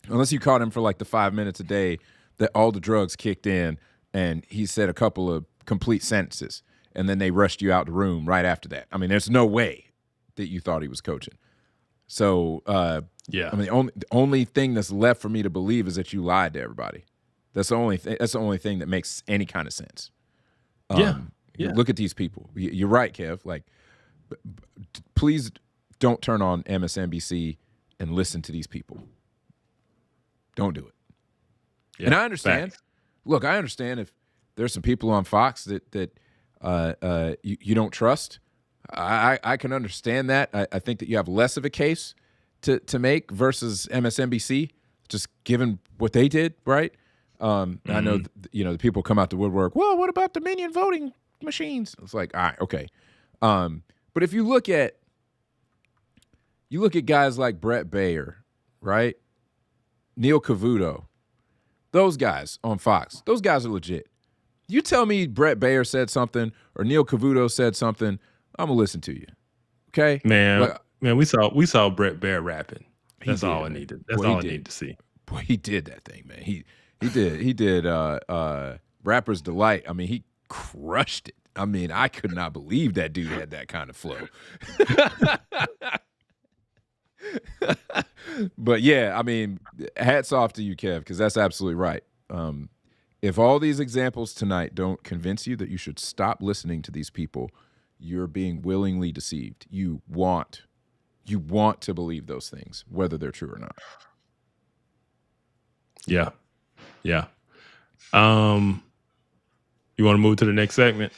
Unless you caught him for like the 5 minutes a day that all the drugs kicked in and he said a couple of complete sentences and then they rushed you out the room right after that. I mean, there's no way that you thought he was coaching. So, the only thing that's left for me to believe is that you lied to everybody. That's the only thing that makes any kind of sense. Look at these people. You're right, Kev. Like, please don't turn on MSNBC and listen to these people. Don't do it. Yeah, and I understand. facts. Look, I understand if there's some people on Fox that you don't trust. I can understand that. I think that you have less of a case to make versus MSNBC, just given what they did, right? I know, the people come out the woodwork. Well, what about Dominion voting machines? It's like, all right, okay. But if you look at guys like Brett Baer, right? Neil Cavuto, those guys on Fox, those guys are legit. You tell me Brett Baer said something or Neil Cavuto said something, I'm gonna listen to you. Okay, Man, we saw Brett Baer rapping. That's all I man. needed. That's Boy, all I needed to see. Boy, he did that thing, man. He did Rapper's Delight. I mean, he crushed it. I mean, I could not believe that dude had that kind of flow. But yeah, I mean, hats off to you, Kev, because that's absolutely right. If all these examples tonight don't convince you that you should stop listening to these people, you're being willingly deceived. You want to believe those things, whether they're true or not. Yeah. Yeah. You want to move to the next segment?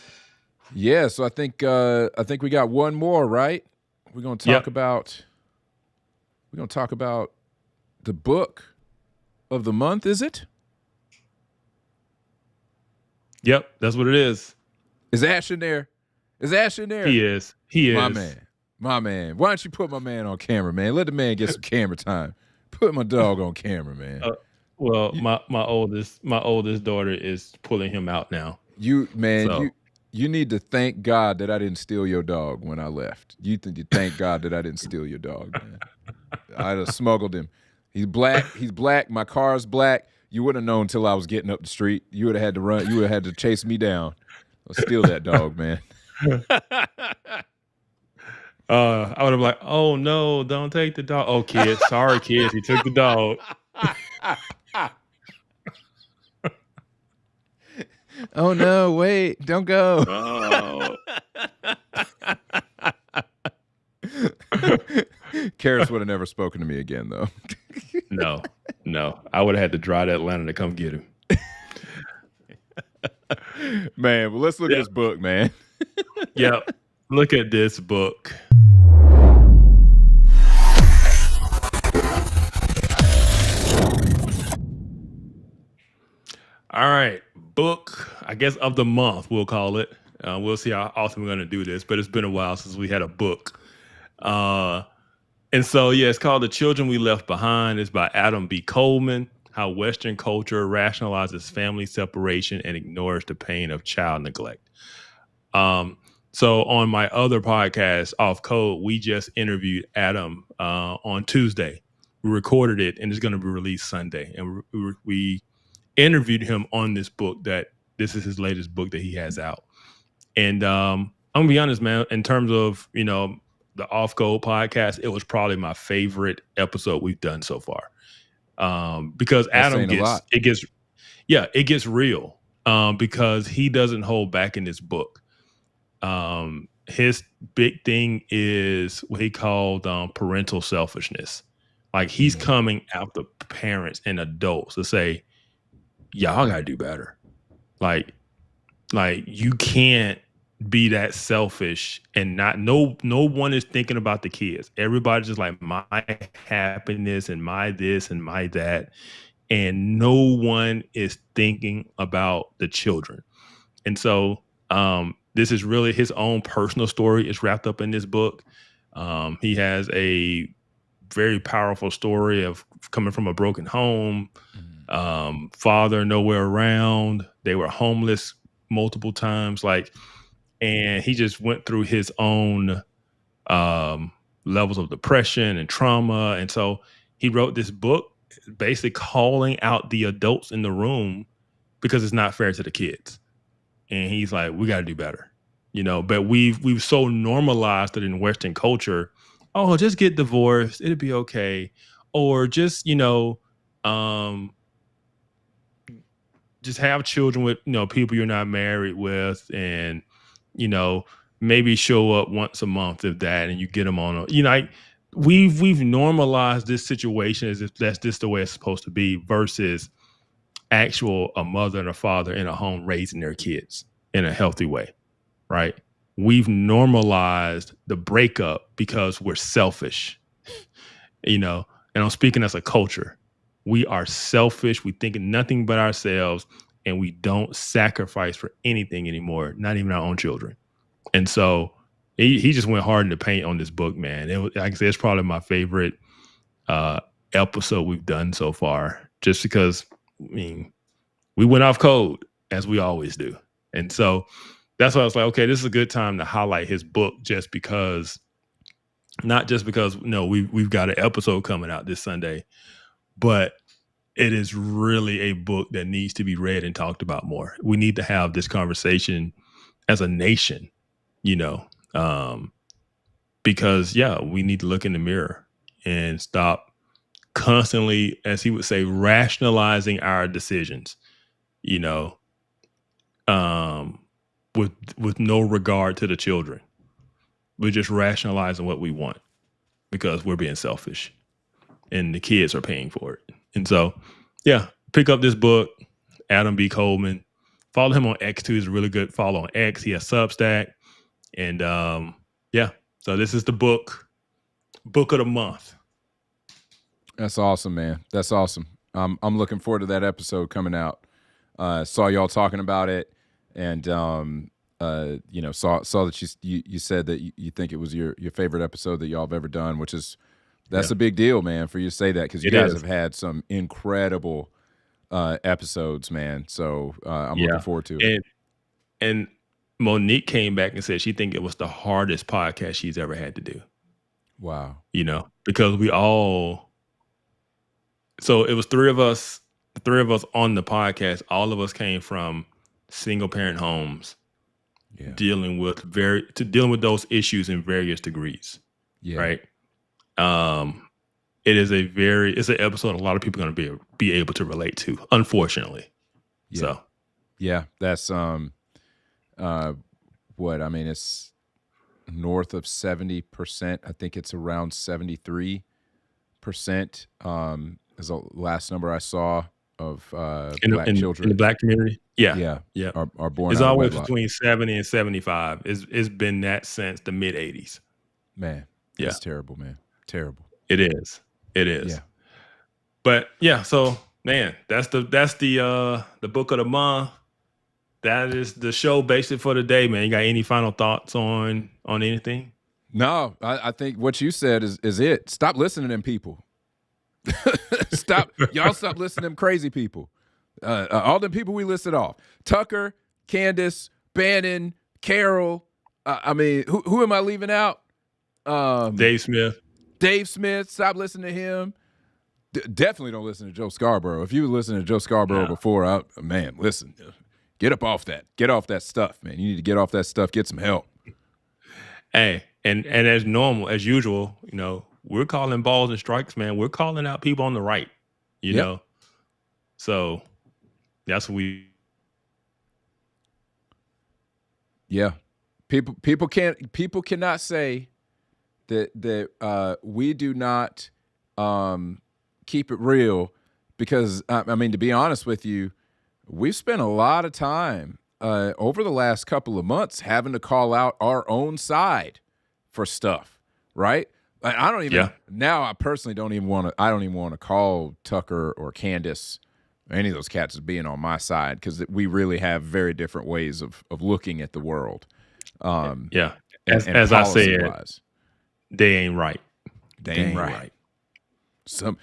Yeah, so I think we got one more, right? We're gonna talk about the book of the month, is it? Yep, that's what it is. Is Ash in there? He is. My man. Why don't you put my man on camera, man? Let the man get some camera time. Put my dog on camera, man. Well, my oldest daughter is pulling him out now. You need to thank God that I didn't steal your dog when I left. You thank God that I didn't steal your dog, man. I'd have smuggled him. He's black. My car's black. You wouldn't have known until I was getting up the street. You would have had to run. You would have had to chase me down. I'll steal that dog, man. I would have been like, oh no, don't take the dog. Oh, kids, sorry, kids, he took the dog. Oh no, wait, don't go. Oh. Karis would have never spoken to me again, though. No. I would have had to drive to Atlanta to come get him. Man, well, let's look at this book, man. Yep. Look at this book. All right. Book, I guess, of the month, we'll call it. We'll see how often we're going to do this, but it's been a while since we had a book. And so, yeah, it's called The Children We Left Behind. It's by Adam B. Coleman, How Western Culture Rationalizes Family Separation and Ignores the Pain of Child Neglect. So on my other podcast, Off Code, we just interviewed Adam on Tuesday. We recorded it, and it's going to be released Sunday. And we interviewed him on this book this is his latest book that he has out. And I'm going to be honest, man, in terms of, the Off Code podcast, it was probably my favorite episode we've done so far. Because Adam it gets real because he doesn't hold back in this book. His big thing is what he called parental selfishness. Like he's coming after parents and adults to say, y'all gotta do better. Like you can't be that selfish and no one is thinking about the kids. Everybody's just like my happiness and my this and my that. And no one is thinking about the children. And so this is really his own personal story is wrapped up in this book. He has a very powerful story of coming from a broken home, father nowhere around. They were homeless multiple times, and he just went through his own levels of depression and trauma. And so he wrote this book basically calling out the adults in the room because it's not fair to the kids. And he's like, we got to do better, but we've so normalized it in Western culture. Oh, just get divorced. It'll be okay. Or just, just have children with, people you're not married with. And, maybe show up once a month, if that, and you get them on. Like we've normalized this situation as if that's just the way it's supposed to be, versus a mother and a father in a home raising their kids in a healthy way, right? We've normalized the breakup because we're selfish, and I'm speaking as a culture. We are selfish. We think nothing but ourselves, and we don't sacrifice for anything anymore, not even our own children. And so he just went hard in the paint on this book, man. Like I said, it's probably my favorite episode we've done so far, just because, we went off code, as we always do. And so that's why I was like, okay, this is a good time to highlight his book, not just because we've got an episode coming out this Sunday, but it is really a book that needs to be read and talked about more. We need to have this conversation as a nation, because we need to look in the mirror and stop constantly, as he would say, rationalizing our decisions, with no regard to the children. We're just rationalizing what we want because we're being selfish, and the kids are paying for it. And so, pick up this book, Adam B. Coleman. Follow him on X too. He's a really good follow on X. He has Substack. And so this is the book of the month. That's awesome, man. That's awesome. I'm looking forward to that episode coming out. Saw y'all talking about it, and saw that you said that you think it was your favorite episode that y'all have ever done, that's a big deal, man, for you to say that, because you guys have had some incredible episodes, man. So I'm looking forward to it. And Monique came back and said she think it was the hardest podcast she's ever had to do. Wow. Because so it was three of us on the podcast. All of us came from single parent homes, dealing with those issues in various degrees. Yeah. Right. It's an episode a lot of people are going to be able to relate to, unfortunately. Yeah. So, that's it's north of 70%. I think it's around 73%. Is the last number I saw of black children in the black community. Yeah. Are born. It's out of always wedlock. between 70 and 75. It's been that since the mid 80s. Man, that's terrible, man. Terrible. It is. Yeah. But so man, that's the book of the month. That is the show basically for the day, man. You got any final thoughts on anything? No, I think what you said is it. Stop listening to them people. Stop listening to them crazy people. All them people we listed off: Tucker, Candace, Bannon, Carol. Who am I leaving out? Dave Smith. Stop listening to him. Definitely don't listen to Joe Scarborough. If you were listening to Joe Scarborough before, listen. Get up off that. Get off that stuff, man. You need to get off that stuff. Get some help. Hey, and as normal, as usual, we're calling balls and strikes, man. We're calling out people on the right, you know. So that's what we. Yeah, people cannot say that we do not keep it real, because to be honest with you, we've spent a lot of time over the last couple of months having to call out our own side for stuff, right? I don't even now. I personally don't even want to call Tucker or Candace or any of those cats as being on my side, because we really have very different ways of looking at the world. As I said, they ain't right. They ain't right. I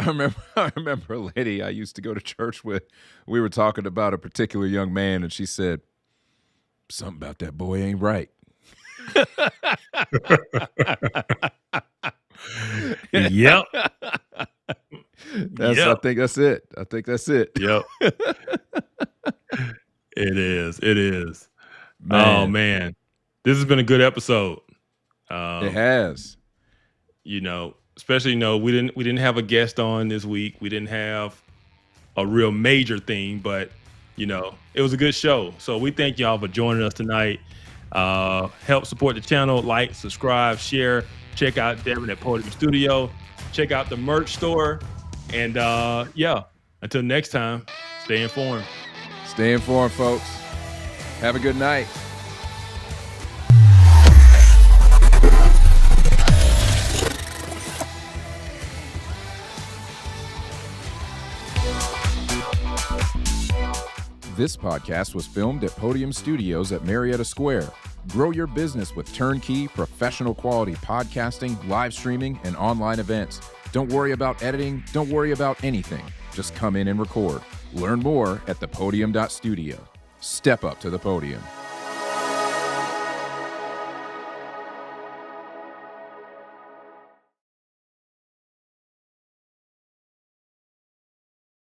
remember a lady I used to go to church with. We were talking about a particular young man, and she said, "Something about that boy ain't right." Yep. I think that's it. Yep. It is. Man. Oh man, this has been a good episode. It has. Especially we didn't have a guest on this week. We didn't have a real major thing, but it was a good show. So we thank y'all for joining us tonight. Help support the channel, like, subscribe, share. Check out Devin at Podium Studio. Check out the merch store. And yeah, until next time, stay informed. Stay informed, folks. Have a good night. This podcast was filmed at Podium Studios at Marietta Square. Grow your business with turnkey, professional quality podcasting, live streaming, and online events. Don't worry about editing. Don't worry about anything. Just come in and record. Learn more at thepodium.studio. Step up to the podium.